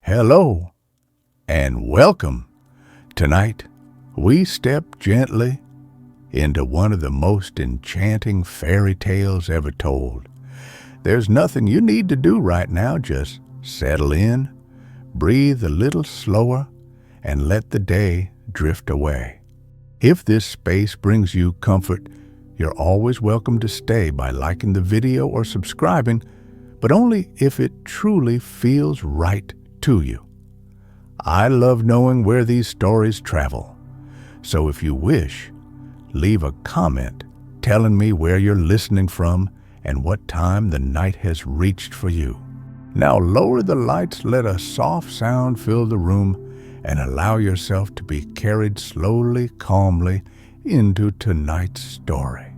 Hello and welcome. Tonight, we step gently into one of the most enchanting fairy tales ever told. There's nothing you need to do right now. Just settle in, breathe a little slower, and let the day drift away. If this space brings you comfort, you're always welcome to stay by liking the video or subscribing, but only if it truly feels right to you. I love knowing where these stories travel, so if you wish, leave a comment telling me where you're listening from and what time the night has reached for you. Now lower the lights, let a soft sound fill the room, and allow yourself to be carried slowly, calmly into tonight's story.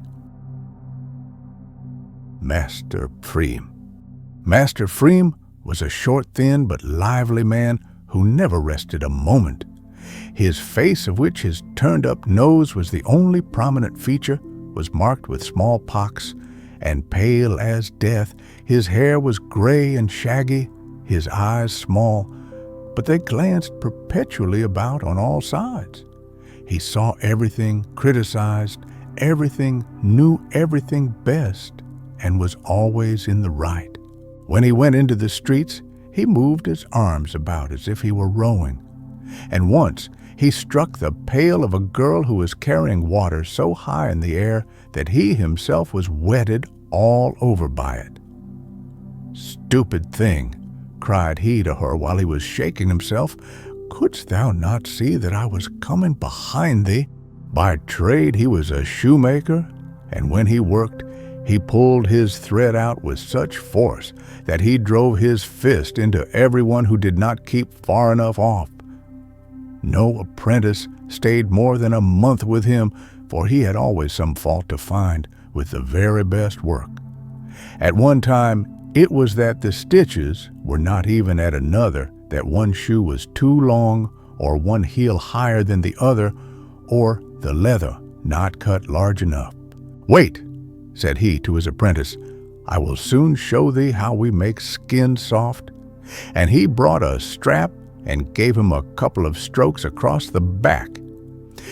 Master Pfriem. Master Pfriem was a short, thin, but lively man who never rested a moment. His face, of which his turned-up nose was the only prominent feature, was marked with smallpox, and pale as death. His hair was gray and shaggy, his eyes small, but they glanced perpetually about on all sides. He saw everything, criticized everything, knew everything best, and was always in the right. When he went into the streets, he moved his arms about as if he were rowing. And once he struck the pail of a girl who was carrying water so high in the air that he himself was wetted all over by it. "Stupid thing," cried he to her while he was shaking himself, "couldst thou not see that I was coming behind thee?" By trade he was a shoemaker, and when he worked, he pulled his thread out with such force that he drove his fist into everyone who did not keep far enough off. No apprentice stayed more than a month with him, for he had always some fault to find with the very best work. At one time, it was that the stitches were not even at another, that one shoe was too long, or one heel higher than the other, or the leather not cut large enough. "Wait," said he to his apprentice, "I will soon show thee how we make skin soft." And he brought a strap and gave him a couple of strokes across the back.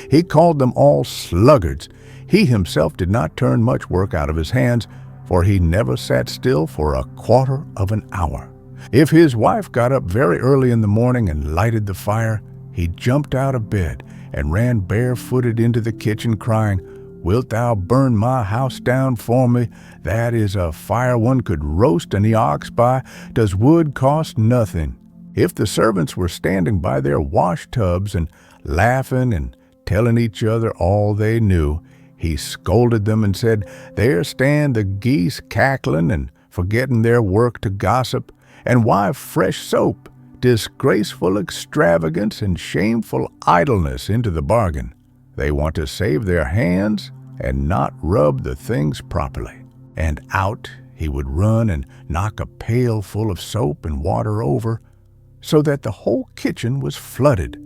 He called them all sluggards. He himself did not turn much work out of his hands, for he never sat still for a quarter of an hour. If his wife got up very early in the morning and lighted the fire, he jumped out of bed and ran barefooted into the kitchen, crying, "Wilt thou burn my house down for me? That is a fire one could roast any ox by. Does wood cost nothing?" If the servants were standing by their wash tubs and laughing and telling each other all they knew, he scolded them and said, "There stand the geese cackling and forgetting their work to gossip. And why fresh soap? Disgraceful extravagance and shameful idleness into the bargain. They want to save their hands and not rub the things properly." And out he would run and knock a pail full of soap and water over, so that the whole kitchen was flooded.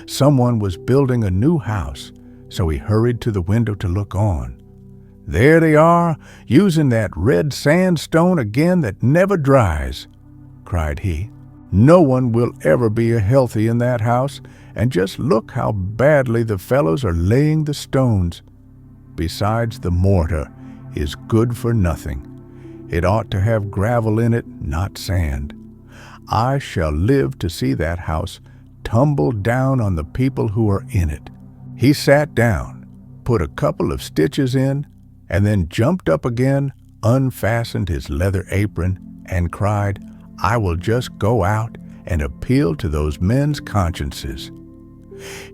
Someone was building a new house, so he hurried to the window to look on. "There they are, using that red sandstone again that never dries," cried he. "No one will ever be healthy in that house, and just look how badly the fellows are laying the stones. Besides, the mortar is good for nothing. It ought to have gravel in it, not sand. I shall live to see that house tumble down on the people who are in it." He sat down, put a couple of stitches in, and then jumped up again, unfastened his leather apron, and cried, "I will just go out and appeal to those men's consciences."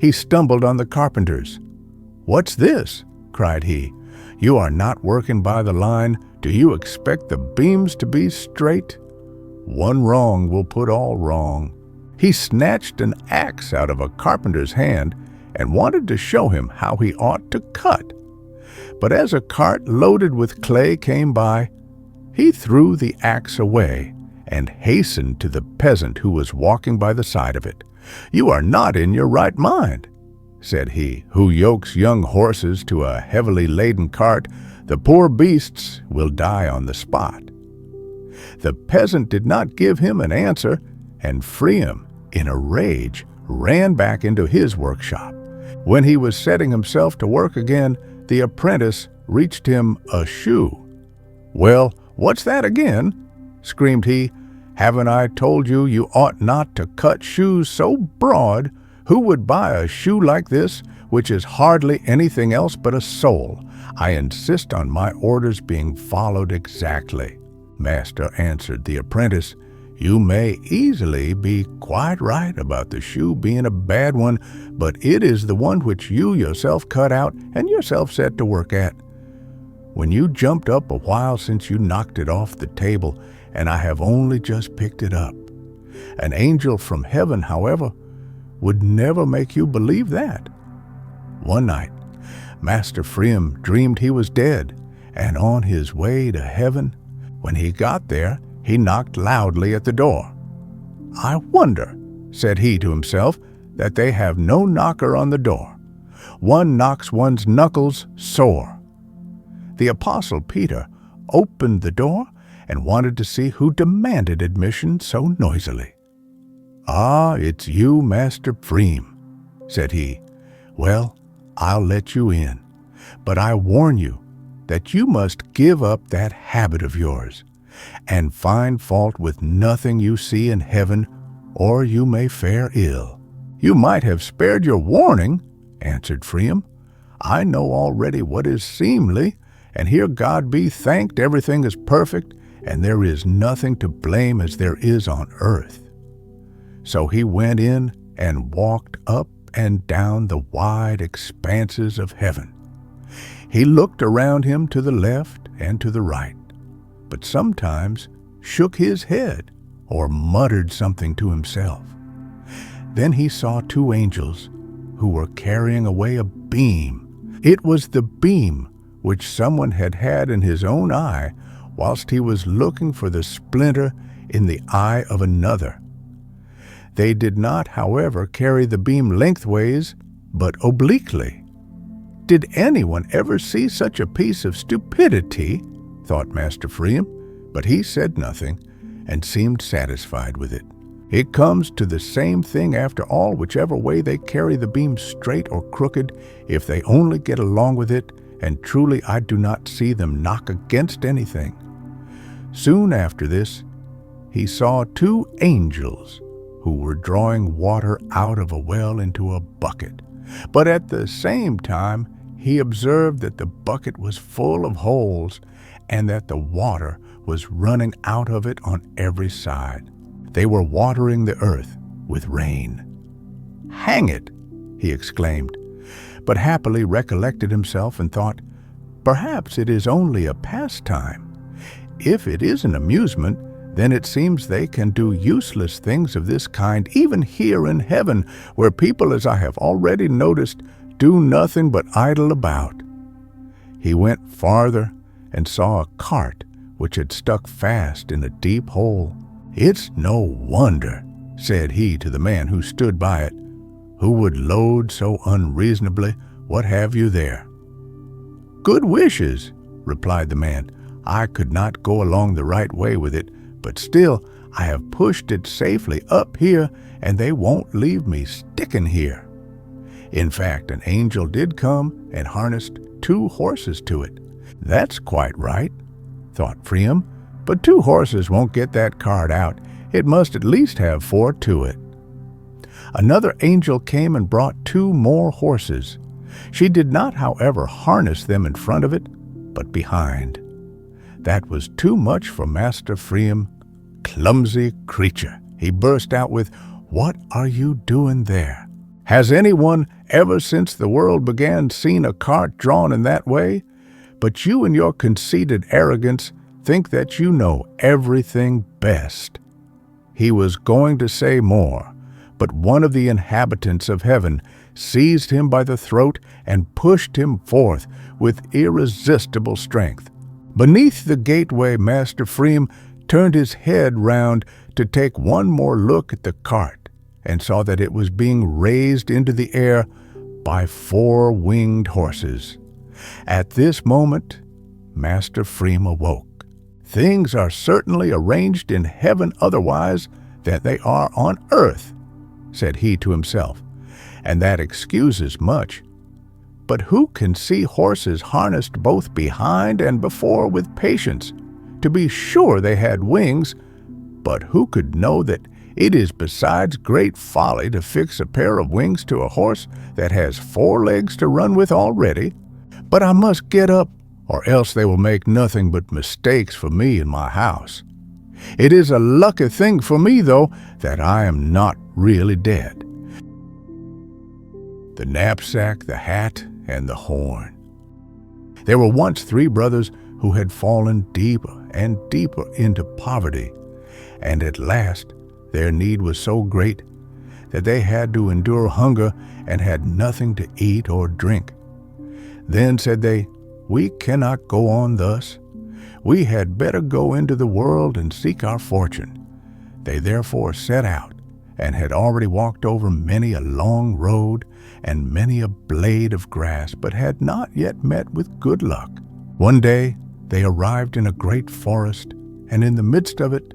He stumbled on the carpenters. "What's this?" cried he. "You are not working by the line. Do you expect the beams to be straight? One wrong will put all wrong." He snatched an axe out of a carpenter's hand and wanted to show him how he ought to cut. But as a cart loaded with clay came by, he threw the axe away and hastened to the peasant who was walking by the side of it. "You are not in your right mind," said he, "who yokes young horses to a heavily laden cart. The poor beasts will die on the spot." The peasant did not give him an answer, and Pfriem, in a rage, ran back into his workshop. When he was setting himself to work again, the apprentice reached him a shoe. "Well, what's that again?" screamed he. "Haven't I told you you ought not to cut shoes so broad? Who would buy a shoe like this, which is hardly anything else but a sole? I insist on my orders being followed exactly." "Master," answered the apprentice, "you may easily be quite right about the shoe being a bad one, but it is the one which you yourself cut out and yourself set to work at. When you jumped up a while since you knocked it off the table, and I have only just picked it up. An angel from heaven, however, would never make you believe that." One night, Master Pfriem dreamed he was dead and on his way to heaven. When he got there, he knocked loudly at the door. "I wonder," said he to himself, "that they have no knocker on the door. One knocks one's knuckles sore." The Apostle Peter opened the door and wanted to see who demanded admission so noisily. "Ah, it's you, Master Pfriem," said he. "Well, I'll let you in, but I warn you that you must give up that habit of yours and find fault with nothing you see in heaven, or you may fare ill." "You might have spared your warning," answered Pfriem. "I know already what is seemly, and here God be thanked, everything is perfect, and there is nothing to blame as there is on earth." So he went in and walked up and down the wide expanses of heaven. He looked around him to the left and to the right, but sometimes shook his head or muttered something to himself. Then he saw two angels who were carrying away a beam. It was the beam which someone had had in his own eye whilst he was looking for the splinter in the eye of another. They did not, however, carry the beam lengthways, but obliquely. "Did anyone ever see such a piece of stupidity?" thought Master Pfriem, but he said nothing and seemed satisfied with it. "It comes to the same thing after all, whichever way they carry the beam, straight or crooked, if they only get along with it, and truly I do not see them knock against anything." Soon after this, he saw two angels who were drawing water out of a well into a bucket. But at the same time, he observed that the bucket was full of holes and that the water was running out of it on every side. They were watering the earth with rain. "Hang it!" he exclaimed, but happily recollected himself and thought, "Perhaps it is only a pastime. If it is an amusement, then it seems they can do useless things of this kind even here in heaven, where people, as I have already noticed, do nothing but idle about." He went farther and saw a cart which had stuck fast in a deep hole. "It's no wonder," said he to the man who stood by it. "Who would load so unreasonably? What have you there?" "Good wishes," replied the man. "I could not go along the right way with it, but still I have pushed it safely up here, and they won't leave me sticking here." In fact, an angel did come and harnessed 2 horses to it. "That's quite right," thought Pfriem, "but 2 horses won't get that cart out. It must at least have 4 to it." Another angel came and brought 2 more horses. She did not, however, harness them in front of it, but behind. That was too much for Master Pfriem. "Clumsy creature," he burst out with, "what are you doing there? Has anyone ever since the world began seen a cart drawn in that way? But you in your conceited arrogance think that you know everything best." He was going to say more, but one of the inhabitants of heaven seized him by the throat and pushed him forth with irresistible strength. Beneath the gateway, Master Pfriem turned his head round to take one more look at the cart, and saw that it was being raised into the air by 4 winged horses. At this moment, Master Pfriem awoke. Things are certainly arranged in heaven otherwise than they are on earth," said he to himself, "and that excuses much. But who can see horses harnessed both behind and before with patience, to be sure they had wings? But who could know that it is besides great folly to fix a pair of wings to a horse that has 4 legs to run with already? But I must get up, or else they will make nothing but mistakes for me in my house. It is a lucky thing for me, though, that I am not really dead." The knapsack, the hat, and the horn. There were once 3 brothers who had fallen deeper and deeper into poverty, and at last their need was so great that they had to endure hunger and had nothing to eat or drink. Then said they, "We cannot go on thus. We had better go into the world and seek our fortune." They therefore set out, and had already walked over many a long road and many a blade of grass, but had not yet met with good luck. One day they arrived in a great forest, and in the midst of it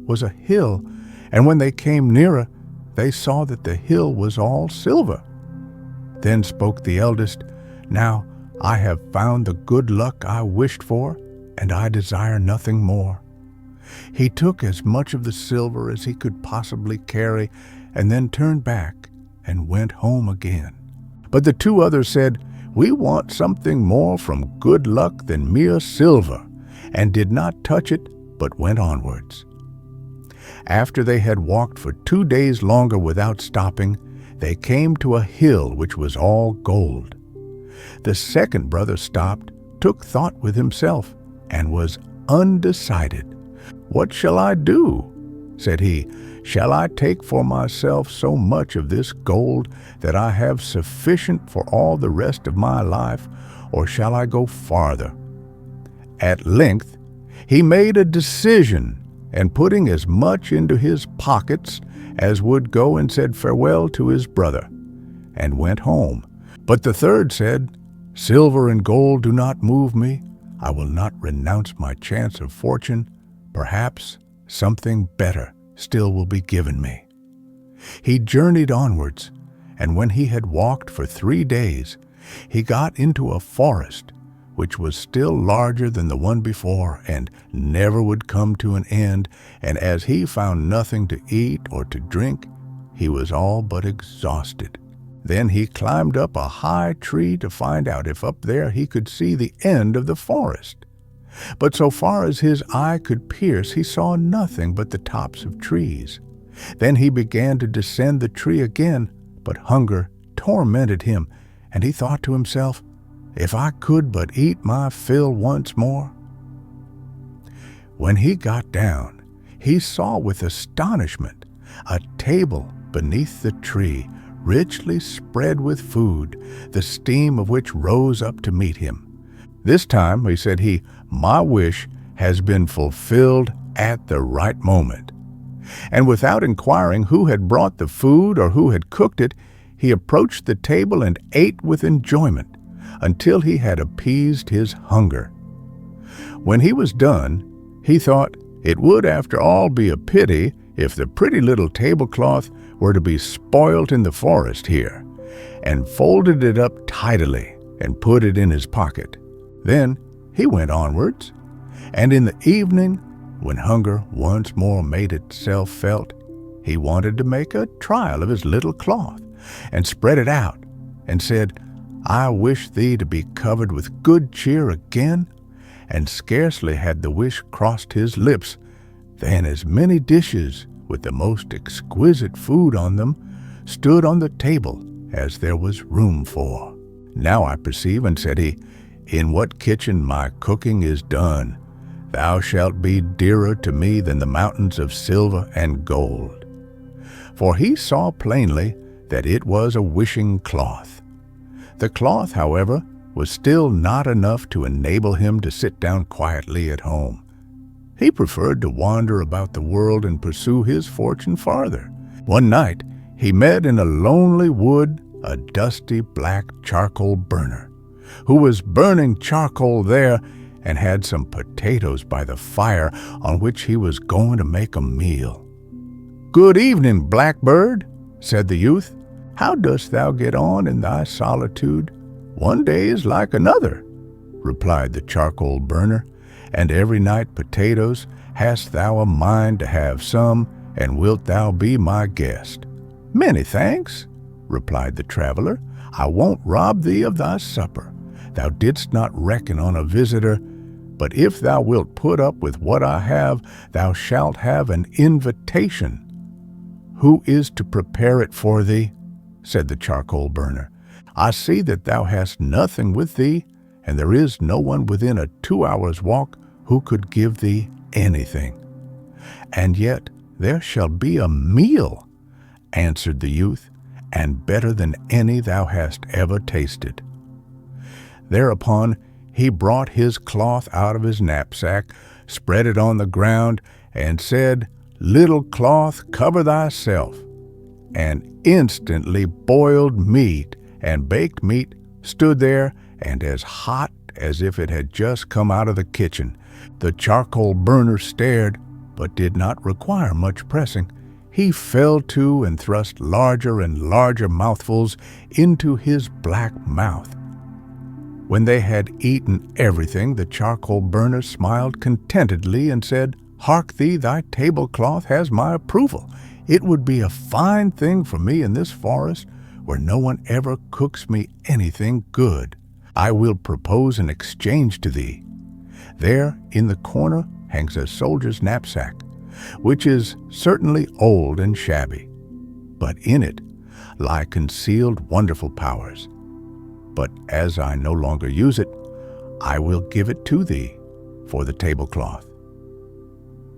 was a hill, and when they came nearer, they saw that the hill was all silver. Then spoke the eldest, "Now I have found the good luck I wished for, and I desire nothing more." He took as much of the silver as he could possibly carry, and then turned back and went home again. But the 2 others said, "We want something more from good luck than mere silver," and did not touch it, but went onwards. After they had walked for 2 days longer without stopping, they came to a hill which was all gold. The second brother stopped, took thought with himself, and was undecided. "What shall I do?" said he. "Shall I take for myself so much of this gold that I have sufficient for all the rest of my life, or shall I go farther?" At length he made a decision, and putting as much into his pockets as would go, and said farewell to his brother, and went home. But the third said, "Silver and gold do not move me. I will not renounce my chance of fortune. Perhaps something better still will be given me." He journeyed onwards, and when he had walked for 3 days, he got into a forest which was still larger than the one before, and never would come to an end, and as he found nothing to eat or to drink, he was all but exhausted. Then he climbed up a high tree to find out if up there he could see the end of the forest. But so far as his eye could pierce, he saw nothing but the tops of trees. Then he began to descend the tree again, but hunger tormented him, and he thought to himself, "If I could but eat my fill once more." When he got down, he saw with astonishment a table beneath the tree, richly spread with food, the steam of which rose up to meet him. "This time," said he, "my wish has been fulfilled at the right moment." And without inquiring who had brought the food or who had cooked it, he approached the table and ate with enjoyment until he had appeased his hunger. When he was done, he thought it would after all be a pity if the pretty little tablecloth were to be spoilt in the forest here, and folded it up tidily and put it in his pocket. Then he went onwards, and in the evening, when hunger once more made itself felt, he wanted to make a trial of his little cloth, and spread it out, and said, "I wish thee to be covered with good cheer again." And scarcely had the wish crossed his lips, than as many dishes, with the most exquisite food on them, stood on the table as there was room for. "Now I perceive," and said he, "in what kitchen my cooking is done. Thou shalt be dearer to me than the mountains of silver and gold." For he saw plainly that it was a wishing cloth. The cloth, however, was still not enough to enable him to sit down quietly at home. He preferred to wander about the world and pursue his fortune farther. One night he met in a lonely wood a dusty black charcoal burner, who was burning charcoal there, and had some potatoes by the fire on which he was going to make a meal. "Good evening, Blackbird," said the youth. "How dost thou get on in thy solitude?" "One day is like another," replied the charcoal burner, "and every night potatoes. Hast thou a mind to have some, and wilt thou be my guest?" "Many thanks," replied the traveler. "I won't rob thee of thy supper. Thou didst not reckon on a visitor, but if thou wilt put up with what I have, thou shalt have an invitation." "Who is to prepare it for thee?" said the charcoal burner. "I see that thou hast nothing with thee, and there is no one within a 2 hours' walk who could give thee anything." "And yet there shall be a meal," answered the youth, "and better than any thou hast ever tasted." Thereupon he brought his cloth out of his knapsack, spread it on the ground, and said, "Little cloth, cover thyself." And instantly boiled meat and baked meat stood there, and as hot as if it had just come out of the kitchen. The charcoal burner stared, but did not require much pressing. He fell to and thrust larger and larger mouthfuls into his black mouth. When they had eaten everything, the charcoal burner smiled contentedly and said, "Hark thee, thy tablecloth has my approval. It would be a fine thing for me in this forest, where no one ever cooks me anything good. I will propose an exchange to thee. There in the corner hangs a soldier's knapsack, which is certainly old and shabby, but in it lie concealed wonderful powers. But as I no longer use it, I will give it to thee for the tablecloth."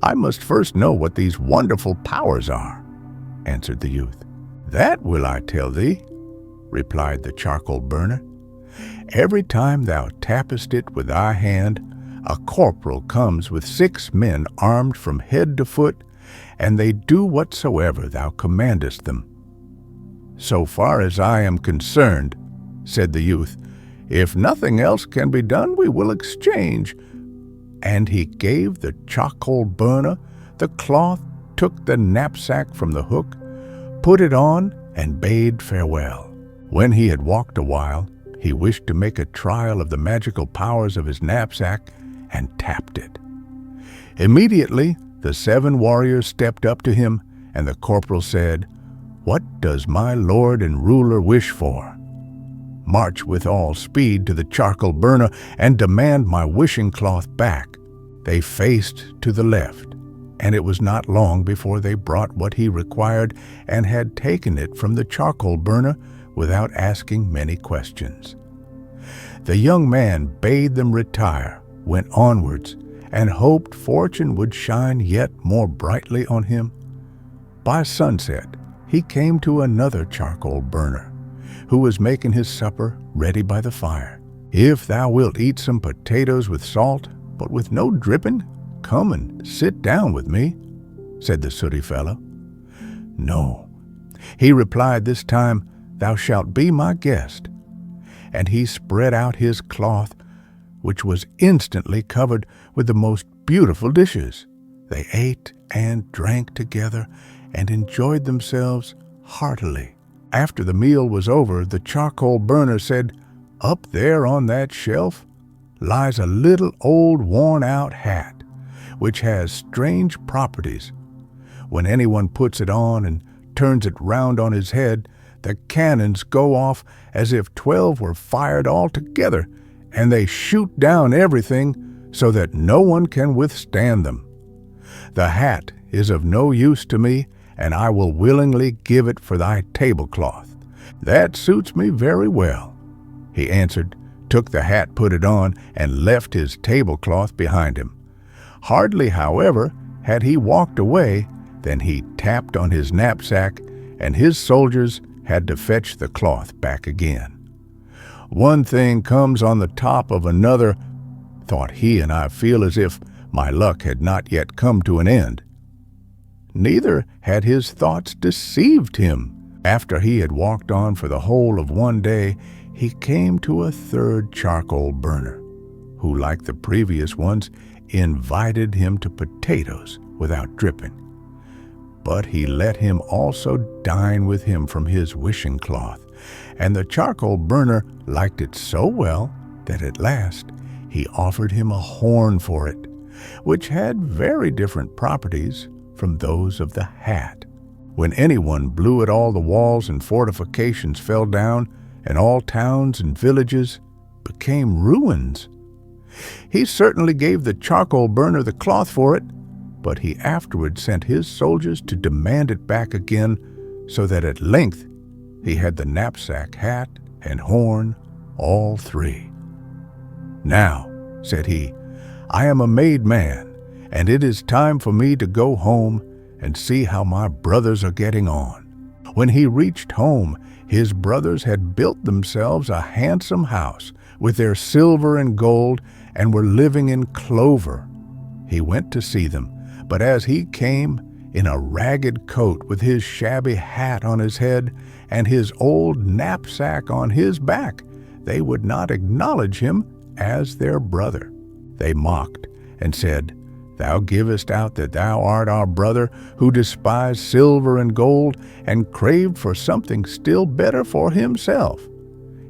"I must first know what these wonderful powers are," answered the youth. "That will I tell thee," replied the charcoal burner. "Every time thou tappest it with thy hand, a corporal comes with 6 men armed from head to foot, and they do whatsoever thou commandest them." "So far as I am concerned," said the youth, "if nothing else can be done, we will exchange." And he gave the charcoal burner the cloth, took the knapsack from the hook, put it on, and bade farewell. When he had walked a while, he wished to make a trial of the magical powers of his knapsack, and tapped it. Immediately the 7 warriors stepped up to him, and the corporal said, "What does my lord and ruler wish for?" "March with all speed to the charcoal burner and demand my wishing cloth back." They faced to the left, and it was not long before they brought what he required and had taken it from the charcoal burner without asking many questions. The young man bade them retire, went onwards, and hoped fortune would shine yet more brightly on him. By sunset he came to another charcoal burner, who was making his supper ready by the fire. "If thou wilt eat some potatoes with salt, but with no dripping, come and sit down with me," said the sooty fellow. "No," he replied this time, "thou shalt be my guest." And he spread out his cloth, which was instantly covered with the most beautiful dishes. They ate and drank together and enjoyed themselves heartily. After the meal was over, the charcoal burner said, "Up there on that shelf lies a little old worn-out hat, which has strange properties. When anyone puts it on and turns it round on his head, the cannons go off as if 12 were fired all together, and they shoot down everything so that no one can withstand them. The hat is of no use to me, and I will willingly give it for thy tablecloth." "That suits me very well," he answered, took the hat, put it on, and left his tablecloth behind him. Hardly, however, had he walked away than he tapped on his knapsack, and his soldiers had to fetch the cloth back again. "One thing comes on the top of another," thought he, "and I feel as if my luck had not yet come to an end." Neither had his thoughts deceived him. After he had walked on for the whole of one day, he came to a 3rd charcoal burner, who, like the previous ones, invited him to potatoes without dripping. But he let him also dine with him from his wishing cloth, and the charcoal burner liked it so well that at last he offered him a horn for it, which had very different properties from those of the hat. When anyone blew it, all the walls and fortifications fell down, and all towns and villages became ruins. He certainly gave the charcoal burner the cloth for it, but he afterward sent his soldiers to demand it back again, so that at length he had the knapsack, hat, and horn, all three. "Now," said he, "I am a made man, and it is time for me to go home and see how my brothers are getting on." When he reached home, his brothers had built themselves a handsome house with their silver and gold, and were living in clover. He went to see them, but as he came in a ragged coat with his shabby hat on his head and his old knapsack on his back, they would not acknowledge him as their brother. They mocked and said, "Thou givest out that thou art our brother, who despised silver and gold and craved for something still better for himself.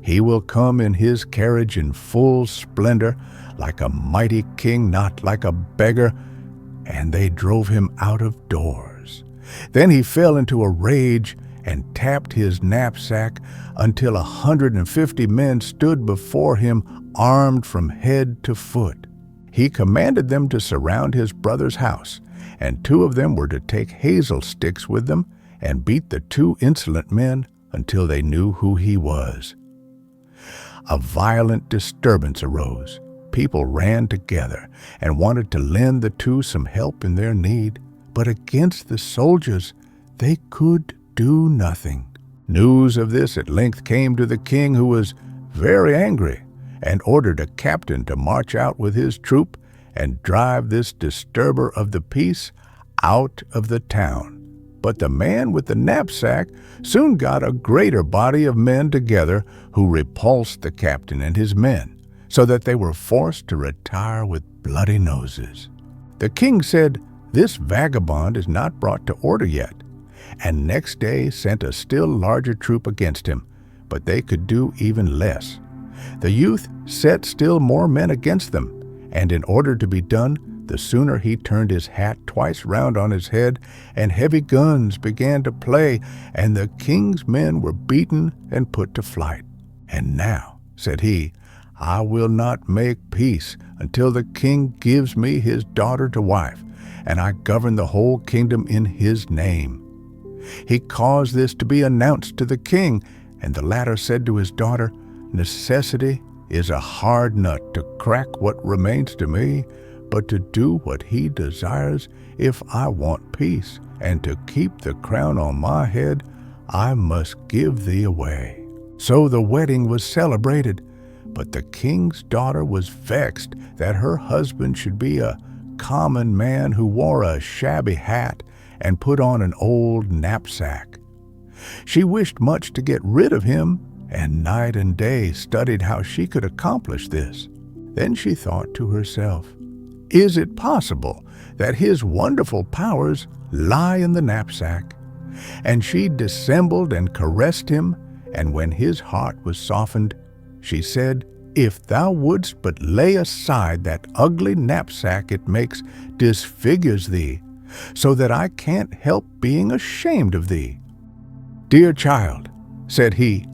He will come in his carriage in full splendor, like a mighty king, not like a beggar." And they drove him out of doors. Then he fell into a rage and tapped his knapsack until 150 men stood before him, armed from head to foot. He commanded them to surround his brother's house, and 2 of them were to take hazel sticks with them and beat the 2 insolent men until they knew who he was. A violent disturbance arose. People ran together and wanted to lend the 2 some help in their need, but against the soldiers they could do nothing. News of this at length came to the king, who was very angry, and ordered a captain to march out with his troop and drive this disturber of the peace out of the town. But the man with the knapsack soon got a greater body of men together, who repulsed the captain and his men, so that they were forced to retire with bloody noses. The king said, "This vagabond is not brought to order yet," and next day sent a still larger troop against him, but they could do even less. The youth set still more men against them, and in order to be done, the sooner he turned his hat twice round on his head, and heavy guns began to play, and the king's men were beaten and put to flight. "And now," said he, "I will not make peace until the king gives me his daughter to wife, and I govern the whole kingdom in his name." He caused this to be announced to the king, and the latter said to his daughter, "Necessity is a hard nut to crack what remains to me, but to do what he desires if I want peace, and to keep the crown on my head, I must give thee away." So the wedding was celebrated, but the king's daughter was vexed that her husband should be a common man who wore a shabby hat and put on an old knapsack. She wished much to get rid of him, and night and day studied how she could accomplish this. Then she thought to herself, "Is it possible that his wonderful powers lie in the knapsack?" And she dissembled and caressed him, and when his heart was softened, she said, "If thou wouldst but lay aside that ugly knapsack, it disfigures thee, so that I can't help being ashamed of thee." "Dear child," said he,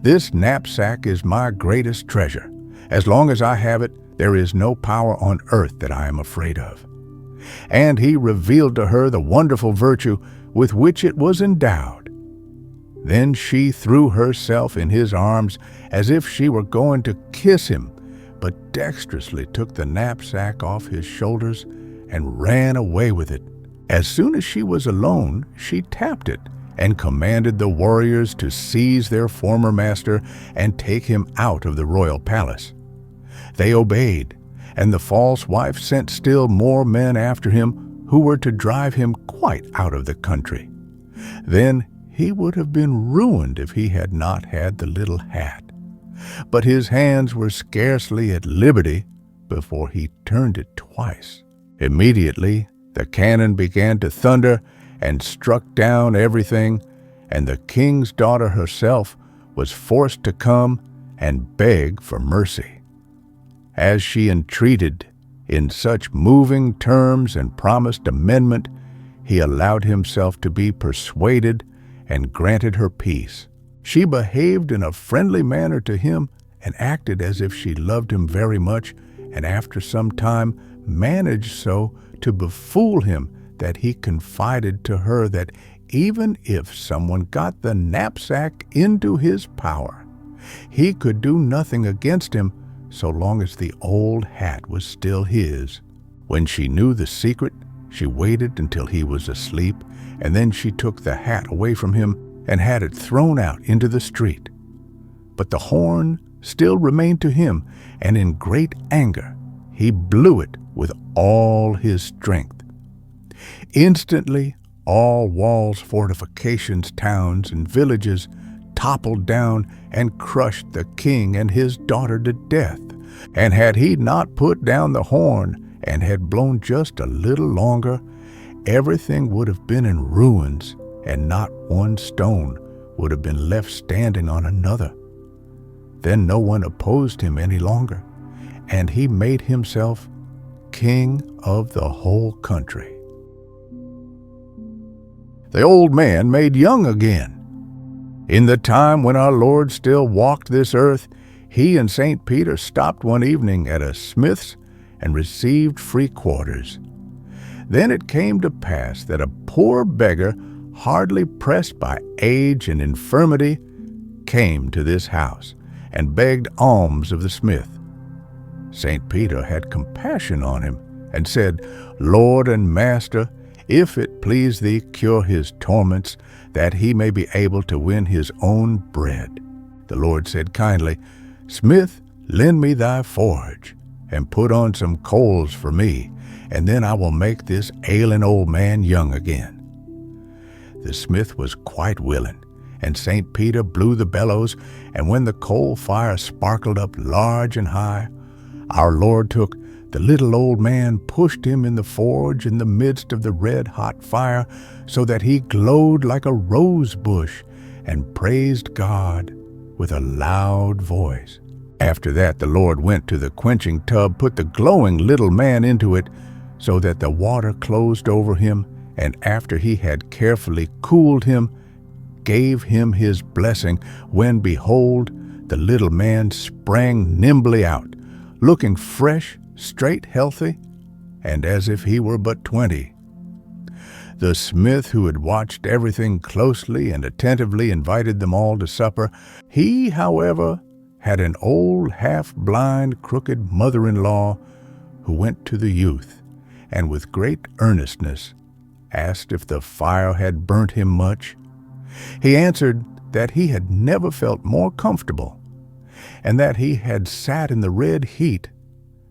"this knapsack is my greatest treasure. As long as I have it, there is no power on earth that I am afraid of." And he revealed to her the wonderful virtue with which it was endowed. Then she threw herself in his arms as if she were going to kiss him, but dexterously took the knapsack off his shoulders and ran away with it. As soon as she was alone, she tapped it and commanded the warriors to seize their former master and take him out of the royal palace. They obeyed, and the false wife sent still more men after him, who were to drive him quite out of the country. Then he would have been ruined if he had not had the little hat. But his hands were scarcely at liberty before he turned it twice. Immediately the cannon began to thunder, and struck down everything, and the king's daughter herself was forced to come and beg for mercy. As she entreated in such moving terms and promised amendment, he allowed himself to be persuaded and granted her peace. She behaved in a friendly manner to him and acted as if she loved him very much, and after some time managed so to befool him that he confided to her that even if someone got the knapsack into his power, he could do nothing against him so long as the old hat was still his. When she knew the secret, she waited until he was asleep, and then she took the hat away from him and had it thrown out into the street. But the horn still remained to him, and in great anger he blew it with all his strength. Instantly, all walls, fortifications, towns, and villages toppled down and crushed the king and his daughter to death. And had he not put down the horn and had blown just a little longer, everything would have been in ruins, and not one stone would have been left standing on another. Then no one opposed him any longer, and he made himself king of the whole country. The old man made young again. In the time when our Lord still walked this earth, he and St. Peter stopped one evening at a smith's and received free quarters. Then it came to pass that a poor beggar, hardly pressed by age and infirmity, came to this house and begged alms of the smith. St. Peter had compassion on him and said, "Lord and Master, if it please thee, cure his torments, that he may be able to win his own bread." The Lord said kindly, "Smith, lend me thy forge, and put on some coals for me, and then I will make this ailing old man young again." The smith was quite willing, and St. Peter blew the bellows, and when the coal fire sparkled up large and high, our Lord took the little old man, pushed him in the forge in the midst of the red-hot fire, so that he glowed like a rose bush, and praised God with a loud voice. After that the Lord went to the quenching tub, put the glowing little man into it, so that the water closed over him, and after he had carefully cooled him, gave him his blessing, when, behold, the little man sprang nimbly out, looking fresh, straight, healthy, and as if he were but 20. The smith, who had watched everything closely and attentively, invited them all to supper. He, however, had an old, half-blind, crooked mother-in-law who went to the youth, and with great earnestness asked if the fire had burnt him much. He answered that he had never felt more comfortable, and that he had sat in the red heat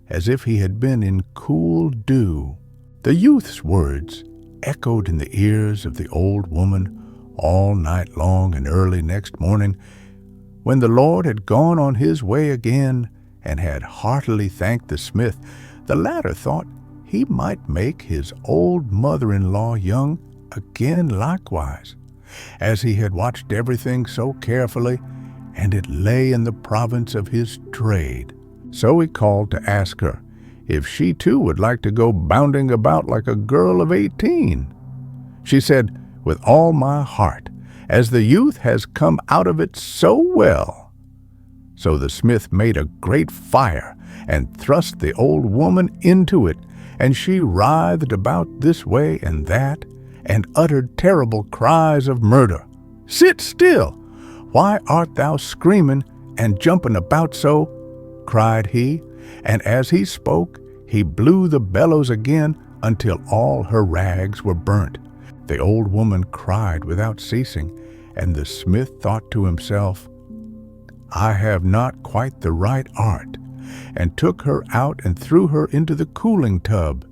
as if he had been in cool dew. The youth's words echoed in the ears of the old woman all night long, and early next morning, when the Lord had gone on his way again and had heartily thanked the smith, the latter thought he might make his old mother-in-law young again likewise, as he had watched everything so carefully, and it lay in the province of his trade. So he called to ask her if she too would like to go bounding about like a girl of 18. She said, "With all my heart, as the youth has come out of it so well." So the smith made a great fire and thrust the old woman into it, and she writhed about this way and that, and uttered terrible cries of murder. "Sit still! Why art thou screaming and jumping about so?" cried he, and as he spoke, he blew the bellows again until all her rags were burnt. The old woman cried without ceasing, and the smith thought to himself, "I have not quite the right art," and took her out and threw her into the cooling tub.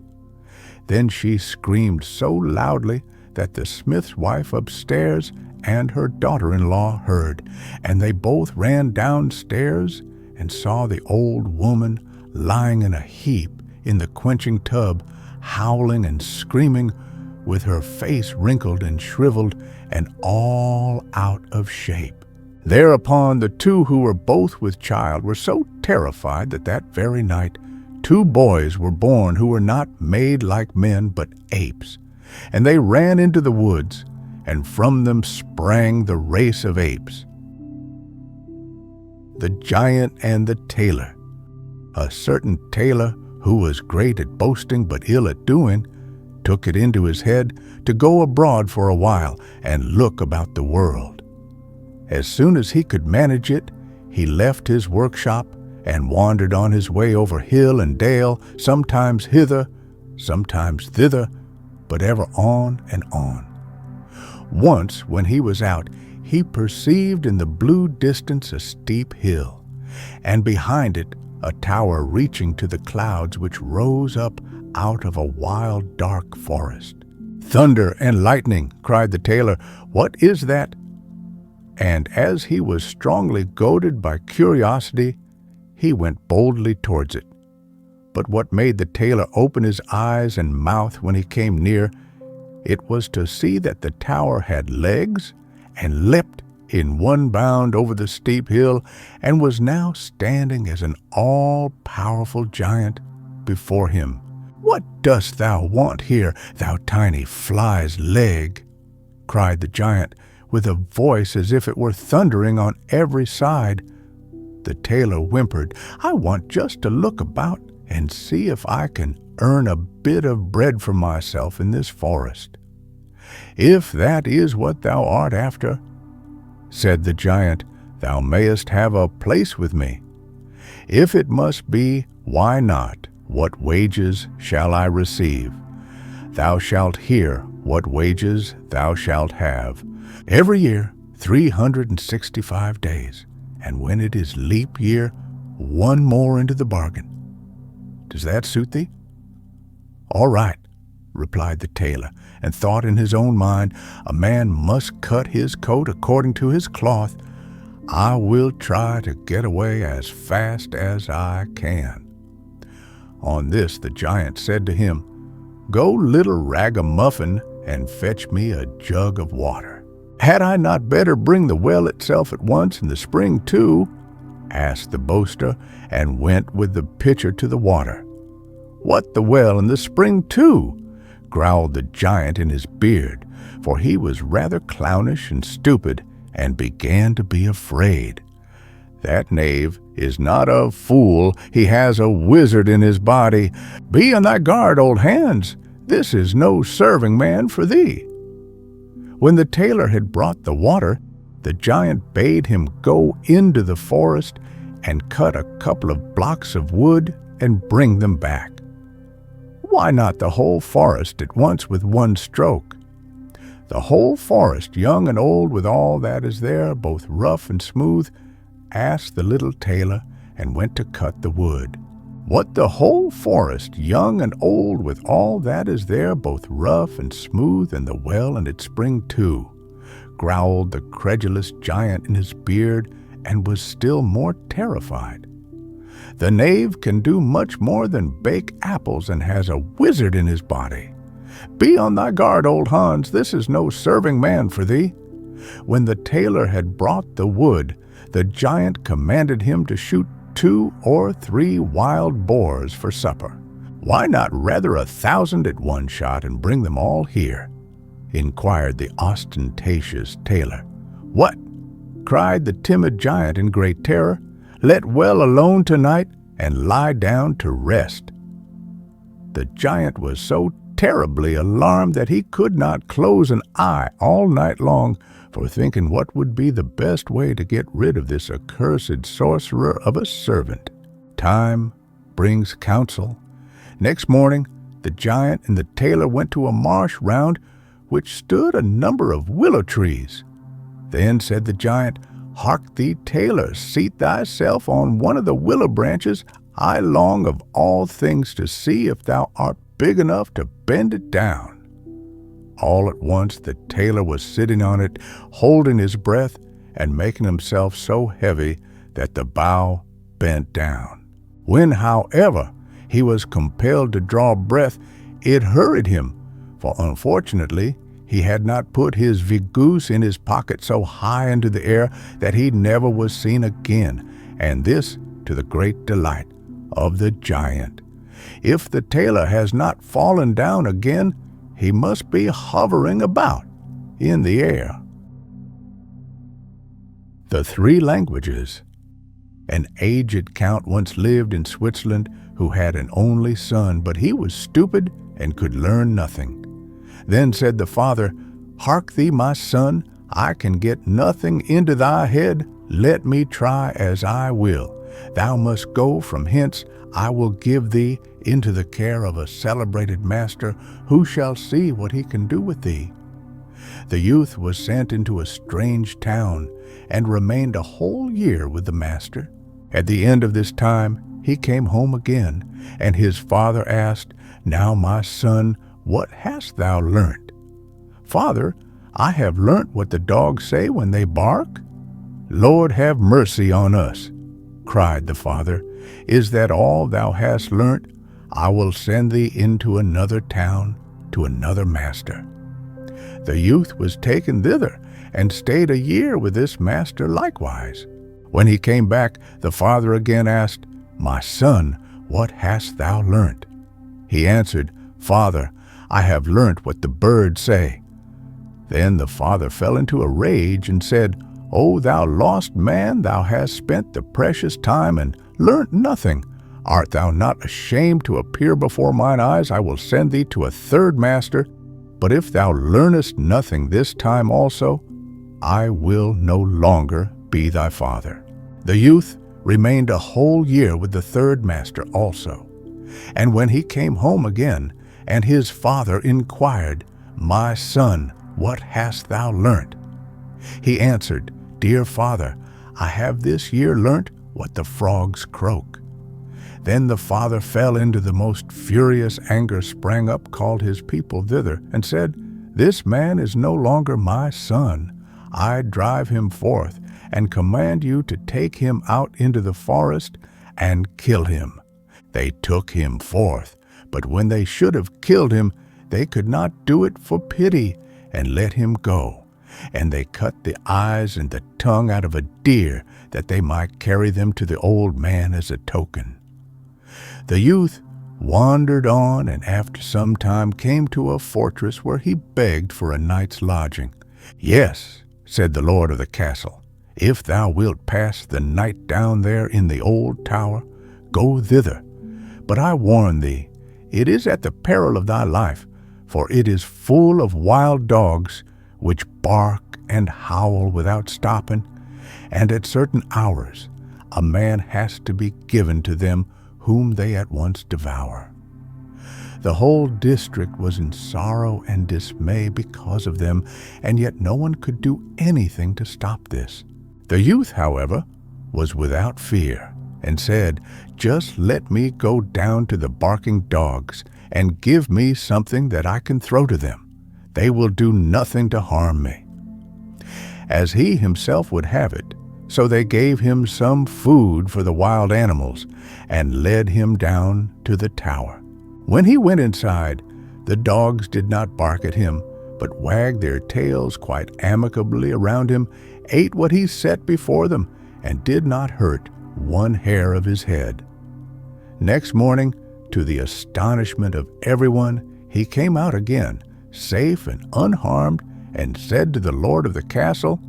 Then she screamed so loudly that the smith's wife upstairs and her daughter-in-law heard, and they both ran downstairs and saw the old woman lying in a heap in the quenching tub, howling and screaming with her face wrinkled and shriveled and all out of shape. Thereupon the two who were both with child were so terrified that that very night 2 boys were born who were not made like men but apes. And they ran into the woods, and from them sprang the race of apes. The Giant and the Tailor. A certain tailor, who was great at boasting but ill at doing, took it into his head to go abroad for a while and look about the world. As soon as he could manage it, he left his workshop and wandered on his way over hill and dale, sometimes hither, sometimes thither, but ever on and on. Once, when he was out, he perceived in the blue distance a steep hill, and behind it a tower reaching to the clouds which rose up out of a wild dark forest. "Thunder and lightning!" cried the tailor. "What is that?" And as he was strongly goaded by curiosity, he went boldly towards it. But what made the tailor open his eyes and mouth when he came near, it was to see that the tower had legs and leapt in one bound over the steep hill, and was now standing as an all-powerful giant before him. "What dost thou want here, thou tiny fly's leg?" cried the giant, with a voice as if it were thundering on every side. The tailor whimpered, "I want just to look about and see if I can earn a bit of bread for myself in this forest." "If that is what thou art after," said the giant, "thou mayest have a place with me. If it must be, why not? What wages shall I receive? Thou shalt hear what wages thou shalt have. Every year, 365 days, and when it is leap year, 1 more into the bargain. Does that suit thee?" "All right," replied the tailor, and thought in his own mind, "A man must cut his coat according to his cloth. I will try to get away as fast as I can." On this the giant said to him, "Go, little ragamuffin, and fetch me a jug of water." "Had I not better bring the well itself at once, and the spring too?" asked the boaster, and went with the pitcher to the water. "What, the well and the spring too?" growled the giant in his beard, for he was rather clownish and stupid, and began to be afraid. "That knave is not a fool, he has a wizard in his body. Be on thy guard, old Hans, this is no serving man for thee." When the tailor had brought the water, the giant bade him go into the forest and cut a couple of blocks of wood and bring them back. Why not the whole forest at once with one stroke? The whole forest, young and old, with all that is there, both rough and smooth, asked the little tailor, and went to cut the wood. "What, the whole forest, young and old, with all that is there, both rough and smooth, and the well and its spring too?" growled the credulous giant in his beard, and was still more terrified. "The knave can do much more than bake apples, and has a wizard in his body. Be on thy guard, old Hans, this is no serving man for thee." When the tailor had brought the wood, the giant commanded him to shoot 2 or 3 wild boars for supper. "Why not rather 1,000 at one shot, and bring them all here?" inquired the ostentatious tailor. "What?" cried the timid giant in great terror. "Let well alone tonight, and lie down to rest." The giant was so terribly alarmed that he could not close an eye all night long, for thinking what would be the best way to get rid of this accursed sorcerer of a servant. Time brings counsel. Next morning, the giant and the tailor went to a marsh round which stood a number of willow trees. Then said the giant, "Hark thee, tailor, seat thyself on one of the willow branches. I long of all things to see if thou art big enough to bend it down." All at once the tailor was sitting on it, holding his breath and making himself so heavy that the bough bent down. When, however, he was compelled to draw breath, it hurried him, for unfortunately he had not put his goose in his pocket so high into the air that he never was seen again, and this to the great delight of the giant. If the tailor has not fallen down again, he must be hovering about in the air. The three languages. An aged count once lived in Switzerland who had an only son, but he was stupid and could learn nothing. Then said the father, "Hark thee, my son, I can get nothing into thy head. Let me try as I will. Thou must go from hence. I will give thee into the care of a celebrated master, who shall see what he can do with thee." The youth was sent into a strange town and remained a whole year with the master. At the end of this time he came home again, and his father asked, "Now, my son, what hast thou learnt?" "Father, I have learnt what the dogs say when they bark." "Lord, have mercy on us," cried the father. "Is that all thou hast learnt? I will send thee into another town to another master." The youth was taken thither and stayed a year with this master likewise. When he came back, the father again asked, "My son, what hast thou learnt?" He answered, "Father, I have learnt what the birds say." Then the father fell into a rage and said, "O thou lost man, thou hast spent the precious time and learnt nothing. Art thou not ashamed to appear before mine eyes? I will send thee to a third master, but if thou learnest nothing this time also, I will no longer be thy father." The youth remained a whole year with the third master also. And when he came home again, and his father inquired, "My son, what hast thou learnt?" He answered, "Dear father, I have this year learnt what the frogs croak." Then the father fell into the most furious anger, sprang up, called his people thither, and said, "This man is no longer my son. I drive him forth, and command you to take him out into the forest and kill him." They took him forth, but when they should have killed him, they could not do it for pity, and let him go. And they cut the eyes and the tongue out of a deer, that they might carry them to the old man as a token. The youth wandered on, and after some time came to a fortress where he begged for a night's lodging. "Yes," said the lord of the castle, "if thou wilt pass the night down there in the old tower, go thither. But I warn thee, it is at the peril of thy life, for it is full of wild dogs, which bark and howl without stopping, and at certain hours a man has to be given to them whom they at once devour." The whole district was in sorrow and dismay because of them, and yet no one could do anything to stop this. The youth, however, was without fear, and said, "Just let me go down to the barking dogs, and give me something that I can throw to them. They will do nothing to harm me." As he himself would have it, so they gave him some food for the wild animals, and led him down to the tower. When he went inside, the dogs did not bark at him, but wagged their tails quite amicably around him, ate what he set before them, and did not hurt one hair of his head. Next morning, to the astonishment of everyone, he came out again, safe and unharmed, and said to the lord of the castle,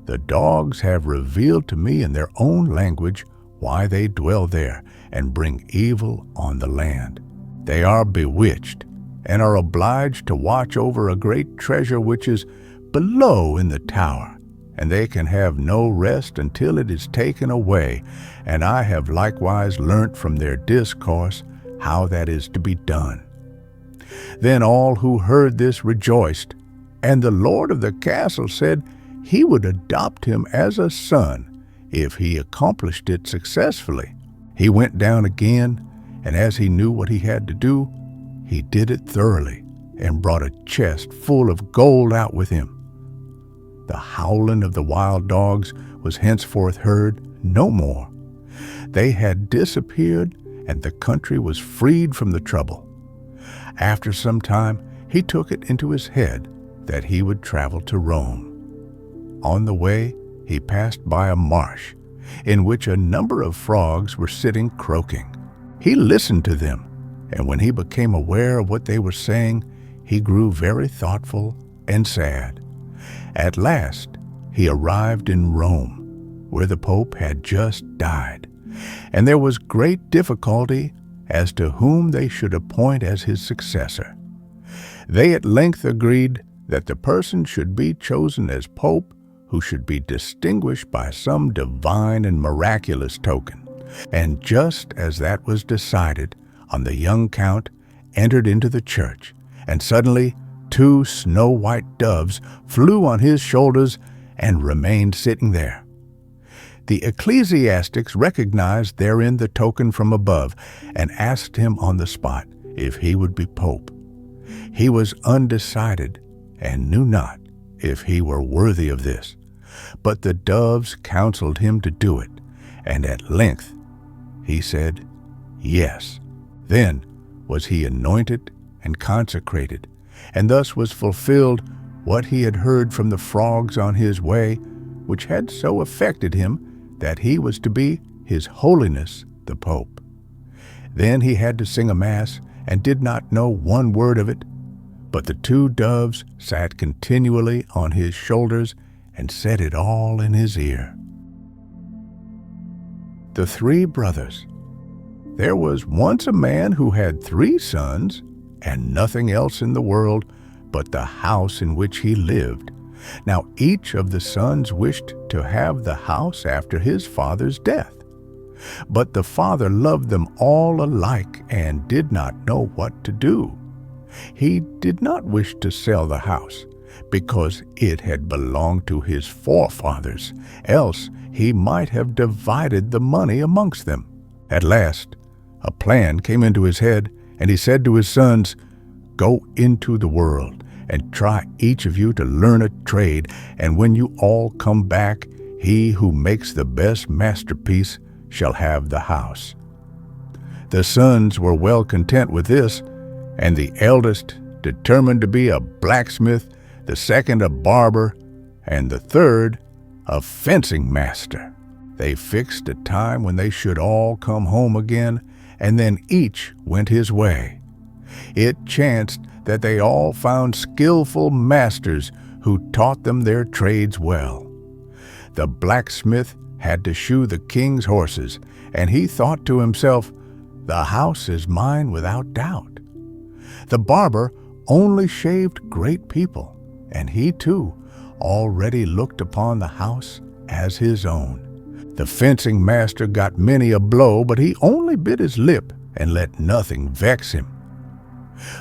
"The dogs have revealed to me in their own language why they dwell there and bring evil on the land. They are bewitched, and are obliged to watch over a great treasure which is below in the tower, and they can have no rest until it is taken away, and I have likewise learnt from their discourse how that is to be done." Then all who heard this rejoiced, and the lord of the castle said he would adopt him as a son if he accomplished it successfully. He went down again, and as he knew what he had to do, he did it thoroughly, and brought a chest full of gold out with him. The howling of the wild dogs was henceforth heard no more. They had disappeared, and the country was freed from the trouble. After some time, he took it into his head that he would travel to Rome. On the way, he passed by a marsh in which a number of frogs were sitting croaking. He listened to them, and when he became aware of what they were saying, he grew very thoughtful and sad. At last, he arrived in Rome, where the Pope had just died, and there was great difficulty as to whom they should appoint as his successor. They at length agreed that the person should be chosen as Pope who should be distinguished by some divine and miraculous token. And just as that was decided on, the young count entered into the church, and suddenly 2 snow-white doves flew on his shoulders and remained sitting there. The ecclesiastics recognized therein the token from above and asked him on the spot if he would be Pope. He was undecided and knew not if he were worthy of this, but the doves counseled him to do it, and at length he said, "Yes." Then was he anointed and consecrated, and thus was fulfilled what he had heard from the frogs on his way, which had so affected him that he was to be His Holiness the Pope. Then he had to sing a mass and did not know one word of it, but the 2 doves sat continually on his shoulders and said it all in his ear. The 3 brothers. There was once a man who had 3 sons, and nothing else in the world but the house in which he lived. Now each of the sons wished to have the house after his father's death. But the father loved them all alike and did not know what to do. He did not wish to sell the house, because it had belonged to his forefathers, else he might have divided the money amongst them. At last, a plan came into his head, and he said to his sons, "Go into the world, and try each of you to learn a trade, and when you all come back, he who makes the best masterpiece shall have the house." The sons were well content with this, and the eldest determined to be a blacksmith, the second a barber, and the third a fencing master. They fixed a time when they should all come home again, and then each went his way. It chanced that they all found skillful masters who taught them their trades well. The blacksmith had to shoe the king's horses, and he thought to himself, "The house is mine without doubt." The barber only shaved great people, and he too already looked upon the house as his own. The fencing master got many a blow, but he only bit his lip and let nothing vex him.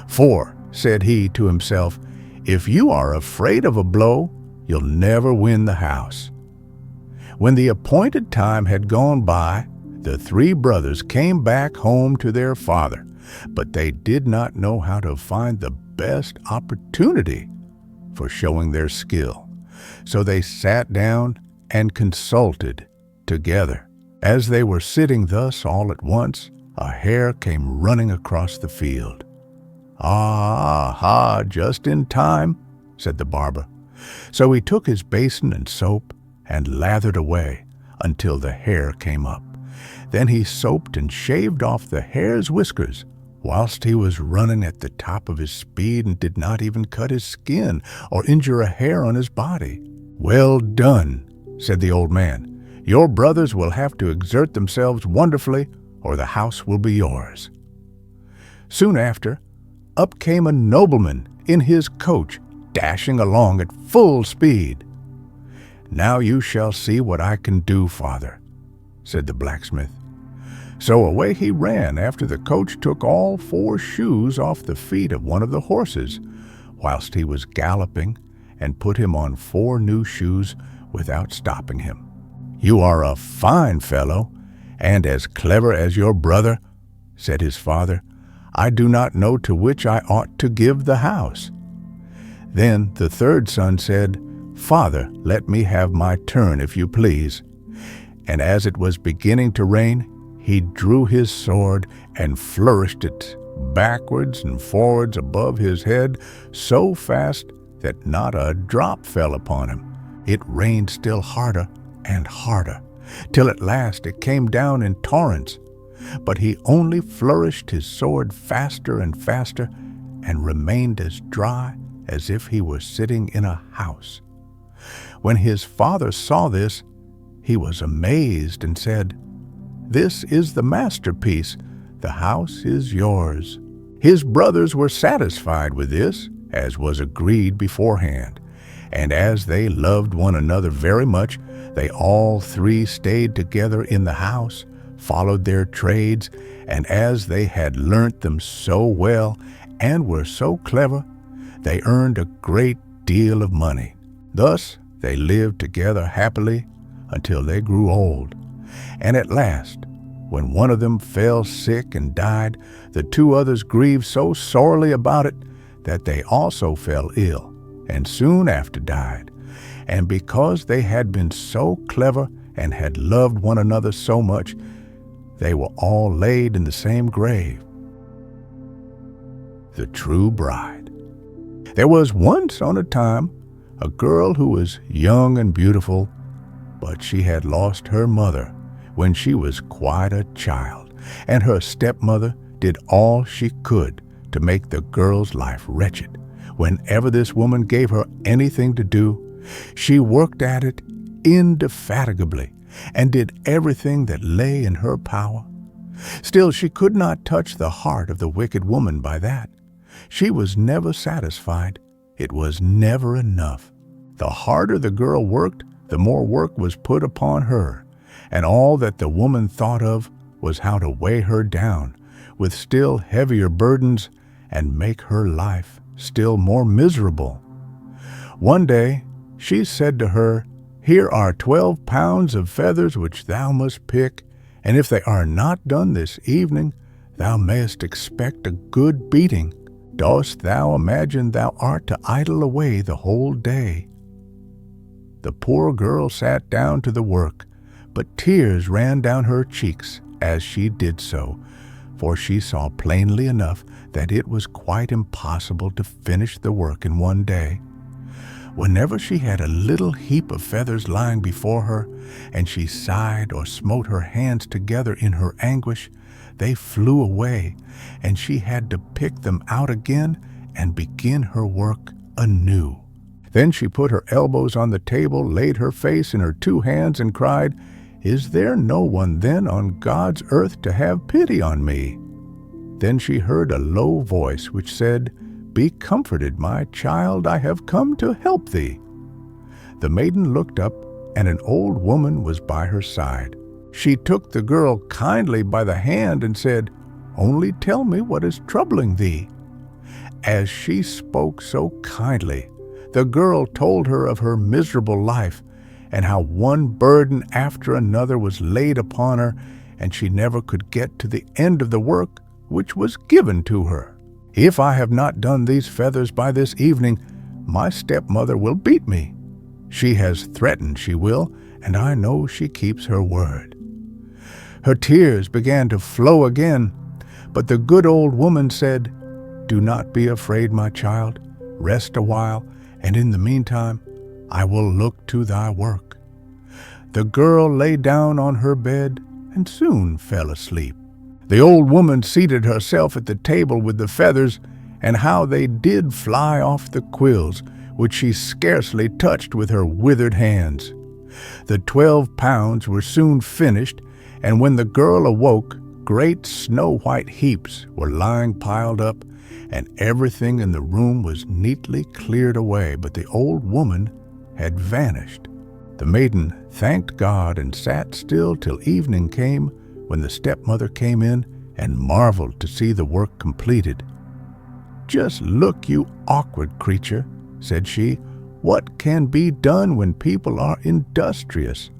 "For," said he to himself, "if you are afraid of a blow, you'll never win the house." When the appointed time had gone by, the 3 brothers came back home to their father, but they did not know how to find the best opportunity for showing their skill. So they sat down and consulted together. As they were sitting thus, all at once, a hare came running across the field. "Ah, just in time," said the barber. So he took his basin and soap and lathered away until the hare came up. Then he soaped and shaved off the hare's whiskers, whilst he was running at the top of his speed, and did not even cut his skin or injure a hair on his body. "Well done," said the old man. "Your brothers will have to exert themselves wonderfully, or the house will be yours." Soon after, up came a nobleman in his coach, dashing along at full speed. "Now you shall see what I can do, father," said the blacksmith. So away he ran after the coach took all 4 shoes off the feet of one of the horses, whilst he was galloping, and put him on 4 new shoes without stopping him. "You are a fine fellow, and as clever as your brother," said his father. "I do not know to which I ought to give the house." Then the 3rd son said, "Father, let me have my turn, if you please." And as it was beginning to rain, he drew his sword and flourished it backwards and forwards above his head so fast that not a drop fell upon him. It rained still harder and harder, till at last it came down in torrents. But he only flourished his sword faster and faster, and remained as dry as if he were sitting in a house. When his father saw this, he was amazed and said, "This is the masterpiece. The house is yours." His brothers were satisfied with this, as was agreed beforehand, and as they loved one another very much, they all three stayed together in the house, followed their trades, and as they had learnt them so well and were so clever, they earned a great deal of money. Thus they lived together happily until they grew old. And at last, when one of them fell sick and died, the two others grieved so sorely about it that they also fell ill, and soon after died. And because they had been so clever and had loved one another so much, they were all laid in the same grave. The True Bride. There was once on a time a girl who was young and beautiful, but she had lost her mother when she was quite a child, and her stepmother did all she could to make the girl's life wretched. Whenever this woman gave her anything to do, she worked at it indefatigably and did everything that lay in her power. Still, she could not touch the heart of the wicked woman by that. She was never satisfied. It was never enough. The harder the girl worked, the more work was put upon her, and all that the woman thought of was how to weigh her down with still heavier burdens and make her life still more miserable. One day she said to her, "Here are 12 pounds of feathers which thou must pick, and if they are not done this evening, thou mayest expect a good beating. Dost thou imagine thou art to idle away the whole day?" The poor girl sat down to the work, but tears ran down her cheeks as she did so, for she saw plainly enough that it was quite impossible to finish the work in one day. Whenever she had a little heap of feathers lying before her, and she sighed or smote her hands together in her anguish, they flew away, and she had to pick them out again and begin her work anew. Then she put her elbows on the table, laid her face in her two hands, and cried, "Is there no one then on God's earth to have pity on me?" Then she heard a low voice which said, "Be comforted, my child, I have come to help thee." The maiden looked up, and an old woman was by her side. She took the girl kindly by the hand and said, "Only tell me what is troubling thee." As she spoke so kindly, the girl told her of her miserable life, and how one burden after another was laid upon her, and she never could get to the end of the work which was given to her. "If I have not done these feathers by this evening, my stepmother will beat me. She has threatened she will, and I know she keeps her word." Her tears began to flow again, but the good old woman said, "Do not be afraid, my child. Rest a while, and in the meantime I will look to thy work." The girl lay down on her bed and soon fell asleep. The old woman seated herself at the table with the feathers, and how they did fly off the quills, which she scarcely touched with her withered hands. The 12 pounds were soon finished, and when the girl awoke, great snow-white heaps were lying piled up, and everything in the room was neatly cleared away, but the old woman had vanished. The maiden thanked God and sat still till evening came, when the stepmother came in and marveled to see the work completed. "Just look, you awkward creature," said she, "what can be done when people are industrious?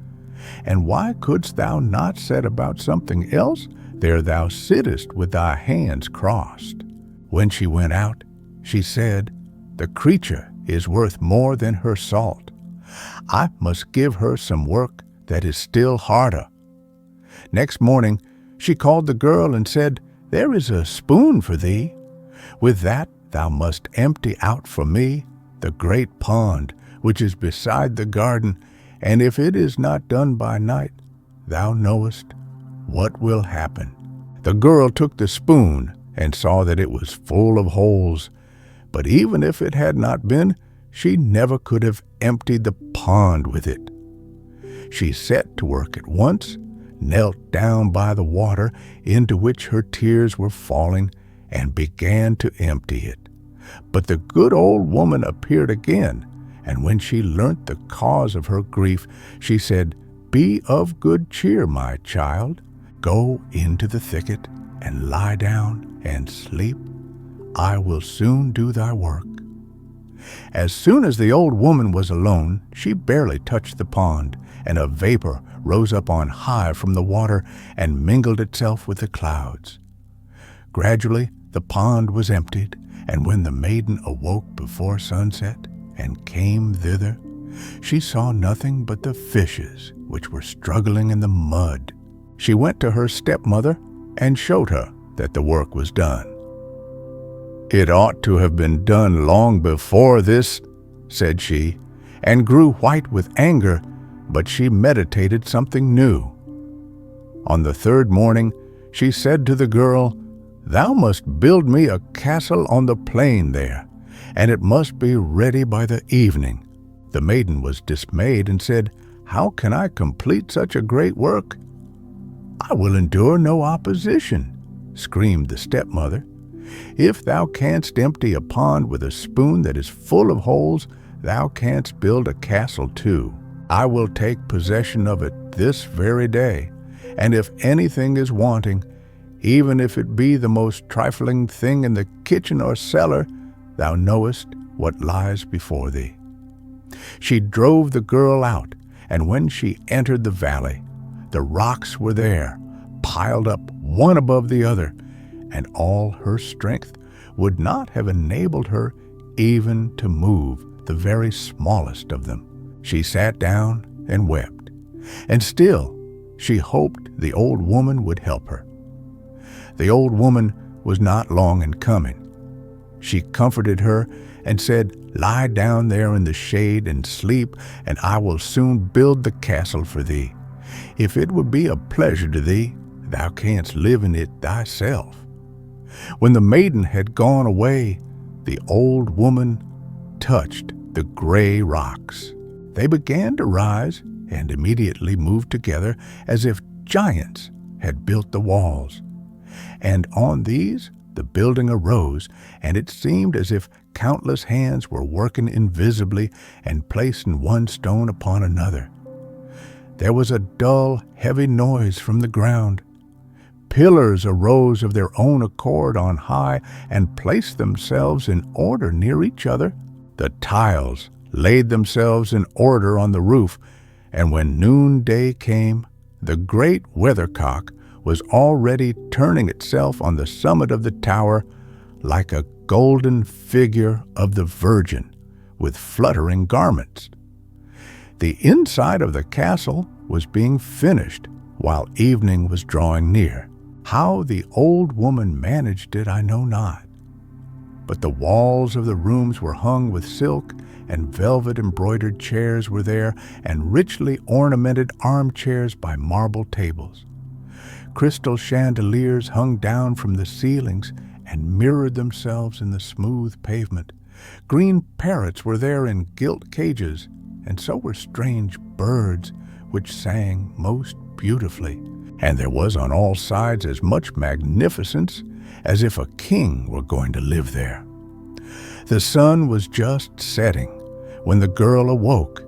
And why couldst thou not set about something else? There thou sittest with thy hands crossed." When she went out, she said, "The creature is worth more than her salt. I must give her some work that is still harder." Next morning she called the girl and said, there is a spoon for thee. With that thou must empty out for me the great pond which is beside the garden, and if it is not done by night, thou knowest what will happen." The girl took the spoon and saw that it was full of holes, but even if it had not been, she never could have emptied the pond with it. She set to work at once, knelt down by the water into which her tears were falling, and began to empty it. But the good old woman appeared again, and when she learnt the cause of her grief, she said, "Be of good cheer, my child. Go into the thicket and lie down and sleep. I will soon do thy work." As soon as the old woman was alone, she barely touched the pond, and a vapor rose up on high from the water and mingled itself with the clouds. Gradually the pond was emptied, and when the maiden awoke before sunset and came thither, she saw nothing but the fishes which were struggling in the mud. She went to her stepmother and showed her that the work was done. "It ought to have been done long before this," said she, and grew white with anger, but she meditated something new. On the third morning she said to the girl, "Thou must build me a castle on the plain there, and it must be ready by the evening." The maiden was dismayed and said, "How can I complete such a great work?" "I will endure no opposition," screamed the stepmother. "If thou canst empty a pond with a spoon that is full of holes, thou canst build a castle too. I will take possession of it this very day, and if anything is wanting, even if it be the most trifling thing in the kitchen or cellar, thou knowest what lies before thee." She drove the girl out, and when she entered the valley, the rocks were there, piled up one above the other, and all her strength would not have enabled her even to move the very smallest of them. She sat down and wept, and still she hoped the old woman would help her. The old woman was not long in coming. She comforted her and said, "Lie down there in the shade and sleep, and I will soon build the castle for thee. If it would be a pleasure to thee, thou canst live in it thyself." When the maiden had gone away, the old woman touched the gray rocks. They began to rise and immediately moved together as if giants had built the walls. And on these the building arose, and it seemed as if countless hands were working invisibly and placing one stone upon another. There was a dull, heavy noise from the ground. Pillars arose of their own accord on high and placed themselves in order near each other. The tiles laid themselves in order on the roof, and when noonday came, the great weathercock was already turning itself on the summit of the tower like a golden figure of the Virgin with fluttering garments. The inside of the castle was being finished while evening was drawing near. How the old woman managed it I know not, but the walls of the rooms were hung with silk, and velvet-embroidered chairs were there, and richly ornamented armchairs by marble tables. Crystal chandeliers hung down from the ceilings and mirrored themselves in the smooth pavement. Green parrots were there in gilt cages, and so were strange birds, which sang most beautifully. And there was on all sides as much magnificence as if a king were going to live there. The sun was just setting when the girl awoke,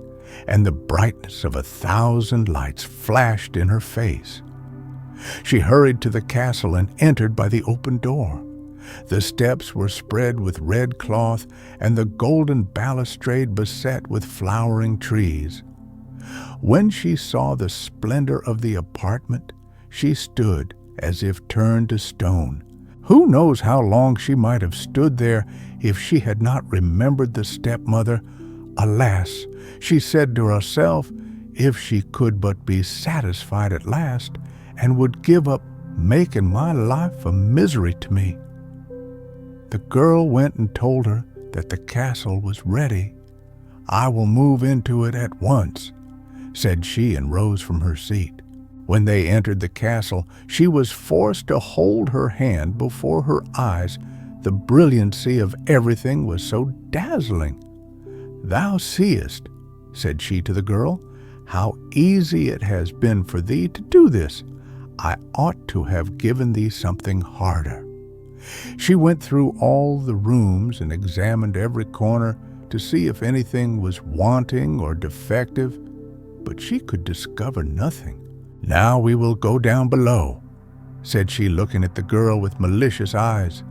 and the brightness of 1,000 lights flashed in her face. She hurried to the castle and entered by the open door. The steps were spread with red cloth, and the golden balustrade beset with flowering trees. When she saw the splendor of the apartment, she stood as if turned to stone. Who knows how long she might have stood there if she had not remembered the stepmother? Alas, she said to herself, if she could but be satisfied at last, and would give up making my life a misery to me." The girl went and told her that the castle was ready. "I will move into it at once," said she, and rose from her seat. When they entered the castle, she was forced to hold her hand before her eyes. The brilliancy of everything was so dazzling. "Thou seest," said she to the girl, "how easy it has been for thee to do this. I ought to have given thee something harder." She went through all the rooms and examined every corner to see if anything was wanting or defective, but she could discover nothing. "Now we will go down below," said she, looking at the girl with malicious eyes.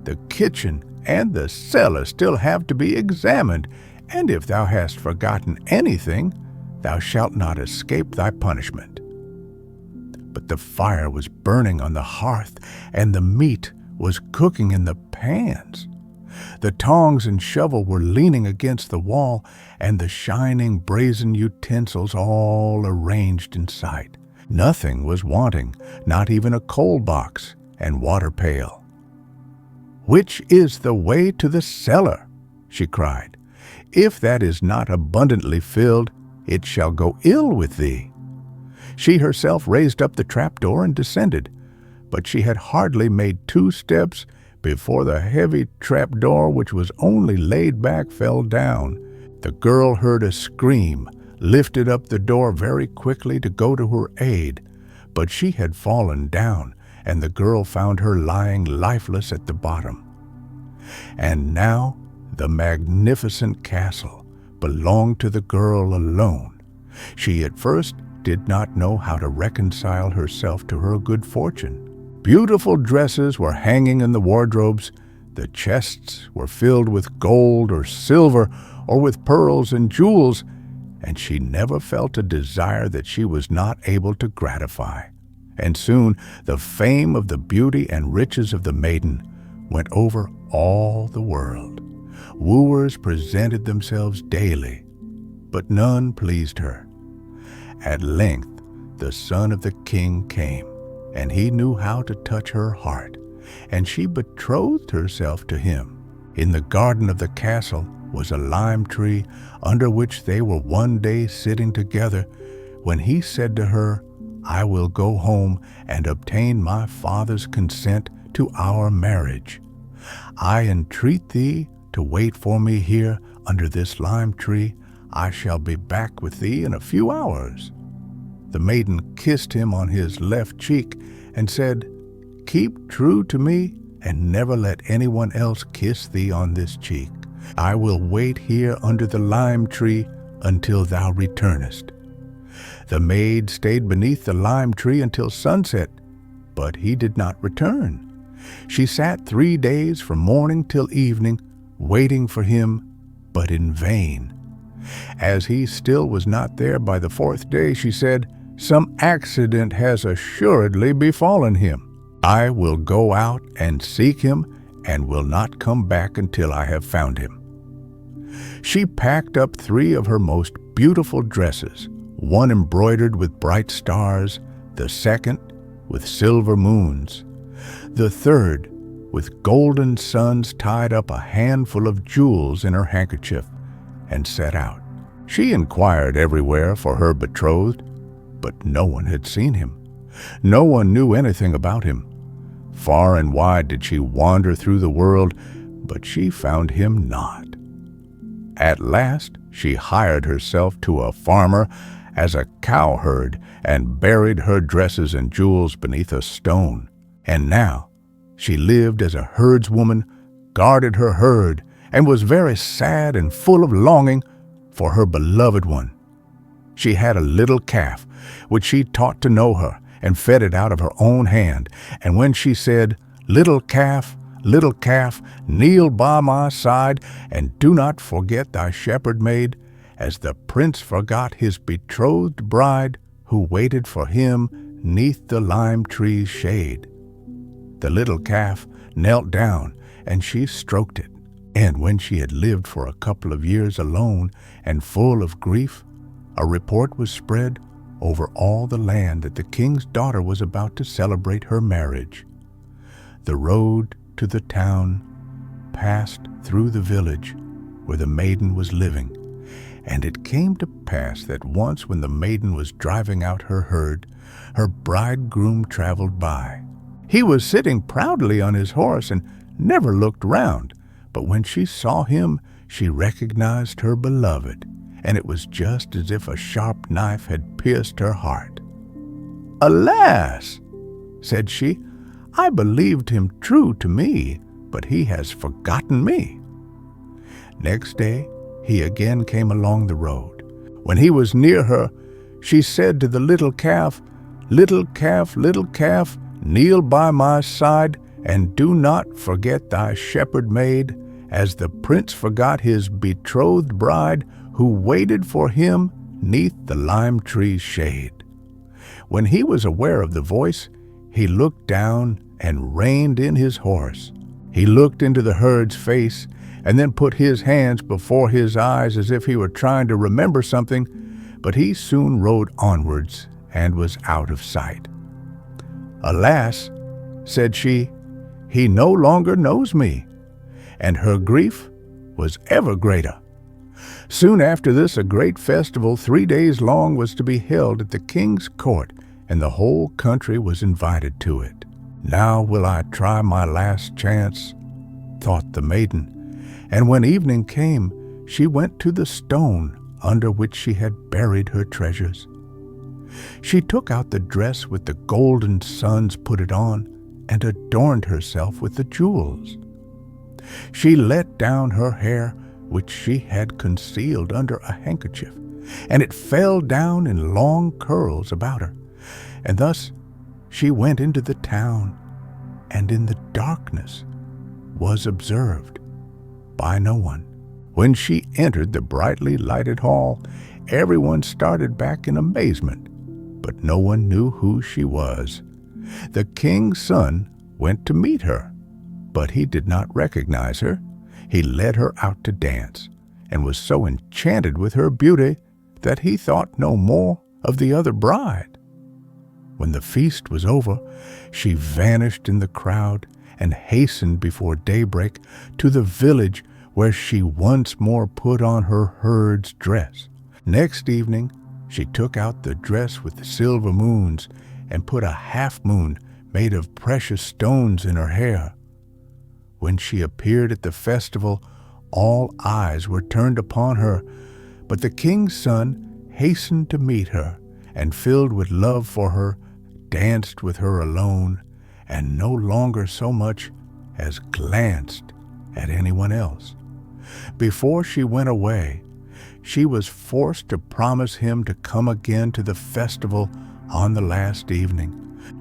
"The kitchen and the cellar still have to be examined, and if thou hast forgotten anything, thou shalt not escape thy punishment." But the fire was burning on the hearth, and the meat was cooking in the pans. The tongs and shovel were leaning against the wall, and the shining brazen utensils all arranged in sight. Nothing was wanting, not even a coal box and water pail. "Which is the way to the cellar?" she cried. "If that is not abundantly filled, it shall go ill with thee." She herself raised up the trapdoor and descended, but she had hardly made 2 steps before the heavy trapdoor, which was only laid back, fell down. The girl heard a scream, lifted up the door very quickly to go to her aid, but she had fallen down, and the girl found her lying lifeless at the bottom. And now the magnificent castle belonged to the girl alone. She at first did not know how to reconcile herself to her good fortune. Beautiful dresses were hanging in the wardrobes. The chests were filled with gold or silver or with pearls and jewels, and she never felt a desire that she was not able to gratify. And soon the fame of the beauty and riches of the maiden went over all the world. Wooers presented themselves daily, but none pleased her. At length the son of the king came, and he knew how to touch her heart, and she betrothed herself to him. In the garden of the castle was a lime tree, under which they were one day sitting together, when he said to her, "I will go home and obtain my father's consent to our marriage. I entreat thee to wait for me here under this lime tree. I shall be back with thee in a few hours." The maiden kissed him on his left cheek and said, "Keep true to me and never let anyone else kiss thee on this cheek. I will wait here under the lime tree until thou returnest." The maid stayed beneath the lime tree until sunset, but he did not return. She sat 3 days from morning till evening, waiting for him, but in vain. As he still was not there by the 4th day, she said, "Some accident has assuredly befallen him. I will go out and seek him, and will not come back until I have found him." She packed up 3 of her most beautiful dresses, one embroidered with bright stars, the second with silver moons, the third with golden suns tied up a handful of jewels in her handkerchief, and set out. She inquired everywhere for her betrothed, but no one had seen him. No one knew anything about him. Far and wide did she wander through the world, but she found him not. At last she hired herself to a farmer as a cowherd and buried her dresses and jewels beneath a stone. And now she lived as a herdswoman, guarded her herd, and was very sad and full of longing for her beloved one. She had a little calf, which she taught to know her, and fed it out of her own hand. And when she said, little calf, kneel by my side, and do not forget thy shepherd maid," as the prince forgot his betrothed bride, who waited for him 'neath the lime tree's shade. The little calf knelt down, and she stroked it. And when she had lived for a couple of years alone and full of grief, a report was spread over all the land that the king's daughter was about to celebrate her marriage. The road to the town passed through the village where the maiden was living, and it came to pass that once when the maiden was driving out her herd, her bridegroom traveled by. He was sitting proudly on his horse and never looked round, but when she saw him, she recognized her beloved, and it was just as if a sharp knife had pierced her heart. "Alas," said she, "I believed him true to me, but he has forgotten me." Next day he again came along the road. When he was near her, she said to the little calf, little calf, kneel by my side, and do not forget thy shepherd maid, as the prince forgot his betrothed bride, who waited for him 'neath the lime tree's shade." When he was aware of the voice, he looked down and reined in his horse. He looked into the herd's face and then put his hands before his eyes as if he were trying to remember something, but he soon rode onwards and was out of sight. "Alas," said she, "he no longer knows me," and her grief was ever greater. Soon after this, a great festival 3 days long was to be held at the king's court, and the whole country was invited to it. "Now will I try my last chance," thought the maiden, and when evening came, she went to the stone under which she had buried her treasures. She took out the dress with the golden suns, put it on, and adorned herself with the jewels. She let down her hair, which she had concealed under a handkerchief, and it fell down in long curls about her. And thus she went into the town, and in the darkness was observed by no one. When she entered the brightly lighted hall, everyone started back in amazement, but no one knew who she was. The king's son went to meet her, but he did not recognize her. He led her out to dance, and was so enchanted with her beauty that he thought no more of the other bride. When the feast was over, she vanished in the crowd and hastened before daybreak to the village, where she once more put on her herd's dress. Next evening she took out the dress with the silver moons and put a half-moon made of precious stones in her hair. When she appeared at the festival, all eyes were turned upon her, but the king's son hastened to meet her, and filled with love for her, danced with her alone, and no longer so much as glanced at anyone else. Before she went away, she was forced to promise him to come again to the festival on the last evening.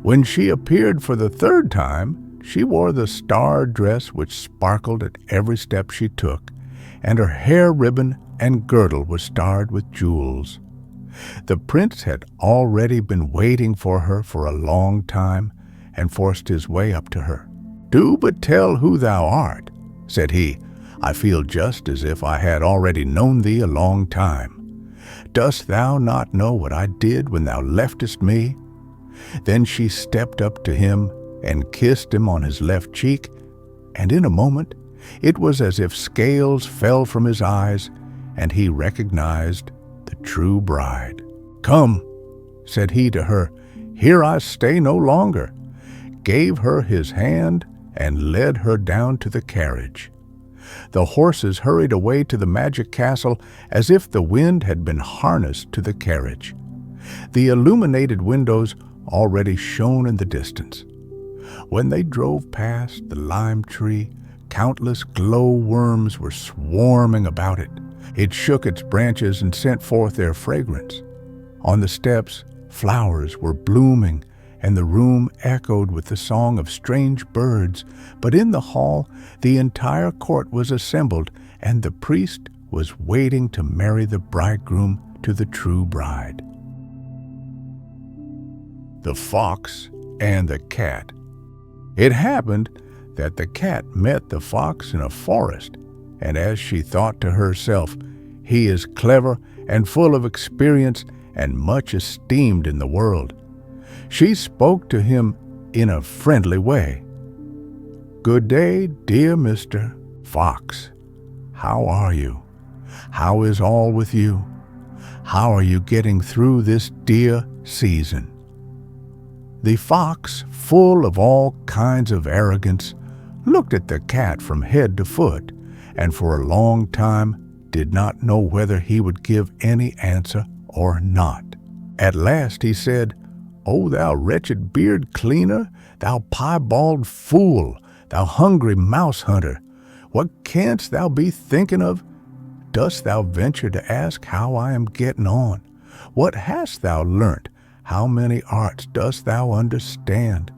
When she appeared for the third time, she wore the star dress which sparkled at every step she took, and her hair ribbon and girdle were starred with jewels. The prince had already been waiting for her for a long time, and forced his way up to her. "Do but tell who thou art," said he. "I feel just as if I had already known thee a long time. Dost thou not know what I did when thou leftest me?" Then she stepped up to him and kissed him on his left cheek, and in a moment it was as if scales fell from his eyes, and he recognized the true bride. "Come," said he to her, "here I stay no longer," gave her his hand, and led her down to the carriage. The horses hurried away to the magic castle as if the wind had been harnessed to the carriage. The illuminated windows already shone in the distance. When they drove past the lime tree, countless glow-worms were swarming about it. It shook its branches and sent forth their fragrance. On the steps, flowers were blooming, and the room echoed with the song of strange birds. But in the hall, the entire court was assembled, and the priest was waiting to marry the bridegroom to the true bride. The Fox and the Cat. It happened that the cat met the fox in a forest, and as she thought to herself, "He is clever and full of experience, and much esteemed in the world. She spoke to him in a friendly way. "Good day, dear Mr. Fox. How are you? How is all with you? How are you getting through this dear season?" The fox, full of all kinds of arrogance, looked at the cat from head to foot, and for a long time did not know whether he would give any answer or not. At last he said, "O thou wretched beard cleaner, thou piebald fool, thou hungry mouse hunter, what canst thou be thinking of? Dost thou venture to ask how I am getting on? What hast thou learnt? How many arts dost thou understand?"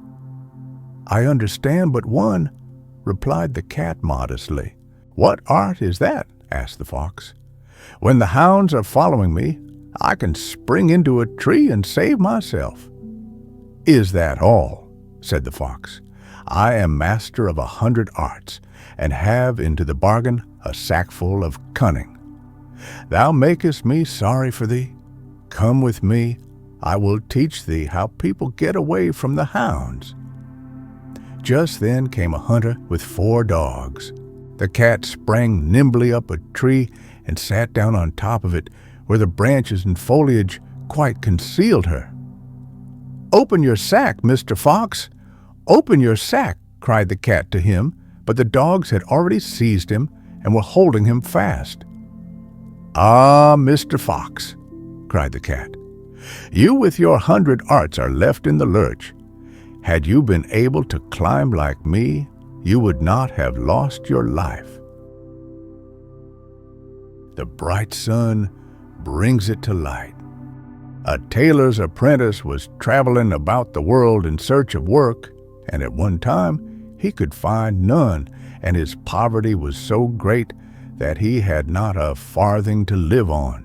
"I understand but one," replied the cat modestly. "What art is that?" asked the fox. "When the hounds are following me, I can spring into a tree and save myself." "Is that all?" said the fox. "I am master of 100 arts, and have into the bargain a sackful of cunning. Thou makest me sorry for thee. Come with me, I will teach thee how people get away from the hounds." Just then came a hunter with 4 dogs. The cat sprang nimbly up a tree and sat down on top of it, where the branches and foliage quite concealed her. "Open your sack, Mr. Fox! Open your sack!" cried the cat to him, but the dogs had already seized him and were holding him fast. "Ah, Mr. Fox," cried the cat, "you with your 100 arts are left in the lurch. Had you been able to climb like me, you would not have lost your life. The bright sun brings it to light. A tailor's apprentice was traveling about the world in search of work, and at one time he could find none, and his poverty was so great that he had not a farthing to live on.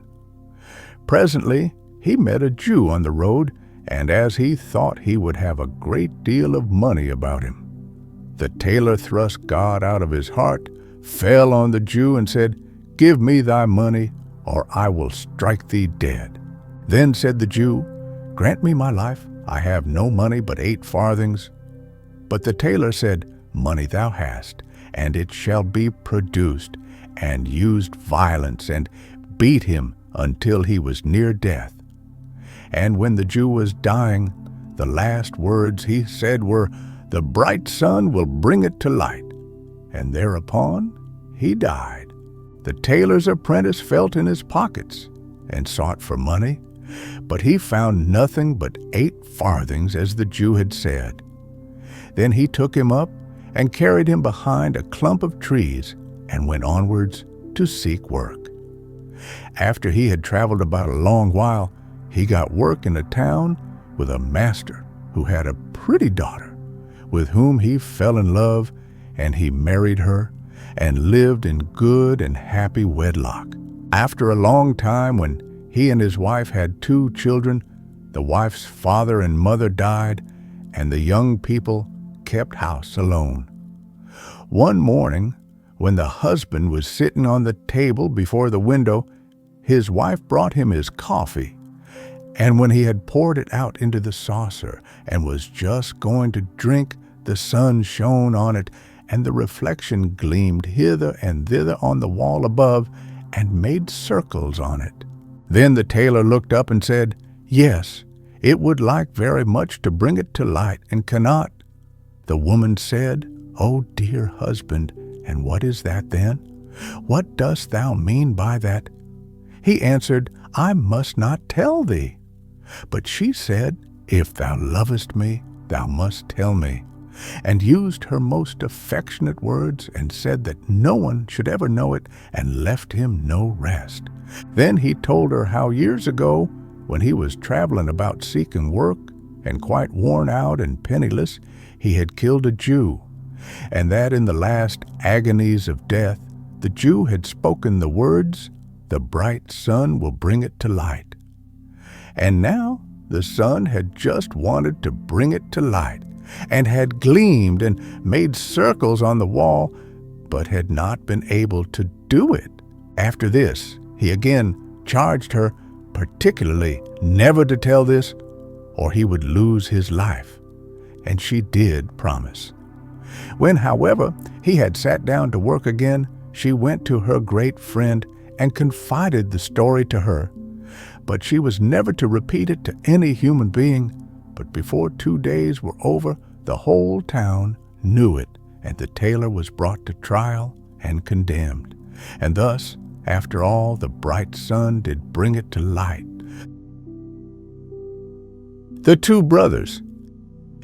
Presently he met a Jew on the road, and as he thought he would have a great deal of money about him, the tailor thrust God out of his heart, fell on the Jew, and said, "Give me thy money, or I will strike thee dead." Then said the Jew, "Grant me my life, I have no money but 8 farthings. But the tailor said, "Money thou hast, and it shall be produced," and used violence, and beat him until he was near death. And when the Jew was dying, the last words he said were, "The bright sun will bring it to light." And thereupon he died. The tailor's apprentice felt in his pockets and sought for money, but he found nothing but 8 farthings, as the Jew had said. Then he took him up and carried him behind a clump of trees and went onwards to seek work. After he had traveled about a long while, he got work in a town with a master who had a pretty daughter, with whom he fell in love, and he married her and lived in good and happy wedlock. After a long time, when he and his wife had 2 children, the wife's father and mother died, and the young people kept house alone. One morning, when the husband was sitting on the table before the window, his wife brought him his coffee. And when he had poured it out into the saucer and was just going to drink, the sun shone on it, and the reflection gleamed hither and thither on the wall above and made circles on it. Then the tailor looked up and said, "Yes, it would like very much to bring it to light, and cannot." The woman said, "O dear husband, and what is that then? What dost thou mean by that?" He answered, "I must not tell thee." But she said, "If thou lovest me, thou must tell me," and used her most affectionate words, and said that no one should ever know it, and left him no rest. Then he told her how years ago, when he was traveling about seeking work, and quite worn out and penniless, he had killed a Jew, and that in the last agonies of death, the Jew had spoken the words, "The bright sun will bring it to light." And now the sun had just wanted to bring it to light, and had gleamed and made circles on the wall, but had not been able to do it. After this, he again charged her particularly never to tell this or he would lose his life, and she did promise. When, however, he had sat down to work again, she went to her great friend and confided the story to her, but she was never to repeat it to any human being. But before 2 days were over, the whole town knew it, and the tailor was brought to trial and condemned. And thus, after all, the bright sun did bring it to light. The two brothers.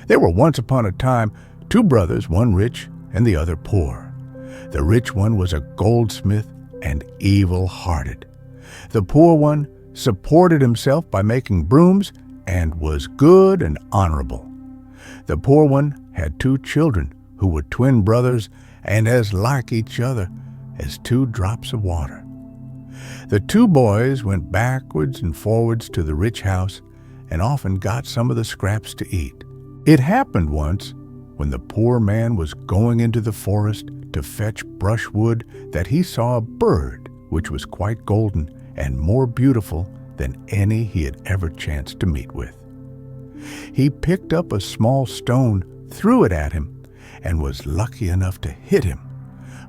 There were once upon a time 2 brothers, one rich and the other poor. The rich one was a goldsmith and evil-hearted. The poor one supported himself by making brooms and was good and honorable. The poor one had 2 children who were twin brothers and as like each other as 2 drops of water. The 2 boys went backwards and forwards to the rich house and often got some of the scraps to eat. It happened once, when the poor man was going into the forest to fetch brushwood, that he saw a bird which was quite golden and more beautiful than any he had ever chanced to meet with. He picked up a small stone, threw it at him, and was lucky enough to hit him.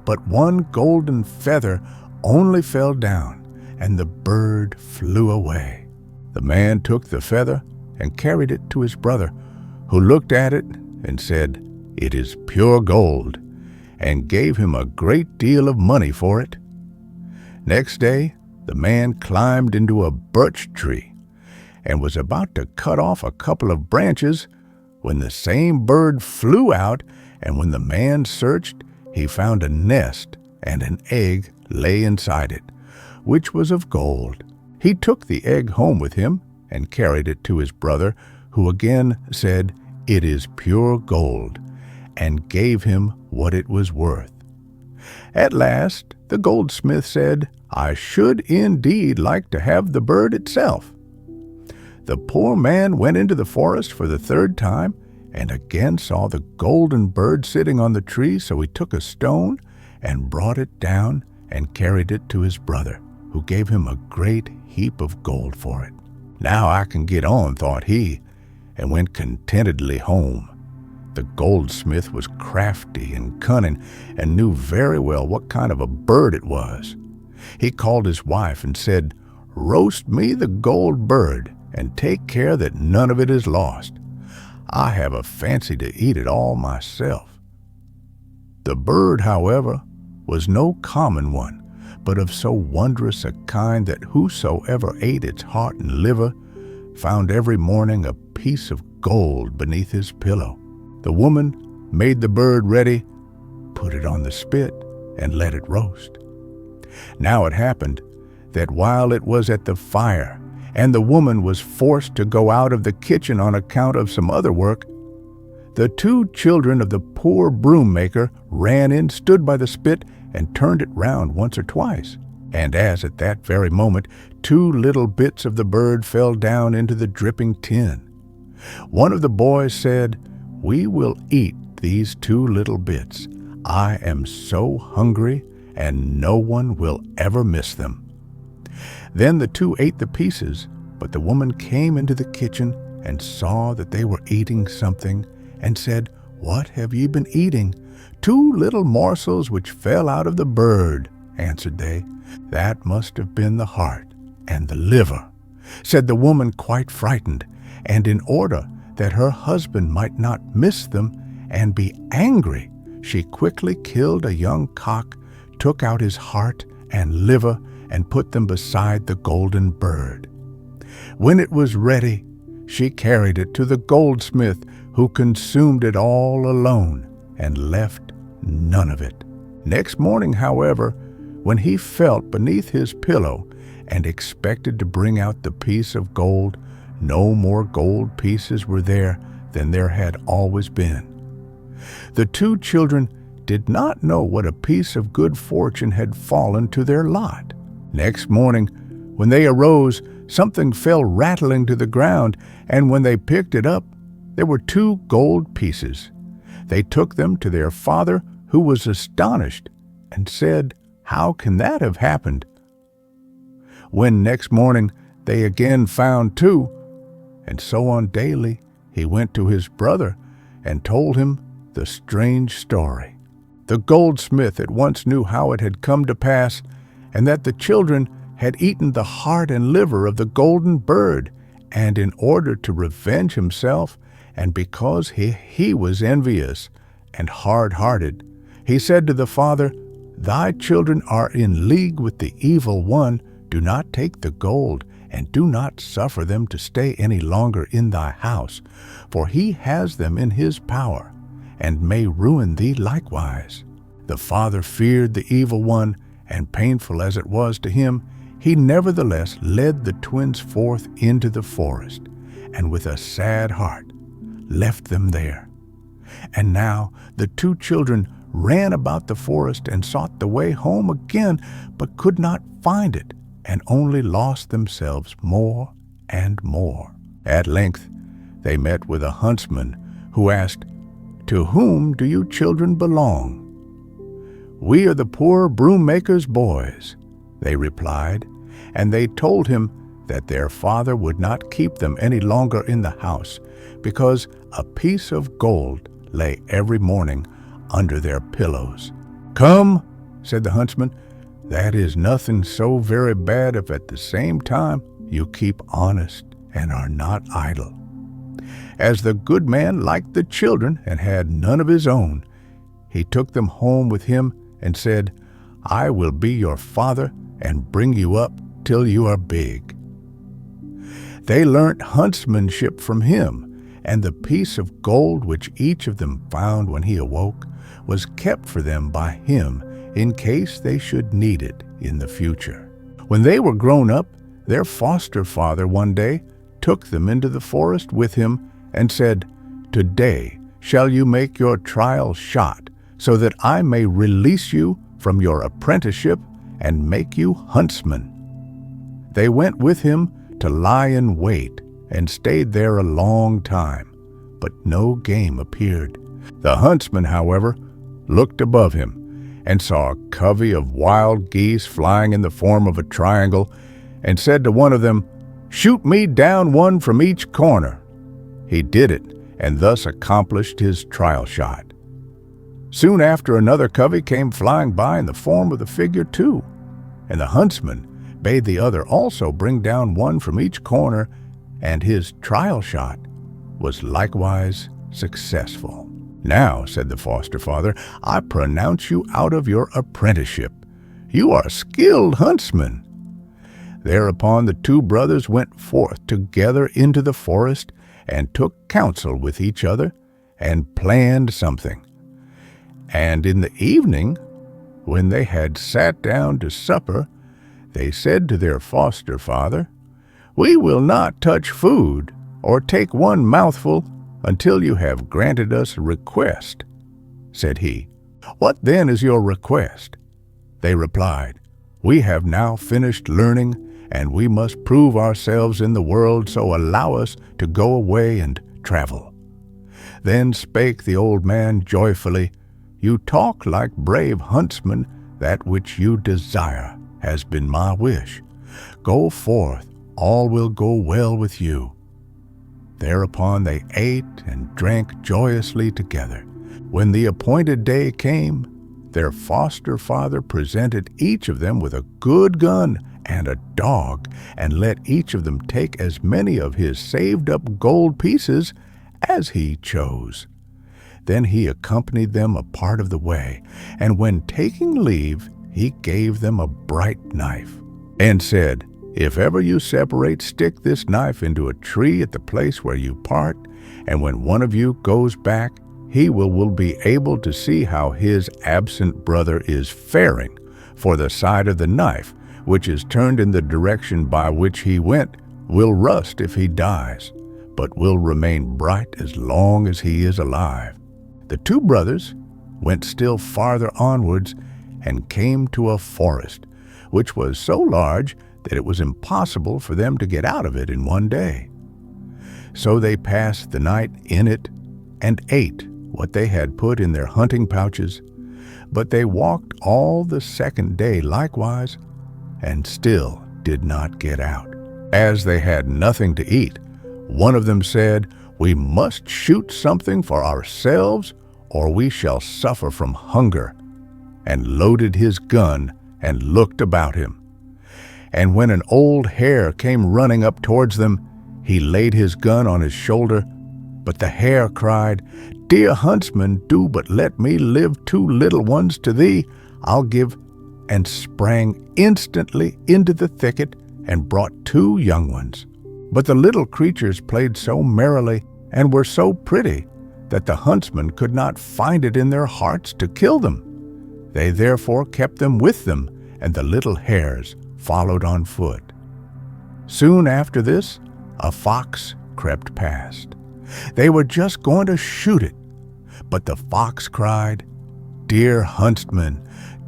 But one golden feather only fell down, and the bird flew away. The man took the feather and carried it to his brother, who looked at it and said, "It is pure gold," and gave him a great deal of money for it. Next day, the man climbed into a birch tree and was about to cut off a couple of branches when the same bird flew out, and when the man searched, he found a nest and an egg lay inside it, which was of gold. He took the egg home with him and carried it to his brother, who again said, "It is pure gold," and gave him what it was worth. At last the goldsmith said, "I should indeed like to have the bird itself." The poor man went into the forest for the 3rd time and again saw the golden bird sitting on the tree, so he took a stone and brought it down and carried it to his brother, who gave him a great heap of gold for it. "Now I can get on," thought he, and went contentedly home. The goldsmith was crafty and cunning and knew very well what kind of a bird it was. He called his wife and said, "Roast me the gold bird and take care that none of it is lost. I have a fancy to eat it all myself." The bird, however, was no common one, but of so wondrous a kind that whosoever ate its heart and liver found every morning a piece of gold beneath his pillow. The woman made the bird ready, put it on the spit, and let it roast. Now it happened that while it was at the fire, and the woman was forced to go out of the kitchen on account of some other work, the 2 children of the poor broom maker ran in, stood by the spit, and turned it round once or twice. And as at that very moment 2 little bits of the bird fell down into the dripping tin, one of the boys said, "We will eat these 2 little bits. I am so hungry, and no one will ever miss them." Then the 2 ate the pieces, but the woman came into the kitchen and saw that they were eating something, and said, "What have ye been eating?" "2 little morsels which fell out of the bird," answered they. "That must have been the heart and the liver," said the woman, quite frightened, and in order that her husband might not miss them and be angry, she quickly killed a young cock, took out his heart and liver, and put them beside the golden bird. When it was ready, she carried it to the goldsmith, who consumed it all alone and left none of it. Next morning, however, when he felt beneath his pillow and expected to bring out the piece of gold, no more gold pieces were there than there had always been. The 2 children did not know what a piece of good fortune had fallen to their lot. Next morning, when they arose, something fell rattling to the ground, and when they picked it up, there were 2 gold pieces. They took them to their father, who was astonished, and said, "How can that have happened?" When next morning they again found 2, and so on daily he went to his brother and told him the strange story. The goldsmith at once knew how it had come to pass, and that the children had eaten the heart and liver of the golden bird, and in order to revenge himself, and because he was envious and hard-hearted, he said to the father, "Thy children are in league with the evil one. Do not take the gold, and do not suffer them to stay any longer in thy house, for he has them in his power, and may ruin thee likewise." The father feared the evil one, and painful as it was to him, he nevertheless led the twins forth into the forest, and with a sad heart left them there. And now the 2 children ran about the forest and sought the way home again, but could not find it, and only lost themselves more and more. At length they met with a huntsman, who asked, "To whom do you children belong?" "We are the poor broom-maker's boys," they replied, and they told him that their father would not keep them any longer in the house, because a piece of gold lay every morning under their pillows. "Come," said the huntsman, "that is nothing so very bad if at the same time you keep honest and are not idle." As the good man liked the children and had none of his own, he took them home with him and said, "I will be your father and bring you up till you are big." They learnt huntsmanship from him, and the piece of gold which each of them found when he awoke was kept for them by him in case they should need it in the future. When they were grown up, their foster father one day took them into the forest with him and said, "Today shall you make your trial shot, so that I may release you from your apprenticeship and make you huntsmen." They went with him to lie in wait and stayed there a long time, but no game appeared. The huntsman, however, looked above him and saw a covey of wild geese flying in the form of a triangle, and said to one of them, "Shoot me down one from each corner." He did it, and thus accomplished his trial shot. Soon after, another covey came flying by in the form of the figure 2, and the huntsman bade the other also bring down one from each corner, and his trial shot was likewise successful. "Now," said the foster father, "I pronounce you out of your apprenticeship. You are a skilled huntsman." Thereupon the 2 brothers went forth together into the forest, and took counsel with each other, and planned something. And in the evening, when they had sat down to supper, they said to their foster father, "We will not touch food, or take one mouthful, until you have granted us a request." Said he, "What then is your request?" They replied, "We have now finished learning, and we must prove ourselves in the world, so allow us to go away and travel." Then spake the old man joyfully, "You talk like brave huntsmen. That which you desire has been my wish. Go forth, all will go well with you." Thereupon they ate and drank joyously together. When the appointed day came, their foster father presented each of them with a good gun and a dog, and let each of them take as many of his saved-up gold pieces as he chose. Then he accompanied them a part of the way, and when taking leave, he gave them a bright knife, and said, "If ever you separate, stick this knife into a tree at the place where you part, and when one of you goes back, he will be able to see how his absent brother is faring, for the side of the knife, which is turned in the direction by which he went, will rust if he dies, but will remain bright as long as he is alive." The 2 brothers went still farther onwards, and came to a forest, which was so large that it was impossible for them to get out of it in one day. So they passed the night in it, and ate what they had put in their hunting pouches, but they walked all the second day likewise, and still did not get out. As they had nothing to eat, one of them said, "We must shoot something for ourselves, or we shall suffer from hunger," and loaded his gun and looked about him. And when an old hare came running up towards them, he laid his gun on his shoulder. But the hare cried, "Dear huntsman, do but let me live 2 little ones to thee, I'll give," and sprang instantly into the thicket and brought 2 young ones. But the little creatures played so merrily and were so pretty that the huntsman could not find it in their hearts to kill them. They therefore kept them with them, and the little hares followed on foot. Soon after this, a fox crept past. They were just going to shoot it, but the fox cried, "Dear huntsman,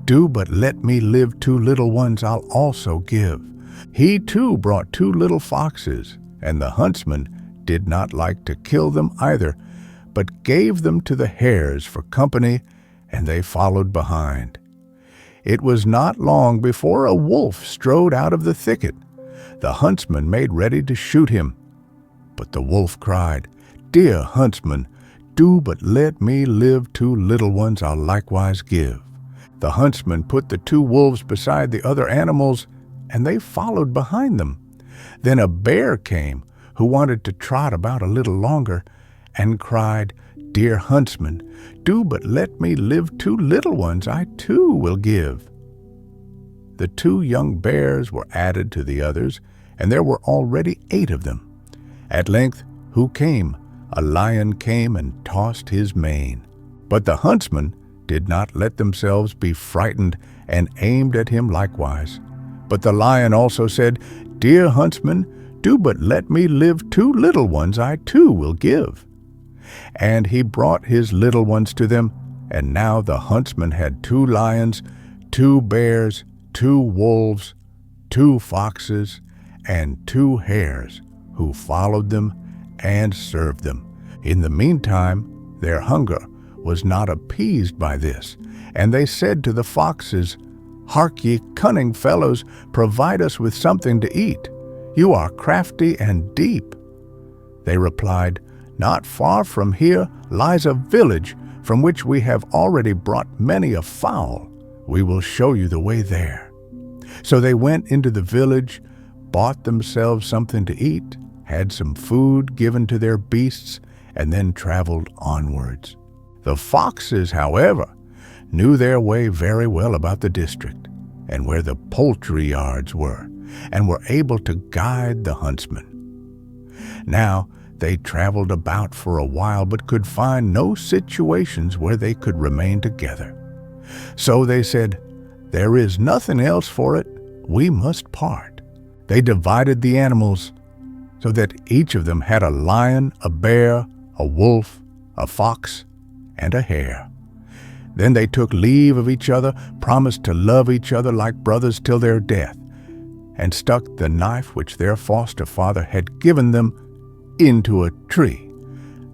do but let me live 2 little ones I'll also give." He too brought 2 little foxes, and the huntsman did not like to kill them either, but gave them to the hares for company, and they followed behind. It was not long before a wolf strode out of the thicket. The huntsman made ready to shoot him, but the wolf cried, "Dear huntsman, do but let me live 2 little ones I'll likewise give." The huntsman put the 2 wolves beside the other animals, and they followed behind them. Then a bear came, who wanted to trot about a little longer, and cried, "Dear huntsman, do but let me live 2 little ones I too will give." The 2 young bears were added to the others, and there were already 8 of them. At length, who came? A lion came and tossed his mane. But the huntsmen did not let themselves be frightened, and aimed at him likewise. But the lion also said, "Dear huntsman, do but let me live 2 little ones I too will give." And he brought his little ones to them, and now the huntsman had 2 lions, 2 bears, 2 wolves, 2 foxes, and 2 hares, who followed them and served them. In the meantime, their hunger was not appeased by this, and they said to the foxes, "Hark ye, cunning fellows, provide us with something to eat. You are crafty and deep." They replied, "Not far from here lies a village from which we have already brought many a fowl. We will show you the way there." So they went into the village, bought themselves something to eat, had some food given to their beasts, and then traveled onwards. The foxes, however, knew their way very well about the district and where the poultry yards were, and were able to guide the huntsmen. Now they traveled about for a while, but could find no situations where they could remain together. So they said, "There is nothing else for it, we must part." They divided the animals so that each of them had a lion, a bear, a wolf, a fox, and a hare. Then they took leave of each other, promised to love each other like brothers till their death, and stuck the knife which their foster father had given them into a tree,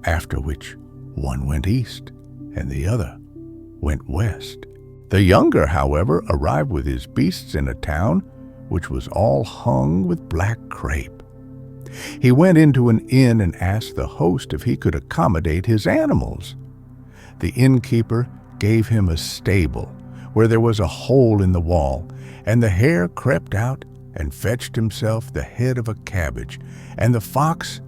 after which one went east and the other went west. The younger, however, arrived with his beasts in a town which was all hung with black crape. He went into an inn and asked the host if he could accommodate his animals. The innkeeper gave him a stable where there was a hole in the wall, and the hare crept out and fetched himself the head of a cabbage, and the fox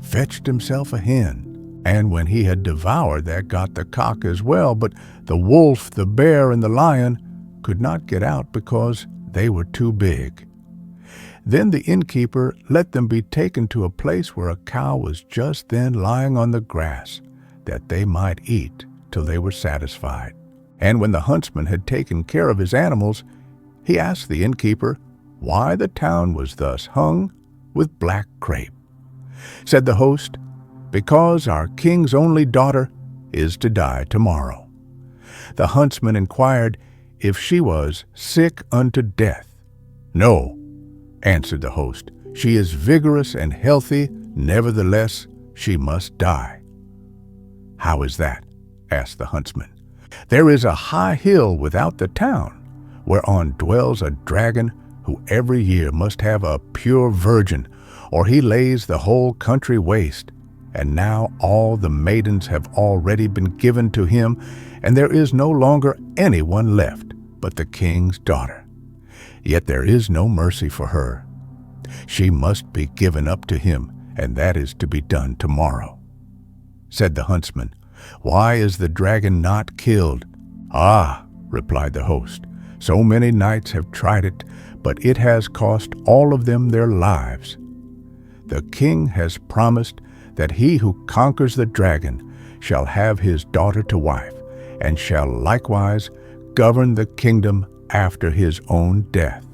fetched himself a hen. And when he had devoured that, got the cock as well, but the wolf, the bear, and the lion could not get out because they were too big. Then the innkeeper let them be taken to a place where a cow was just then lying on the grass, that they might eat till they were satisfied. And when the huntsman had taken care of his animals, he asked the innkeeper why the town was thus hung with black crape. Said the host, "Because our king's only daughter is to die tomorrow." The huntsman inquired if she was sick unto death. "No," answered the host, "she is vigorous and healthy, nevertheless she must die." "How is that?" asked the huntsman. "There is a high hill without the town, whereon dwells a dragon who every year must have a pure virgin, or he lays the whole country waste. And now all the maidens have already been given to him, and there is no longer anyone left but the king's daughter. Yet there is no mercy for her. She must be given up to him, and that is to be done tomorrow." Said the huntsman, "Why is the dragon not killed?" "Ah," replied the host, "so many knights have tried it, but it has cost all of them their lives. The king has promised that he who conquers the dragon shall have his daughter to wife, and shall likewise govern the kingdom after his own death."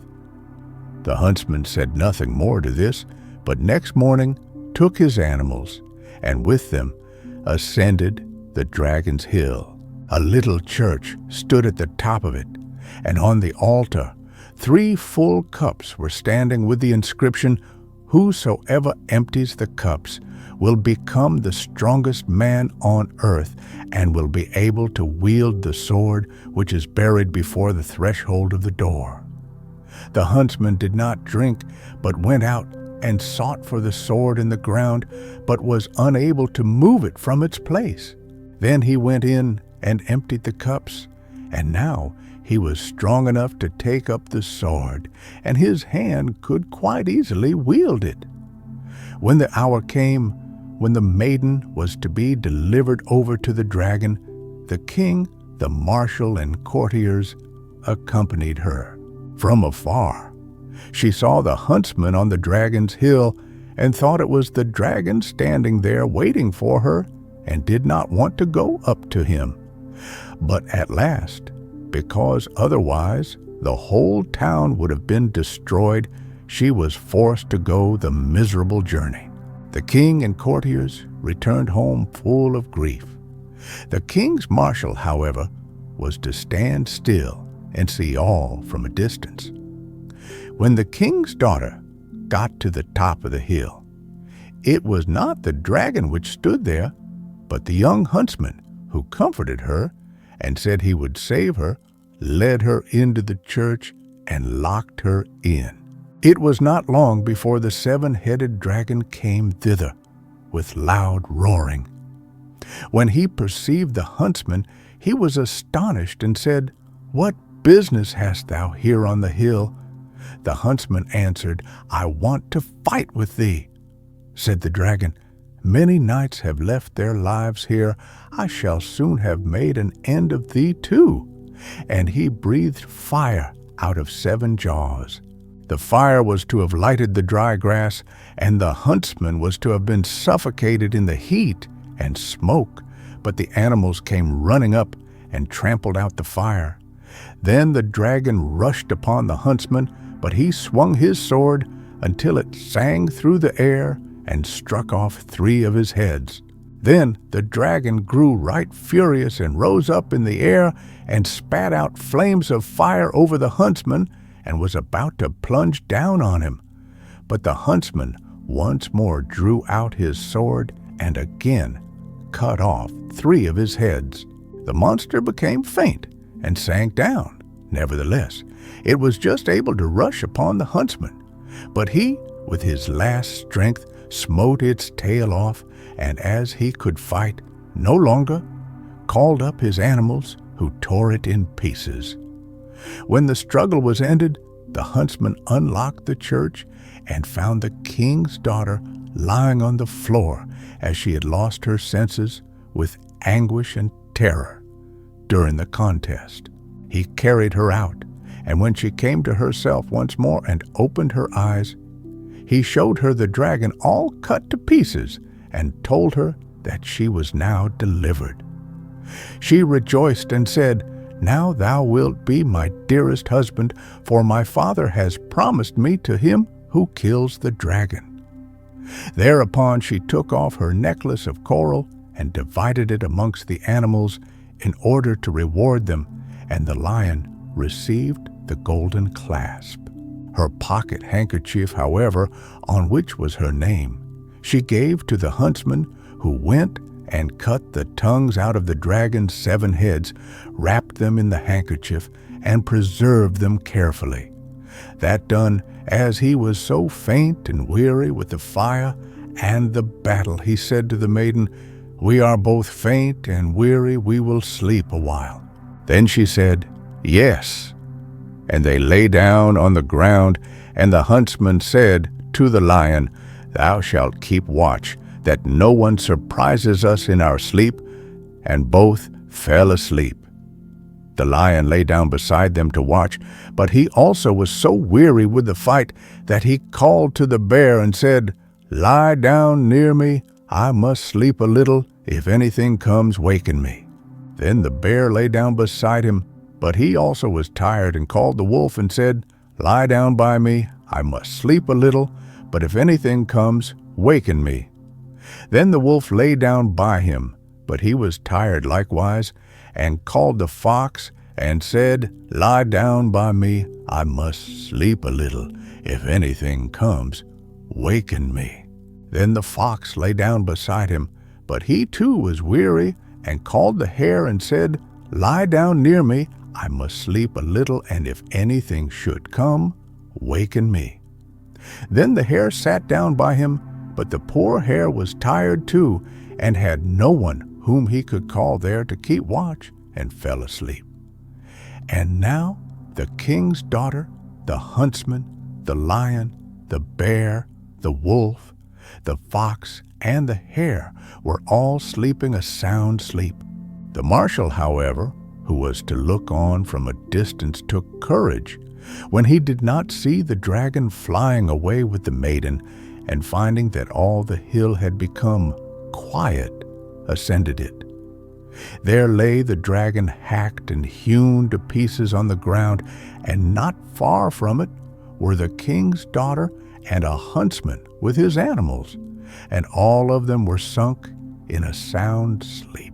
The huntsman said nothing more to this, but next morning took his animals, and with them ascended the dragon's hill. A little church stood at the top of it, and on the altar 3 full cups were standing with the inscription, "Whosoever empties the cups will become the strongest man on earth, and will be able to wield the sword which is buried before the threshold of the door." The huntsman did not drink, but went out and sought for the sword in the ground, but was unable to move it from its place. Then he went in and emptied the cups, and now he was strong enough to take up the sword, and his hand could quite easily wield it. When the hour came when the maiden was to be delivered over to the dragon, the king, the marshal, and courtiers accompanied her. From afar, she saw the huntsman on the dragon's hill, and thought it was the dragon standing there waiting for her, and did not want to go up to him. But at last, because otherwise the whole town would have been destroyed, she was forced to go the miserable journey. The king and courtiers returned home full of grief. The king's marshal, however, was to stand still and see all from a distance. When the king's daughter got to the top of the hill, it was not the dragon which stood there, but the young huntsman, who comforted her and said he would save her, led her into the church and locked her in. It was not long before the 7-headed dragon came thither with loud roaring. When he perceived the huntsman, he was astonished and said, "What business hast thou here on the hill?" The huntsman answered, "I want to fight with thee." Said the dragon, "Many knights have left their lives here. I shall soon have made an end of thee too." And he breathed fire out of 7 jaws. The fire was to have lighted the dry grass, and the huntsman was to have been suffocated in the heat and smoke, but the animals came running up and trampled out the fire. Then the dragon rushed upon the huntsman, but he swung his sword until it sang through the air and struck off 3 of his heads. Then the dragon grew right furious and rose up in the air and spat out flames of fire over the huntsman, and was about to plunge down on him. But the huntsman once more drew out his sword and again cut off 3 of his heads. The monster became faint and sank down. Nevertheless, it was just able to rush upon the huntsman. But he, with his last strength, smote its tail off, and as he could fight no longer, called up his animals, who tore it in pieces. When the struggle was ended, the huntsman unlocked the church and found the king's daughter lying on the floor, as she had lost her senses with anguish and terror during the contest. He carried her out, and when she came to herself once more and opened her eyes, he showed her the dragon all cut to pieces and told her that she was now delivered. She rejoiced and said, "Now thou wilt be my dearest husband, for my father has promised me to him who kills the dragon." Thereupon she took off her necklace of coral and divided it amongst the animals in order to reward them, and the lion received the golden clasp. Her pocket handkerchief, however, on which was her name, she gave to the huntsman, who went and cut the tongues out of the dragon's 7 heads, wrapped them in the handkerchief, and preserved them carefully. That done, as he was so faint and weary with the fire and the battle, he said to the maiden, "We are both faint and weary, we will sleep a while." Then she said, "Yes." And they lay down on the ground, and the huntsman said to the lion, "Thou shalt keep watch, that no one surprises us in our sleep," and both fell asleep. The lion lay down beside them to watch, but he also was so weary with the fight that he called to the bear and said, "Lie down near me, I must sleep a little, if anything comes, waken me." Then the bear lay down beside him, but he also was tired and called the wolf and said, "Lie down by me, I must sleep a little, but if anything comes, waken me." Then the wolf lay down by him, but he was tired likewise, and called the fox and said, "Lie down by me, I must sleep a little, if anything comes, waken me." Then the fox lay down beside him, but he too was weary, and called the hare and said, "Lie down near me, I must sleep a little, and if anything should come, waken me." Then the hare sat down by him, but the poor hare was tired too, and had no one whom he could call there to keep watch, and fell asleep. And now the king's daughter, the huntsman, the lion, the bear, the wolf, the fox, and the hare were all sleeping a sound sleep. The marshal, however, who was to look on from a distance, took courage when he did not see the dragon flying away with the maiden, and finding that all the hill had become quiet, ascended it. There lay the dragon hacked and hewn to pieces on the ground, and not far from it were the king's daughter and a huntsman with his animals, and all of them were sunk in a sound sleep.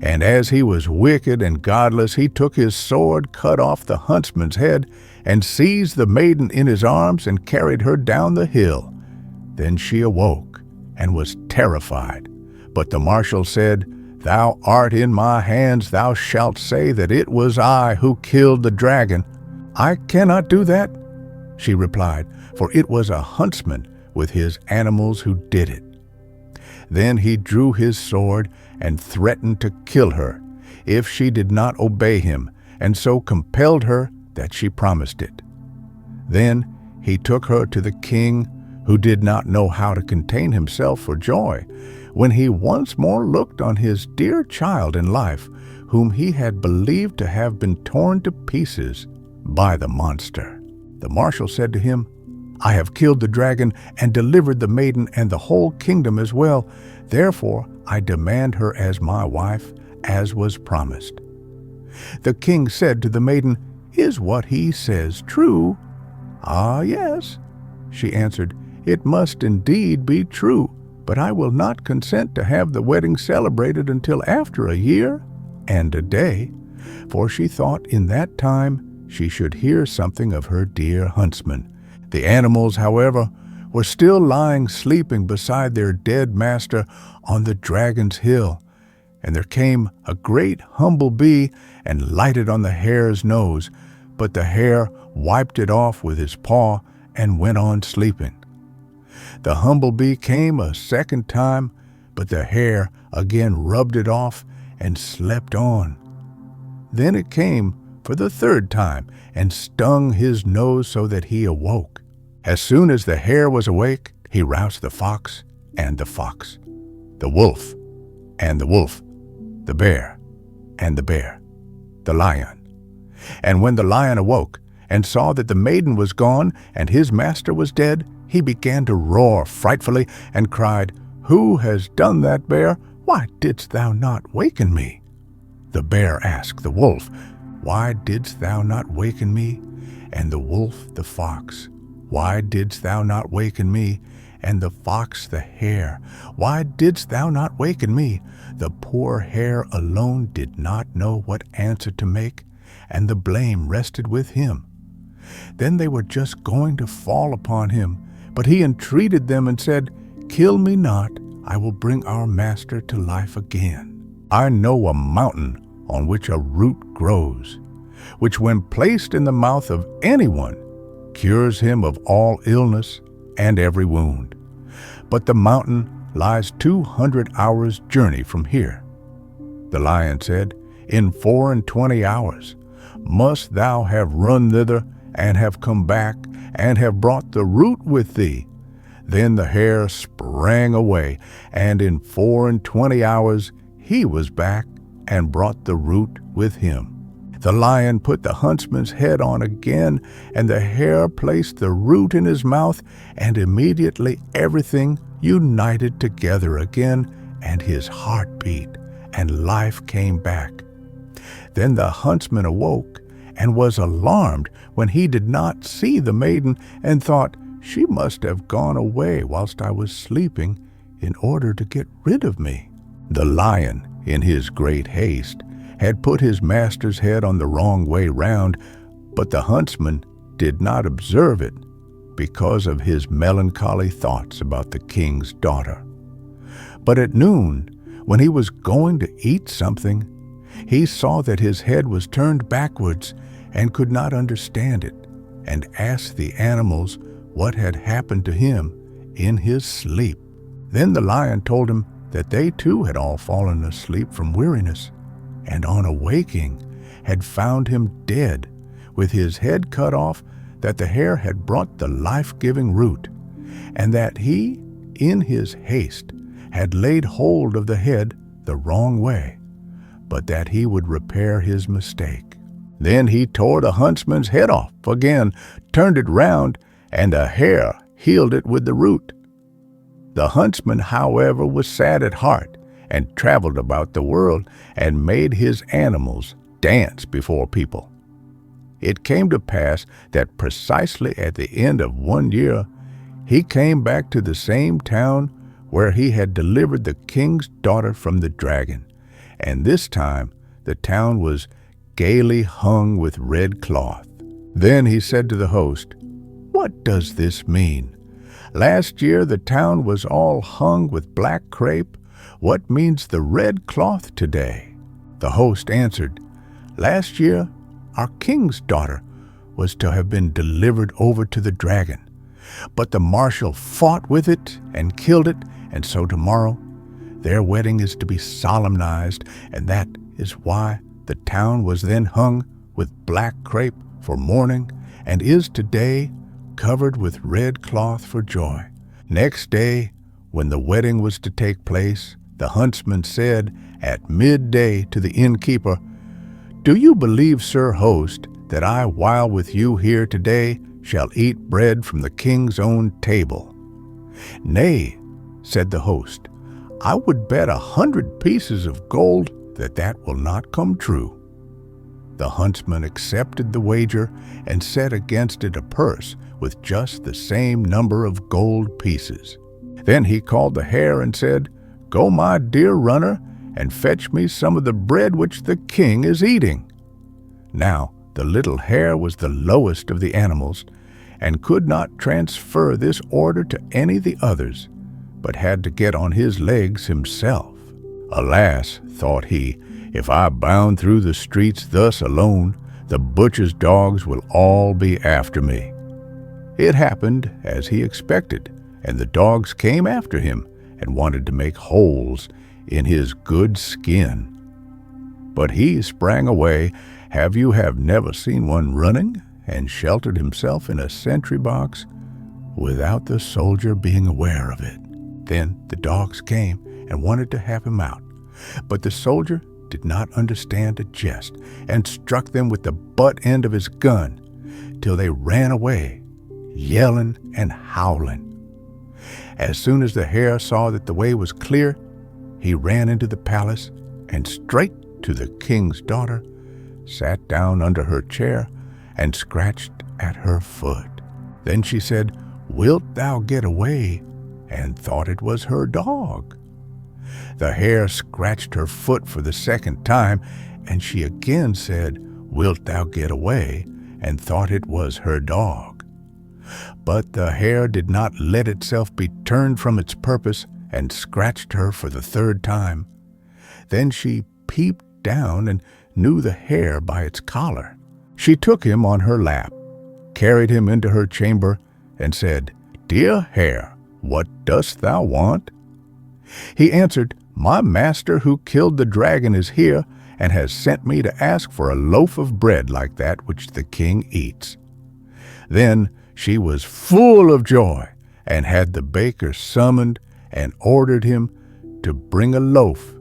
And as he was wicked and godless, he took his sword, cut off the huntsman's head, and seized the maiden in his arms and carried her down the hill. Then she awoke and was terrified. But the marshal said, "Thou art in my hands, thou shalt say that it was I who killed the dragon." "I cannot do that," she replied, "for it was a huntsman with his animals who did it." Then he drew his sword and threatened to kill her if she did not obey him, and so compelled her that she promised it. Then he took her to the king, who did not know how to contain himself for joy, when he once more looked on his dear child in life, whom he had believed to have been torn to pieces by the monster. The marshal said to him, "I have killed the dragon and delivered the maiden and the whole kingdom as well. Therefore I demand her as my wife, as was promised." The king said to the maiden, "Is what he says true?" "Ah, yes," she answered, "it must indeed be true, but I will not consent to have the wedding celebrated until after a year and a day," for she thought in that time she should hear something of her dear huntsman. The animals, however, were still lying sleeping beside their dead master on the dragon's hill, and there came a great humble bee and lighted on the hare's nose, but the hare wiped it off with his paw and went on sleeping. The humble bee came a second time, but the hare again rubbed it off and slept on. Then it came for the third time and stung his nose so that he awoke. As soon as the hare was awake, he roused the fox and the fox, the wolf and the wolf, the bear and the bear, the lion. And when the lion awoke and saw that the maiden was gone and his master was dead, he began to roar frightfully and cried, "Who has done that, bear? Why didst thou not waken me?" The bear asked the wolf, "Why didst thou not waken me?" And the wolf the fox, "Why didst thou not waken me?" And the fox the hare, "Why didst thou not waken me?" The poor hare alone did not know what answer to make, and the blame rested with him. Then they were just going to fall upon him, but he entreated them and said, "Kill me not, I will bring our master to life again. I know a mountain on which a root grows, which when placed in the mouth of anyone cures him of all illness and every wound. But the mountain lies 200 hours' journey from here." The lion said, "In 24 hours must thou have run thither, and have come back, and have brought the root with thee." Then the hare sprang away, and in 24 hours he was back and brought the root with him. The lion put the huntsman's head on again, and the hare placed the root in his mouth, and immediately everything united together again, and his heart beat, and life came back. Then the huntsman awoke, and was alarmed when he did not see the maiden, and thought, "She must have gone away whilst I was sleeping in order to get rid of me." The lion, in his great haste, had put his master's head on the wrong way round, but the huntsman did not observe it because of his melancholy thoughts about the king's daughter. But at noon, when he was going to eat something, he saw that his head was turned backwards and could not understand it, and asked the animals what had happened to him in his sleep. Then the lion told him that they too had all fallen asleep from weariness, and on awaking had found him dead, with his head cut off, that the hare had brought the life-giving root, and that he, in his haste, had laid hold of the head the wrong way, but that he would repair his mistake. Then he tore the huntsman's head off again, turned it round, and the hare healed it with the root. The huntsman, however, was sad at heart, and traveled about the world, and made his animals dance before people. It came to pass that precisely at the end of 1 year, he came back to the same town where he had delivered the king's daughter from the dragon, and this time the town was gaily hung with red cloth. Then he said to the host, "What does this mean? Last year the town was all hung with black crape. What means the red cloth today?" The host answered, "Last year our king's daughter was to have been delivered over to the dragon, but the marshal fought with it and killed it, and so tomorrow their wedding is to be solemnized, and that is why the town was then hung with black crape for mourning, and is today covered with red cloth for joy." Next day, when the wedding was to take place, the huntsman said at midday to the innkeeper, "Do you believe, sir host, that I, while with you here today, shall eat bread from the king's own table?" "Nay," said the host, "I would bet 100 pieces of gold that will not come true." The huntsman accepted the wager, and set against it a purse with just the same number of gold pieces. Then he called the hare and said, "Go, my dear runner, and fetch me some of the bread which the king is eating." Now the little hare was the lowest of the animals, and could not transfer this order to any of the others, but had to get on his legs himself. "Alas," thought he, "if I bound through the streets thus alone, the butcher's dogs will all be after me." It happened as he expected, and the dogs came after him and wanted to make holes in his good skin. But he sprang away. You have never seen one running, and sheltered himself in a sentry box without the soldier being aware of it. Then the dogs came and wanted to have him out, but the soldier did not understand a jest, and struck them with the butt end of his gun till they ran away, yelling and howling. As soon as the hare saw that the way was clear, he ran into the palace, and straight to the king's daughter, sat down under her chair, and scratched at her foot. Then she said, "Wilt thou get away?" and thought it was her dog. The hare scratched her foot for the second time, and she again said, "Wilt thou get away?" and thought it was her dog. But the hare did not let itself be turned from its purpose, and scratched her for the third time. Then she peeped down and knew the hare by its collar. She took him on her lap, carried him into her chamber, and said, "Dear hare, what dost thou want?" He answered, "My master who killed the dragon is here, and has sent me to ask for a loaf of bread like that which the king eats." Then she was full of joy, and had the baker summoned, and ordered him to bring a loaf,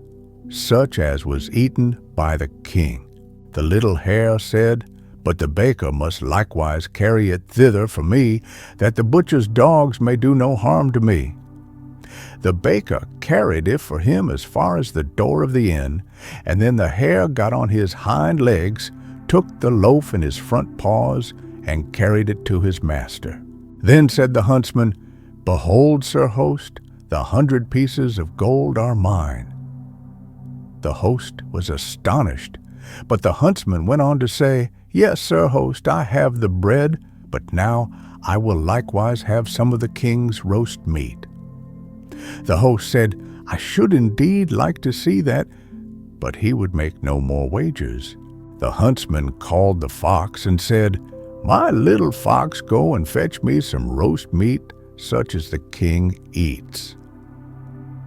such as was eaten by the king. The little hare said, "But the baker must likewise carry it thither for me, that the butcher's dogs may do no harm to me." The baker carried it for him as far as the door of the inn, and then the hare got on his hind legs, took the loaf in his front paws, and carried it to his master. Then said the huntsman, "Behold, sir host, the 100 pieces of gold are mine." The host was astonished, but the huntsman went on to say, "Yes, sir host, I have the bread, but now I will likewise have some of the king's roast meat." The host said, "I should indeed like to see that," but he would make no more wagers. The huntsman called the fox and said, "My little fox, go and fetch me some roast meat, such as the king eats."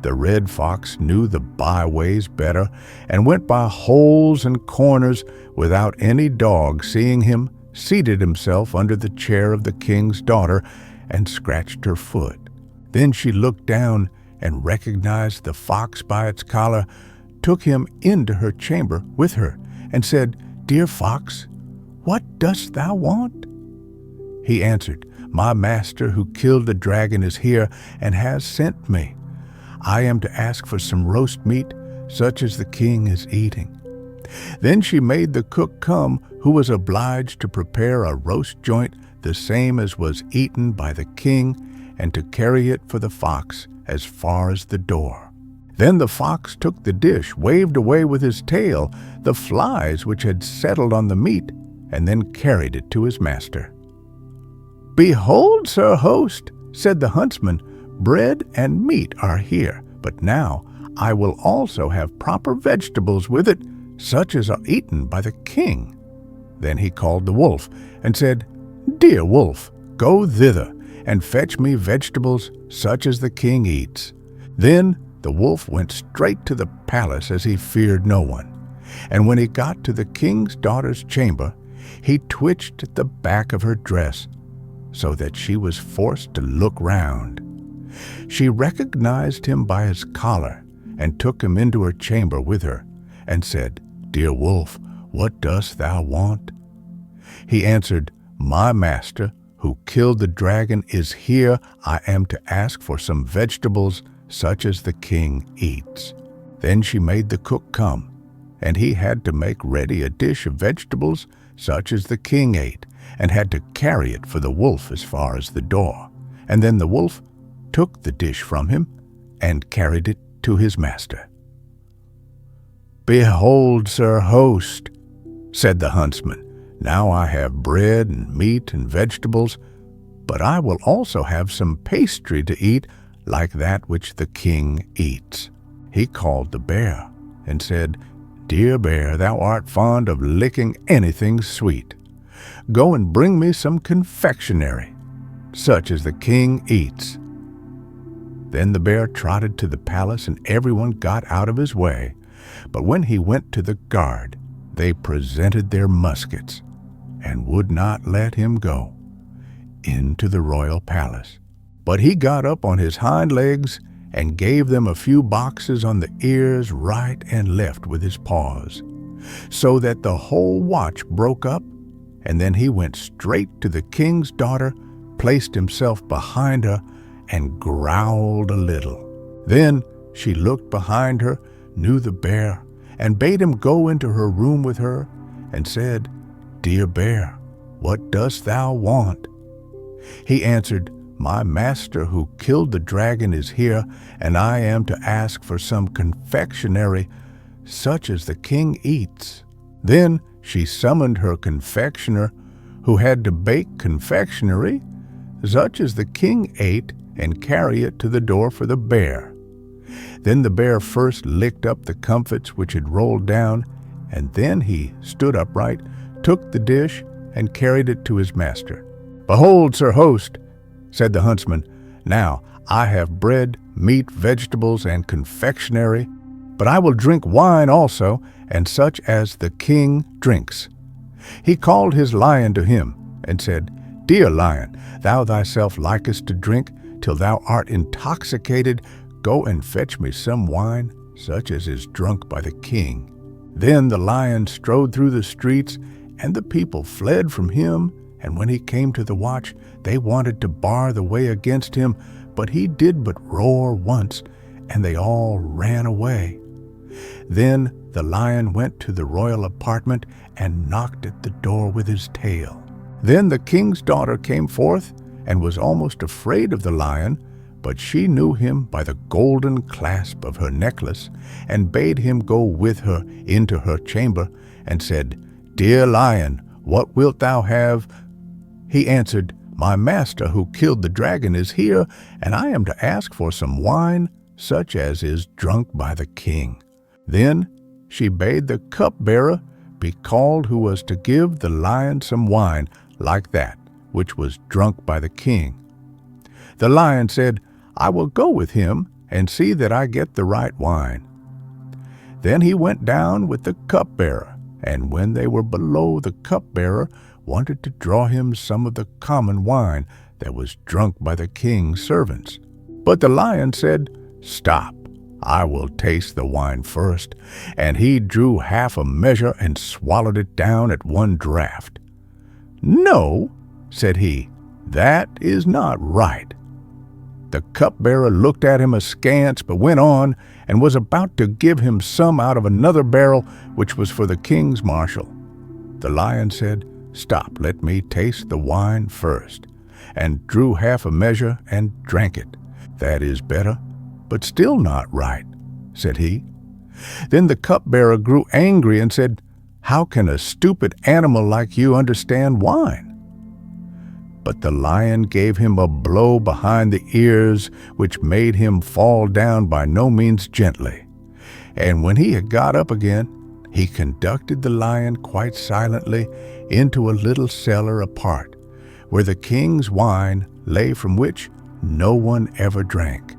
The red fox knew the byways better, and went by holes and corners without any dog seeing him, seated himself under the chair of the king's daughter, and scratched her foot. Then she looked down and recognized the fox by its collar, took him into her chamber with her, and said, "Dear fox, what dost thou want?" He answered, "My master who killed the dragon is here, and has sent me. I am to ask for some roast meat, such as the king is eating." Then she made the cook come, who was obliged to prepare a roast joint, the same as was eaten by the king, and to carry it for the fox as far as the door. Then the fox took the dish, waved away with his tail the flies which had settled on the meat, and then carried it to his master. "Behold, sir host," said the huntsman, "bread and meat are here, but now I will also have proper vegetables with it, such as are eaten by the king." Then he called the wolf, and said, "Dear wolf, go thither, and fetch me vegetables such as the king eats." Then the wolf went straight to the palace, as he feared no one. And when he got to the king's daughter's chamber, he twitched at the back of her dress, so that she was forced to look round. She recognized him by his collar, and took him into her chamber with her, and said, "Dear wolf, what dost thou want?" He answered, "My master, who killed the dragon, is here. I am to ask for some vegetables, such as the king eats." Then she made the cook come, and he had to make ready a dish of vegetables, such as the king ate, and had to carry it for the wolf as far as the door. And then the wolf took the dish from him, and carried it to his master. "Behold, sir host," said the huntsman, "now I have bread and meat and vegetables, but I will also have some pastry to eat, like that which the king eats." He called the bear, and said, "Dear bear, thou art fond of licking anything sweet. Go and bring me some confectionery, such as the king eats." Then the bear trotted to the palace, and everyone got out of his way. But when he went to the guard, they presented their muskets, and would not let him go into the royal palace. But he got up on his hind legs, and gave them a few boxes on the ears right and left with his paws, so that the whole watch broke up. And then he went straight to the king's daughter, placed himself behind her, and growled a little. Then she looked behind her, knew the bear, and bade him go into her room with her, and said, "Dear bear, what dost thou want?" He answered, "My master who killed the dragon is here, and I am to ask for some confectionery, such as the king eats." Then she summoned her confectioner, who had to bake confectionery, such as the king ate, and carry it to the door for the bear. Then the bear first licked up the comfits which had rolled down, and then he stood upright, took the dish, and carried it to his master. "Behold, sir host," said the huntsman, "now I have bread, meat, vegetables, and confectionery, but I will drink wine also, and such as the king drinks." He called his lion to him, and said, "Dear lion, thou thyself likest to drink till thou art intoxicated. Go and fetch me some wine, such as is drunk by the king." Then the lion strode through the streets, and the people fled from him. And when he came to the watch, they wanted to bar the way against him, but he did but roar once, and they all ran away. Then the lion went to the royal apartment and knocked at the door with his tail. Then the king's daughter came forth and was almost afraid of the lion, but she knew him by the golden clasp of her necklace, and bade him go with her into her chamber, and said, "Dear lion, what wilt thou have?" He answered, "My master who killed the dragon is here, and I am to ask for some wine, such as is drunk by the king." Then she bade the cupbearer be called, who was to give the lion some wine like that which was drunk by the king. The lion said, "I will go with him and see that I get the right wine." Then he went down with the cupbearer, and when they were below, the cupbearer wanted to draw him some of the common wine that was drunk by the king's servants. But the lion said, "Stop, I will taste the wine first." And he drew half a measure and swallowed it down at one draught. "No," said he, "that is not right." The cupbearer looked at him askance, but went on, and was about to give him some out of another barrel, which was for the king's marshal. The lion said, "Stop, let me taste the wine first," and drew half a measure and drank it. "That is better, but still not right," said he. Then the cupbearer grew angry and said, "How can a stupid animal like you understand wine?" But the lion gave him a blow behind the ears, which made him fall down by no means gently. And when he had got up again, he conducted the lion quite silently into a little cellar apart, where the king's wine lay, from which no one ever drank.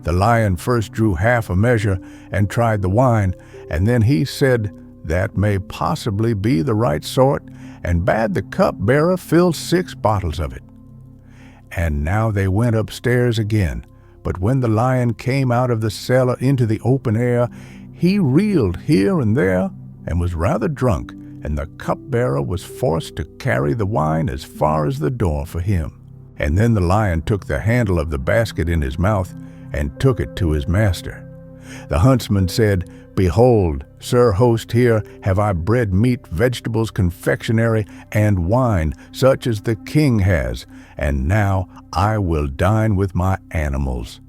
The lion first drew half a measure and tried the wine, and then he said, "That may possibly be the right sort," and bade the cupbearer fill 6 bottles of it. And now they went upstairs again, but when the lion came out of the cellar into the open air, he reeled here and there, and was rather drunk, and the cupbearer was forced to carry the wine as far as the door for him. And then the lion took the handle of the basket in his mouth, and took it to his master. The huntsman said, "Behold, sir host, here have I bread, meat, vegetables, confectionery, and wine, such as the king has, and now I will dine with my animals."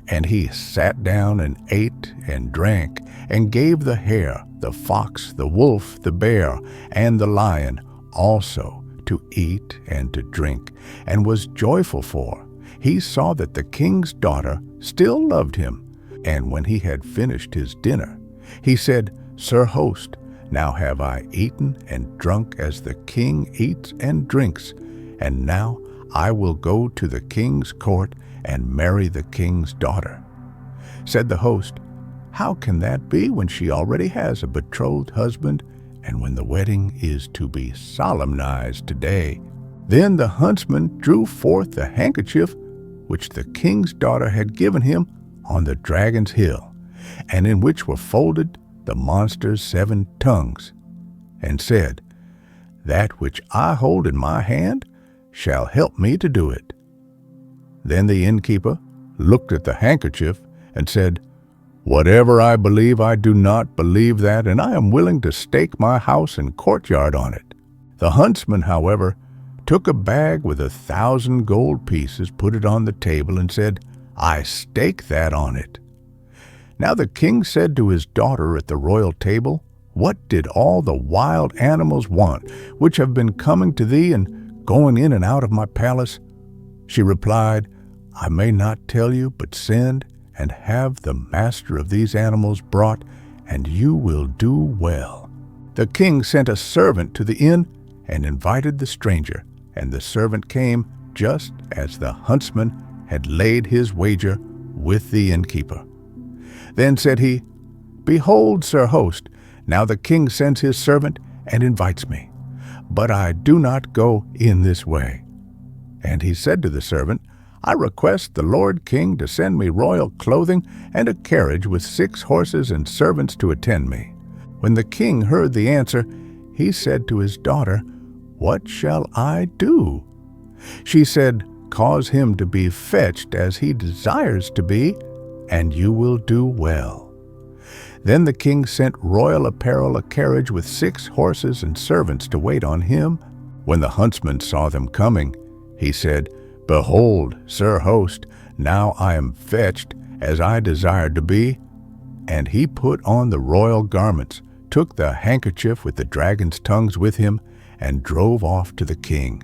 And he sat down and ate and drank, and gave the hare, the fox, the wolf, the bear, and the lion also to eat and to drink, and was joyful, for he saw that the king's daughter still loved him. And when he had finished his dinner, he said, "Sir host, now have I eaten and drunk as the king eats and drinks, and now I will go to the king's court and marry the king's daughter." Said the host, "How can that be when she already has a betrothed husband, and when the wedding is to be solemnized today?" Then the huntsman drew forth the handkerchief which the king's daughter had given him on the dragon's hill, and in which were folded the monster's 7 tongues, and said, "That which I hold in my hand shall help me to do it." Then the innkeeper looked at the handkerchief and said, "Whatever I believe, I do not believe that, and I am willing to stake my house and courtyard on it." The huntsman, however, took a bag with 1,000 gold pieces, put it on the table, and said, "I stake that on it." Now the king said to his daughter at the royal table, "What did all the wild animals want, which have been coming to thee and going in and out of my palace?" She replied, "I may not tell you, but send and have the master of these animals brought, and you will do well." The king sent a servant to the inn and invited the stranger, And the servant came just as the huntsman had laid his wager with the innkeeper. Then said he, Behold, sir host, now the king sends his servant and invites me, but I do not go in this way. And he said to the servant, I request the Lord King to send me royal clothing and a carriage with 6 horses and servants to attend me. When the king heard the answer, he said to his daughter, What shall I do? She said, Cause him to be fetched as he desires to be, and you will do well. Then the king sent royal apparel, a carriage with 6 horses and servants to wait on him. When the huntsman saw them coming, he said, Behold, sir host, now I am fetched as I desired to be. And he put on the royal garments, took the handkerchief with the dragon's tongues with him, and drove off to the king.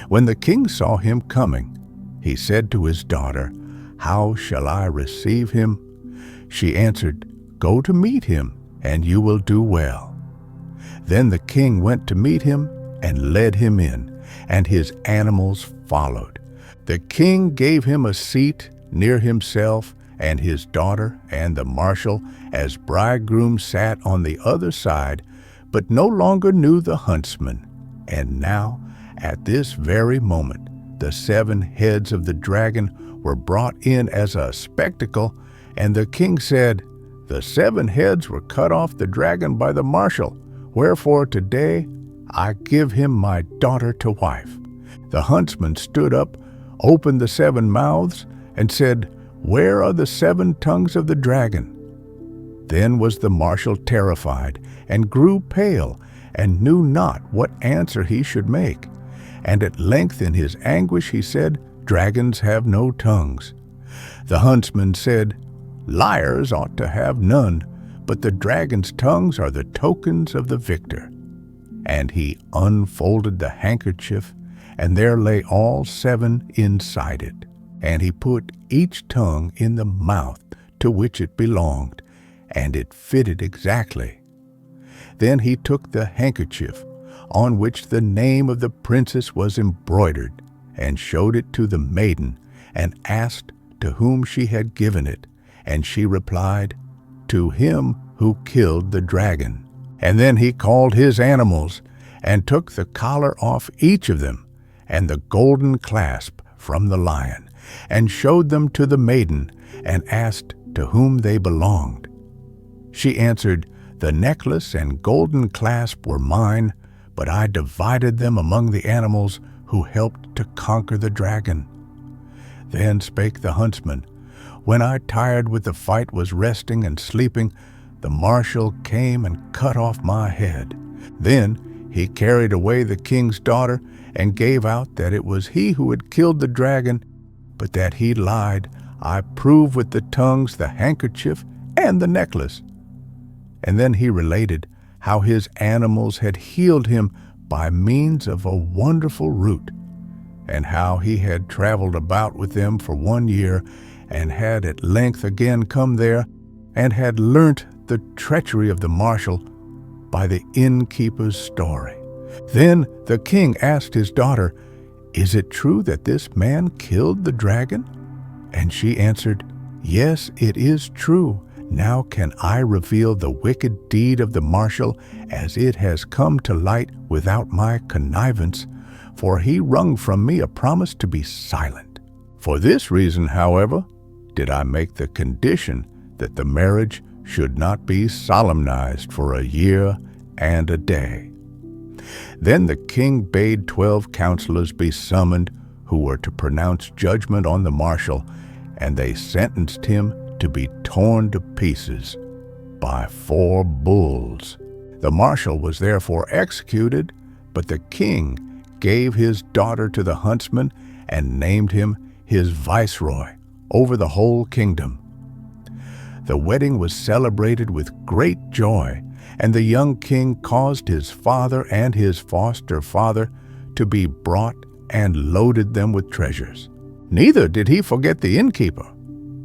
When the king saw him coming, he said to his daughter, How shall I receive him? She answered, Go to meet him, and you will do well. Then the king went to meet him and led him in, and his animals followed. The king gave him a seat near himself and his daughter and the marshal as bridegroom sat on the other side, but no longer knew the huntsman. And now, at this very moment, the 7 heads of the dragon were brought in as a spectacle, and the king said, The 7 heads were cut off the dragon by the marshal, wherefore today I give him my daughter to wife. The huntsman stood up, opened the 7 mouths, and said, Where are the 7 tongues of the dragon? Then was the marshal terrified, and grew pale, and knew not what answer he should make. And at length in his anguish he said, Dragons have no tongues. The huntsman said, Liars ought to have none, but the dragon's tongues are the tokens of the victor. And he unfolded the handkerchief, and there lay all 7 inside it. And he put each tongue in the mouth to which it belonged, and it fitted exactly. Then he took the handkerchief, on which the name of the princess was embroidered, and showed it to the maiden, and asked to whom she had given it. And she replied, To him who killed the dragon. And then he called his animals, and took the collar off each of them, and the golden clasp from the lion, and showed them to the maiden, and asked to whom they belonged. She answered, The necklace and golden clasp were mine, but I divided them among the animals who helped to conquer the dragon. Then spake the huntsman, When I tired with the fight was resting and sleeping, the marshal came and cut off my head. Then he carried away the king's daughter, and gave out that it was he who had killed the dragon, but that he lied, I prove with the tongues, the handkerchief, and the necklace. And then he related how his animals had healed him by means of a wonderful root, and how he had traveled about with them for 1 year, and had at length again come there, and had learnt the treachery of the marshal by the innkeeper's story. Then the king asked his daughter, Is it true that this man killed the dragon? And she answered, Yes, it is true. Now can I reveal the wicked deed of the marshal, as it has come to light without my connivance, for he wrung from me a promise to be silent. For this reason, however, did I make the condition that the marriage should not be solemnized for 1 year and a day. Then the king bade 12 counselors be summoned, who were to pronounce judgment on the marshal, and they sentenced him to be torn to pieces by 4 bulls. The marshal was therefore executed, but the king gave his daughter to the huntsman, and named him his viceroy over the whole kingdom. The wedding was celebrated with great joy, and the young king caused his father and his foster father to be brought, and loaded them with treasures. Neither did he forget the innkeeper,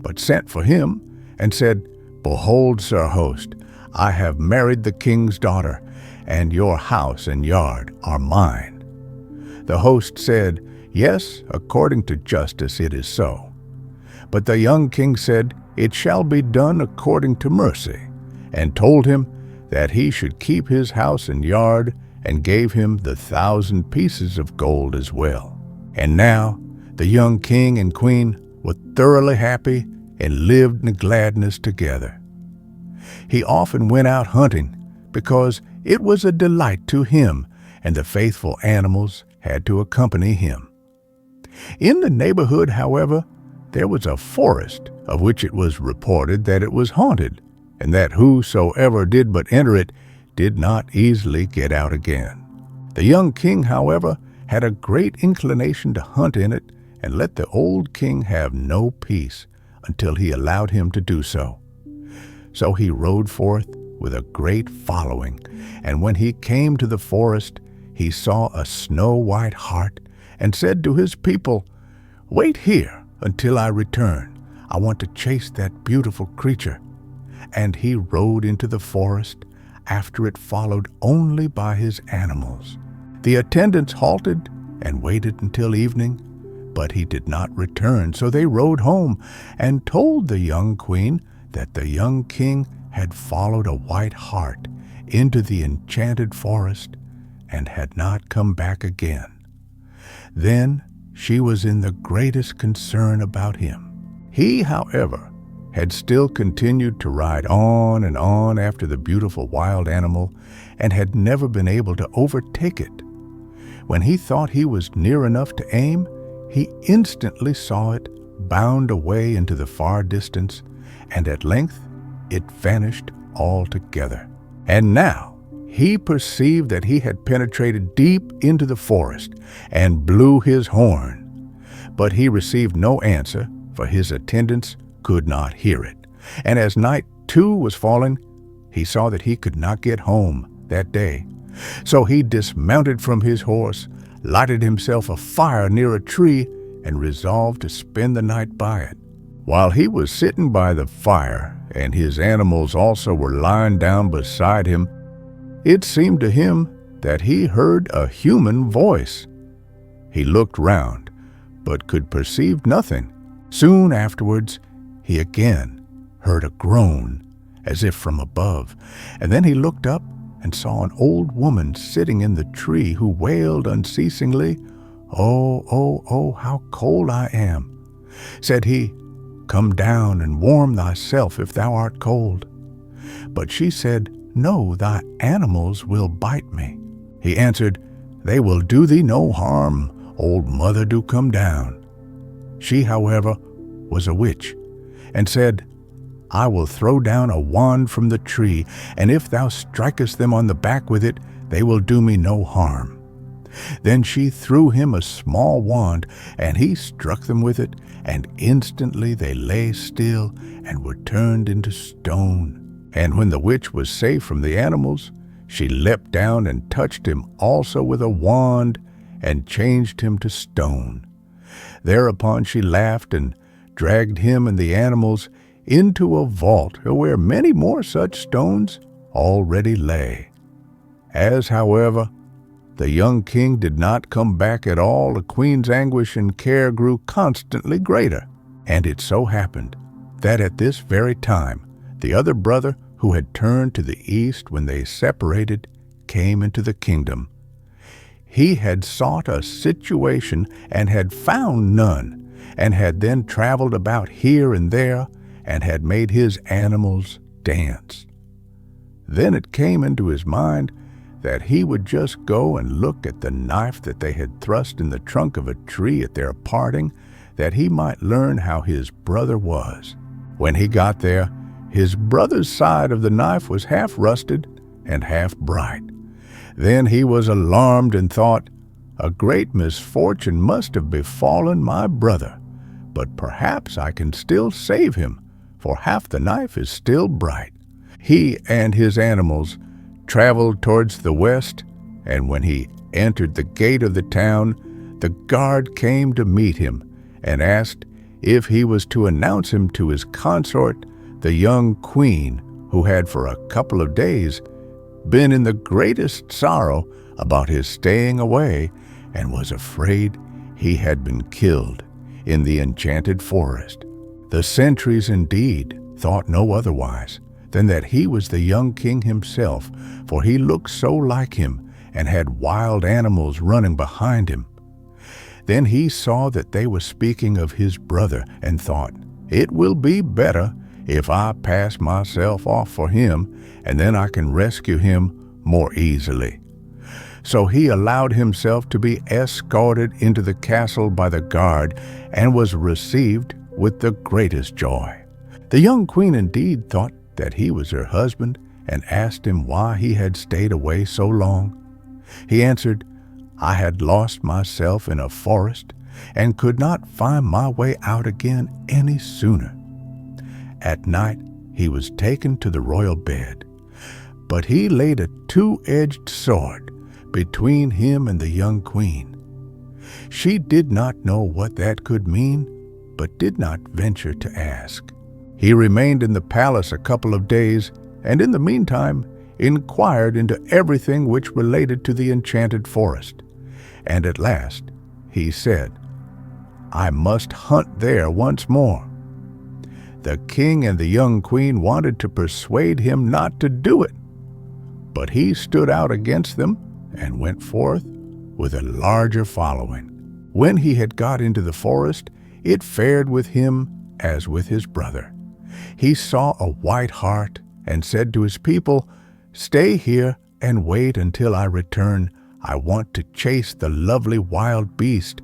but sent for him, and said, Behold, sir host, I have married the king's daughter, and your house and yard are mine. The host said, "Yes, according to justice it is so." But the young king said, "It shall be done according to mercy," and told him that he should keep his house and yard, and gave him the 1,000 pieces of gold as well. And now the young king and queen were thoroughly happy and lived in gladness together. He often went out hunting because it was a delight to him, and the faithful animals had to accompany him. In the neighborhood, however, there was a forest of which it was reported that it was haunted, and that whosoever did but enter it did not easily get out again. The young king, however, had a great inclination to hunt in it, and let the old king have no peace until he allowed him to do so. So he rode forth with a great following, and when he came to the forest, he saw a snow-white hart, and said to his people, "Wait here until I return. I want to chase that beautiful creature." And he rode into the forest, after it followed only by his animals. The attendants halted and waited until evening, but he did not return, so they rode home and told the young queen that the young king had followed a white hart into the enchanted forest and had not come back again. Then she was in the greatest concern about him. He, however, had still continued to ride on and on after the beautiful wild animal, and had never been able to overtake it. When he thought he was near enough to aim, he instantly saw it bound away into the far distance, and at length it vanished altogether. And now he perceived that he had penetrated deep into the forest, and blew his horn. But he received no answer, for his attendants could not hear it. And as night too was falling, he saw that he could not get home that day. So he dismounted from his horse, lighted himself a fire near a tree, and resolved to spend the night by it. While he was sitting by the fire, and his animals also were lying down beside him, it seemed to him that he heard a human voice. He looked round, but could perceive nothing. Soon afterwards, he again heard a groan, as if from above, and then he looked up and saw an old woman sitting in the tree, who wailed unceasingly, "Oh, oh, oh, how cold I am!" Said he, "Come down and warm thyself if thou art cold." But she said, "No, thy animals will bite me." He answered, "They will do thee no harm, old mother, do come down." She, however, was a witch, and said, "I will throw down a wand from the tree, and if thou strikest them on the back with it, they will do me no harm." Then she threw him a small wand, and he struck them with it, and instantly they lay still and were turned into stone. And when the witch was safe from the animals, she leapt down and touched him also with a wand, and changed him to stone. Thereupon she laughed, and dragged him and the animals into a vault where many more such stones already lay. As, however, the young king did not come back at all, the queen's anguish and care grew constantly greater. And it so happened that at this very time the other brother, who had turned to the east when they separated, came into the kingdom. He had sought a situation and had found none, and had then traveled about here and there, and had made his animals dance. Then it came into his mind that he would just go and look at the knife that they had thrust in the trunk of a tree at their parting, that he might learn how his brother was. When he got there, his brother's side of the knife was half rusted and half bright. Then he was alarmed and thought, "A great misfortune must have befallen my brother, but perhaps I can still save him, for half the knife is still bright." He and his animals traveled towards the west, and when he entered the gate of the town, the guard came to meet him and asked if he was to announce him to his consort, the young queen, who had for a couple of days been in the greatest sorrow about his staying away, and was afraid he had been killed in the enchanted forest. The sentries indeed thought no otherwise than that he was the young king himself, for he looked so like him and had wild animals running behind him. Then he saw that they were speaking of his brother and thought, "It will be better if I pass myself off for him, and then I can rescue him more easily." So he allowed himself to be escorted into the castle by the guard and was received with the greatest joy. The young queen indeed thought that he was her husband and asked him why he had stayed away so long. He answered, "I had lost myself in a forest and could not find my way out again any sooner." At night he was taken to the royal bed, but he laid a two-edged sword between him and the young queen. She did not know what that could mean, but did not venture to ask. He remained in the palace a couple of days, and in the meantime inquired into everything which related to the enchanted forest. And at last he said, "I must hunt there once more." The king and the young queen wanted to persuade him not to do it, but he stood out against them and went forth with a larger following. When he had got into the forest, it fared with him as with his brother. He saw a white hart and said to his people, "Stay here and wait until I return. I want to chase the lovely wild beast."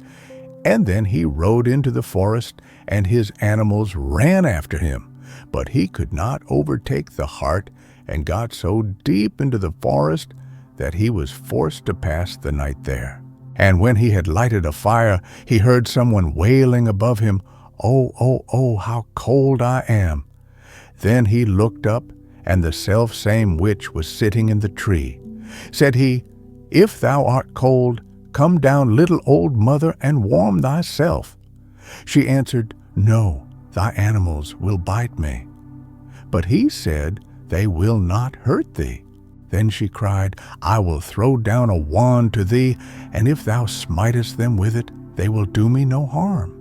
And then he rode into the forest, and his animals ran after him. But he could not overtake the hart, and got so deep into the forest that he was forced to pass the night there. And when he had lighted a fire, he heard someone wailing above him, "Oh, oh, oh, how cold I am!" Then he looked up, and the selfsame witch was sitting in the tree. Said he, "If thou art cold, come down, little old mother, and warm thyself." She answered, "No, thy animals will bite me." But he said, "They will not hurt thee." Then she cried, "I will throw down a wand to thee, and if thou smitest them with it, they will do me no harm."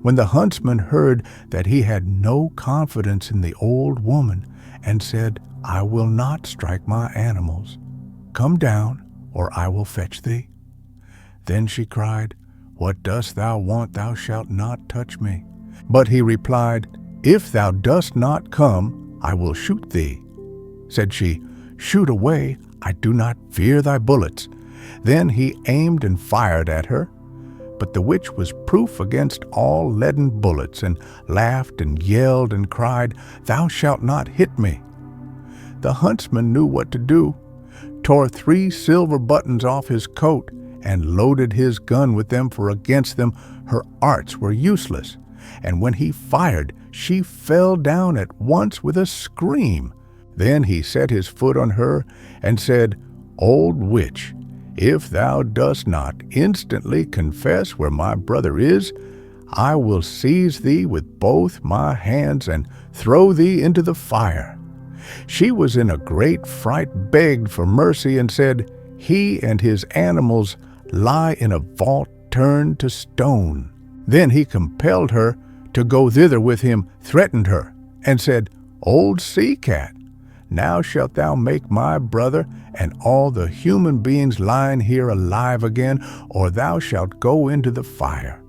When the huntsman heard that he had no confidence in the old woman, and said, "I will not strike my animals. Come down, or I will fetch thee." Then she cried, "What dost thou want? Thou shalt not touch me." But he replied, "If thou dost not come, I will shoot thee." Said she, "Shoot away, I do not fear thy bullets." Then he aimed and fired at her, but the witch was proof against all leaden bullets, and laughed and yelled and cried, "Thou shalt not hit me." The huntsman knew what to do, tore 3 silver buttons off his coat, and loaded his gun with them, for against them her arts were useless. And when he fired, she fell down at once with a scream. Then he set his foot on her and said, "Old witch, if thou dost not instantly confess where my brother is, I will seize thee with both my hands and throw thee into the fire." She was in a great fright, begged for mercy, and said, "He and his animals lie in a vault turned to stone." Then he compelled her to go thither with him, threatened her, and said, "Old sea cat, now shalt thou make my brother and all the human beings lying here alive again, or thou shalt go into the fire."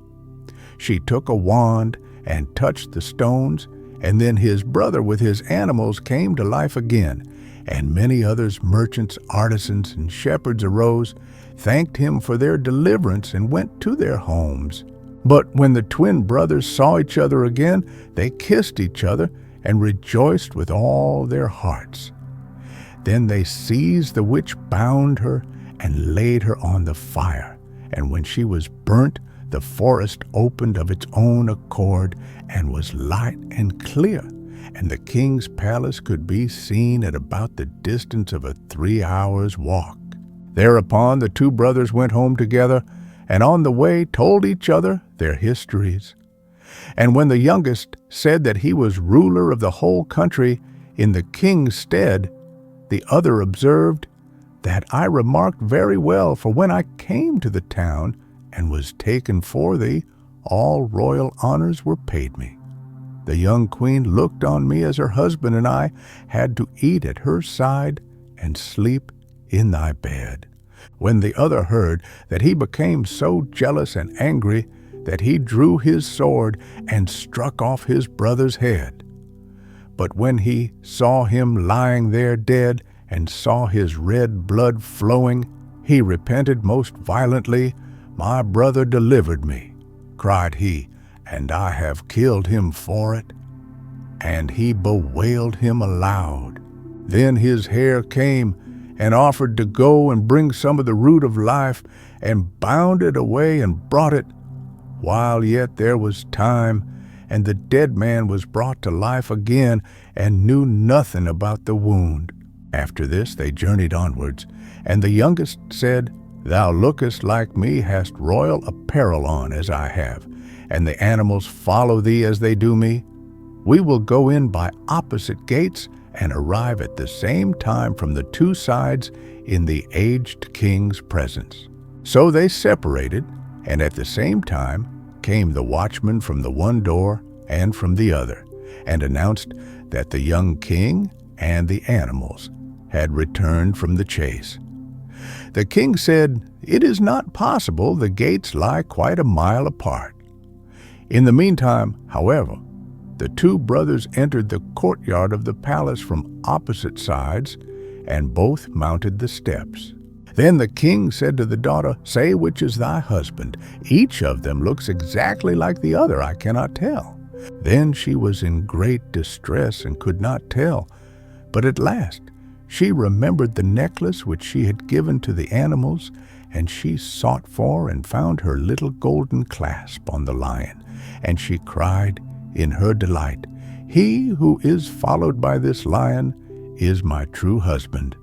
She took a wand and touched the stones, and then his brother with his animals came to life again, and many others, merchants, artisans, and shepherds arose, thanked him for their deliverance, and went to their homes. But when the twin brothers saw each other again, they kissed each other and rejoiced with all their hearts. Then they seized the witch, bound her, and laid her on the fire. And when she was burnt, the forest opened of its own accord, and was light and clear, and the king's palace could be seen at about the distance of a 3 hours' walk. Thereupon the 2 brothers went home together, and on the way told each other their histories. And when the youngest said that he was ruler of the whole country in the king's stead, the other observed, That I remarked very well, for when I came to the town and was taken for thee, all royal honors were paid me. The young queen looked on me as her husband, and I had to eat at her side and sleep in thy bed. When the other heard that, he became so jealous and angry that he drew his sword and struck off his brother's head. But when he saw him lying there dead, and saw his red blood flowing, he repented most violently. My brother delivered me, cried he, and I have killed him for it. And he bewailed him aloud. Then his heir came and offered to go and bring some of the root of life, and bound it away and brought it, while yet there was time, and the dead man was brought to life again, and knew nothing about the wound. After this they journeyed onwards, and the youngest said, Thou lookest like me, hast royal apparel on, as I have, and the animals follow thee as they do me. We will go in by opposite gates, and arrive at the same time from the two sides in the aged king's presence. So they separated, and at the same time came the watchman from the one door and from the other, and announced that the young king and the animals had returned from the chase. The king said, It is not possible, the gates lie quite a mile apart. In the meantime, however, the two brothers entered the courtyard of the palace from opposite sides, and both mounted the steps. Then the king said to the daughter, Say which is thy husband. Each of them looks exactly like the other, I cannot tell. Then she was in great distress and could not tell. But at last she remembered the necklace which she had given to the animals, and she sought for and found her little golden clasp on the lion, and she cried in her delight, He who is followed by this lion is my true husband.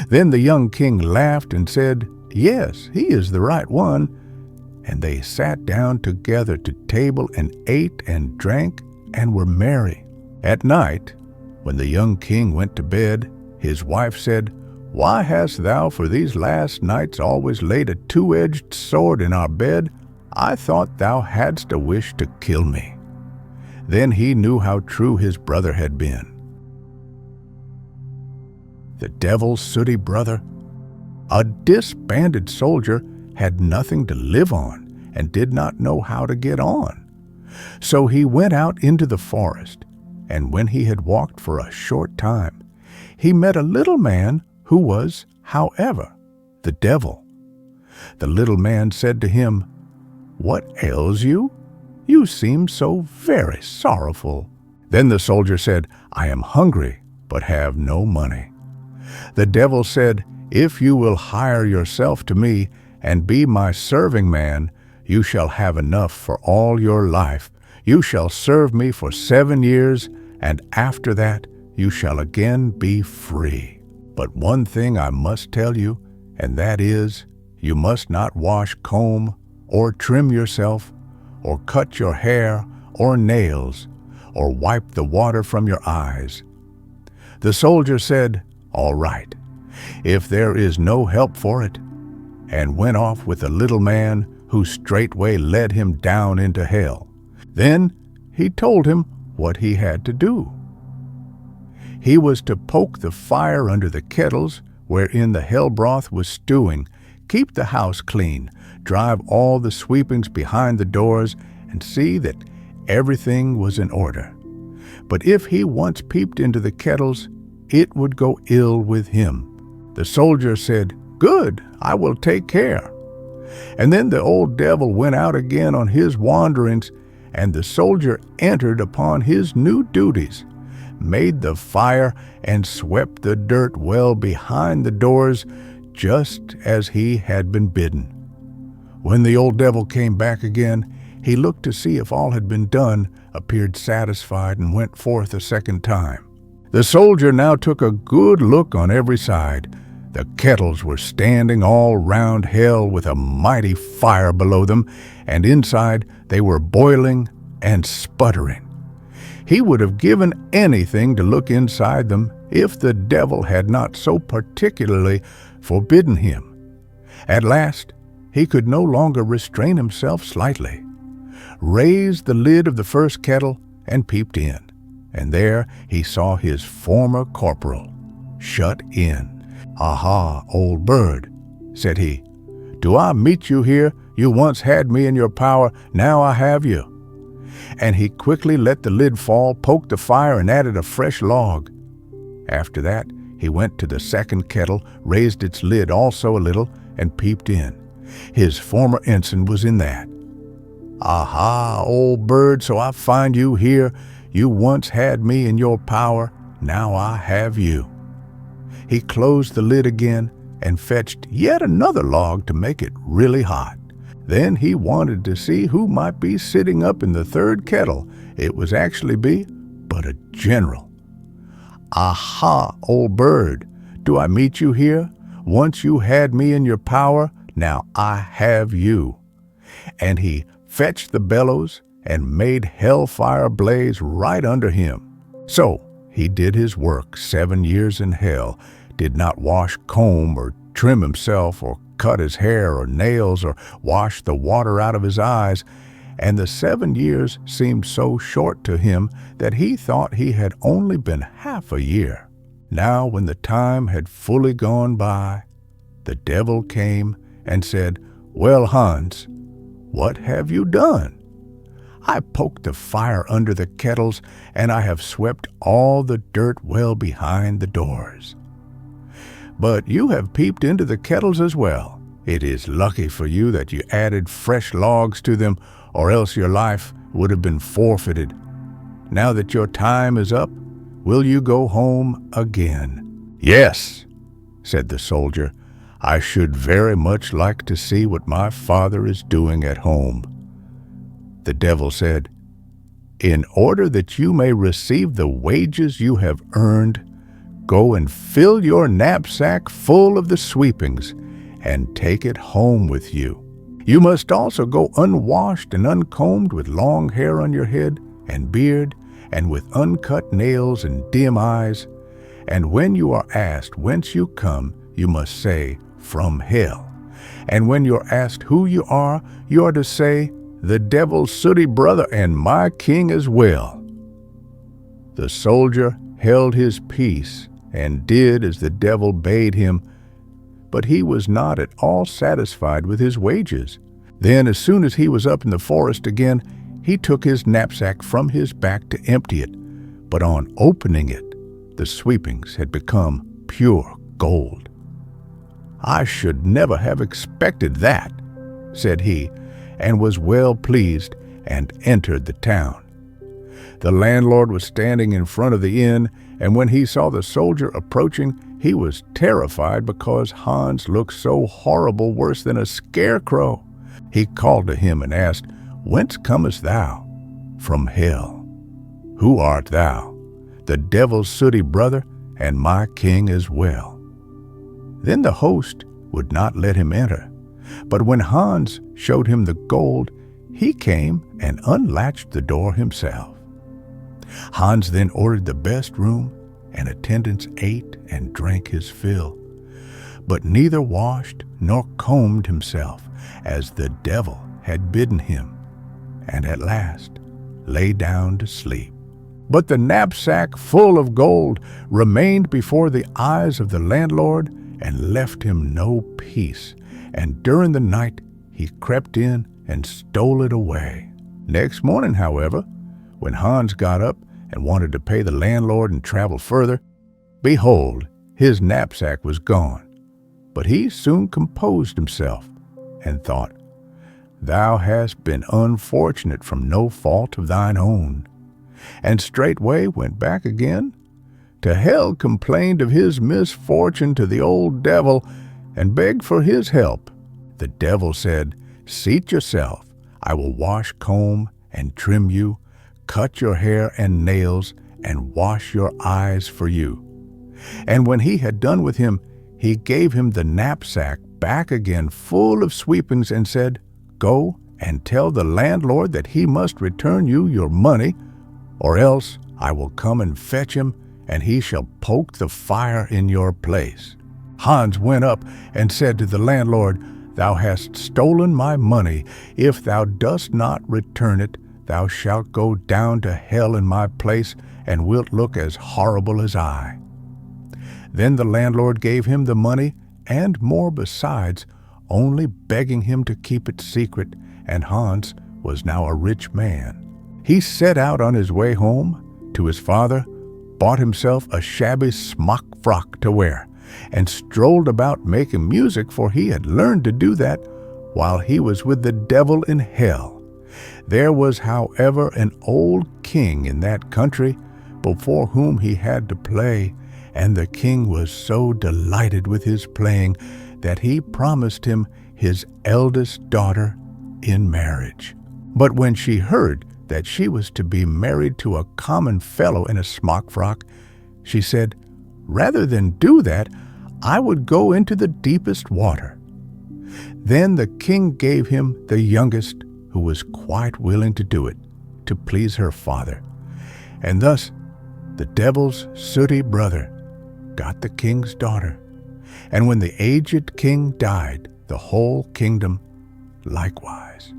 Then the young king laughed and said, Yes, he is the right one. And they sat down together to table and ate and drank and were merry. At night, when the young king went to bed, his wife said, Why hast thou for these last nights always laid a two-edged sword in our bed? I thought thou hadst a wish to kill me. Then he knew how true his brother had been. The devil's sooty brother, a disbanded soldier, had nothing to live on and did not know how to get on. So he went out into the forest, and when he had walked for a short time, he met a little man who was, however, the devil. The little man said to him, What ails you? You seem so very sorrowful. Then the soldier said, I am hungry, but have no money. The devil said, If you will hire yourself to me and be my serving man, you shall have enough for all your life. You shall serve me for 7 years, and after that you shall again be free. But one thing I must tell you, and that is, you must not wash, comb, or trim yourself, or cut your hair or nails, or wipe the water from your eyes. The soldier said, All right, if there is no help for it, and went off with the little man, who straightway led him down into hell. Then he told him what he had to do. He was to poke the fire under the kettles wherein the hell broth was stewing, keep the house clean, drive all the sweepings behind the doors, and see that everything was in order. But if he once peeped into the kettles, it would go ill with him. The soldier said, Good, I will take care. And then the old devil went out again on his wanderings, and the soldier entered upon his new duties, made the fire, and swept the dirt well behind the doors, just as he had been bidden. When the old devil came back again, he looked to see if all had been done, appeared satisfied, and went forth a second time. The soldier now took a good look on every side. The kettles were standing all round hell with a mighty fire below them, and inside they were boiling and sputtering. He would have given anything to look inside them if the devil had not so particularly forbidden him. At last, he could no longer restrain himself slightly, raised the lid of the first kettle, and peeped in. And there he saw his former corporal, shut in. "Aha, old bird," said he, "do I meet you here? You once had me in your power, now I have you." And he quickly let the lid fall, poked the fire, and added a fresh log. After that, he went to the second kettle, raised its lid also a little, and peeped in. His former ensign was in that. "Aha, old bird, so I find you here. You once had me in your power, now I have you." He closed the lid again and fetched yet another log to make it really hot. Then he wanted to see who might be sitting up in the third kettle. It was actually but a general. "Aha, old bird, do I meet you here? Once you had me in your power, now I have you." And he fetched the bellows and made hellfire blaze right under him. So he did his work 7 years in hell, did not wash, comb, or trim himself, or cut his hair or nails, or wash the water out of his eyes, and the 7 years seemed so short to him that he thought he had only been half a year. Now when the time had fully gone by, the devil came and said, "Well, Hans, what have you done?" "I poked the fire under the kettles, and I have swept all the dirt well behind the doors." "But you have peeped into the kettles as well. It is lucky for you that you added fresh logs to them, or else your life would have been forfeited. Now that your time is up, will you go home again?" "Yes," said the soldier. "I should very much like to see what my father is doing at home." The devil said, "In order that you may receive the wages you have earned, go and fill your knapsack full of the sweepings and take it home with you. You must also go unwashed and uncombed, with long hair on your head and beard, and with uncut nails and dim eyes. And when you are asked whence you come, you must say, 'From hell.' And when you're asked who you are to say, 'The devil's sooty brother and my king as well.'" The soldier held his peace and did as the devil bade him, but he was not at all satisfied with his wages. Then, as soon as he was up in the forest again, he took his knapsack from his back to empty it, but on opening it, the sweepings had become pure gold. "I should never have expected that," said he, and was well pleased, and entered the town. The landlord was standing in front of the inn, and when he saw the soldier approaching, he was terrified because Hans looked so horrible, worse than a scarecrow. He called to him and asked, "Whence comest thou?" "From hell." "Who art thou?" "The devil's sooty brother, and my king as well." Then the host would not let him enter. But when Hans showed him the gold, he came and unlatched the door himself. Hans then ordered the best room, and attendants ate and drank his fill, but neither washed nor combed himself, as the devil had bidden him, and at last lay down to sleep. But the knapsack full of gold remained before the eyes of the landlord, and left him no peace, and during the night he crept in and stole it away. Next morning, however, when Hans got up and wanted to pay the landlord and travel further, behold, his knapsack was gone. But he soon composed himself and thought, "Thou hast been unfortunate from no fault of thine own," and straightway went back again to hell, complained of his misfortune to the old devil, and begged for his help. The devil said, "Seat yourself, I will wash, comb, and trim you, cut your hair and nails, and wash your eyes for you." And when he had done with him, he gave him the knapsack back again full of sweepings, and said, "Go and tell the landlord that he must return you your money, or else I will come and fetch him and he shall poke the fire in your place." Hans went up and said to the landlord, "Thou hast stolen my money. If thou dost not return it, thou shalt go down to hell in my place, and wilt look as horrible as I." Then the landlord gave him the money, and more besides, only begging him to keep it secret, and Hans was now a rich man. He set out on his way home to his father, bought himself a shabby smock frock to wear, and strolled about making music, for he had learned to do that while he was with the devil in hell. There was, however, an old king in that country before whom he had to play, and the king was so delighted with his playing that he promised him his eldest daughter in marriage. But when she heard that she was to be married to a common fellow in a smock frock, she said, "Rather than do that, I would go into the deepest water." Then the king gave him the youngest, who was quite willing to do it, to please her father. And thus the devil's sooty brother got the king's daughter. And when the aged king died, the whole kingdom likewise.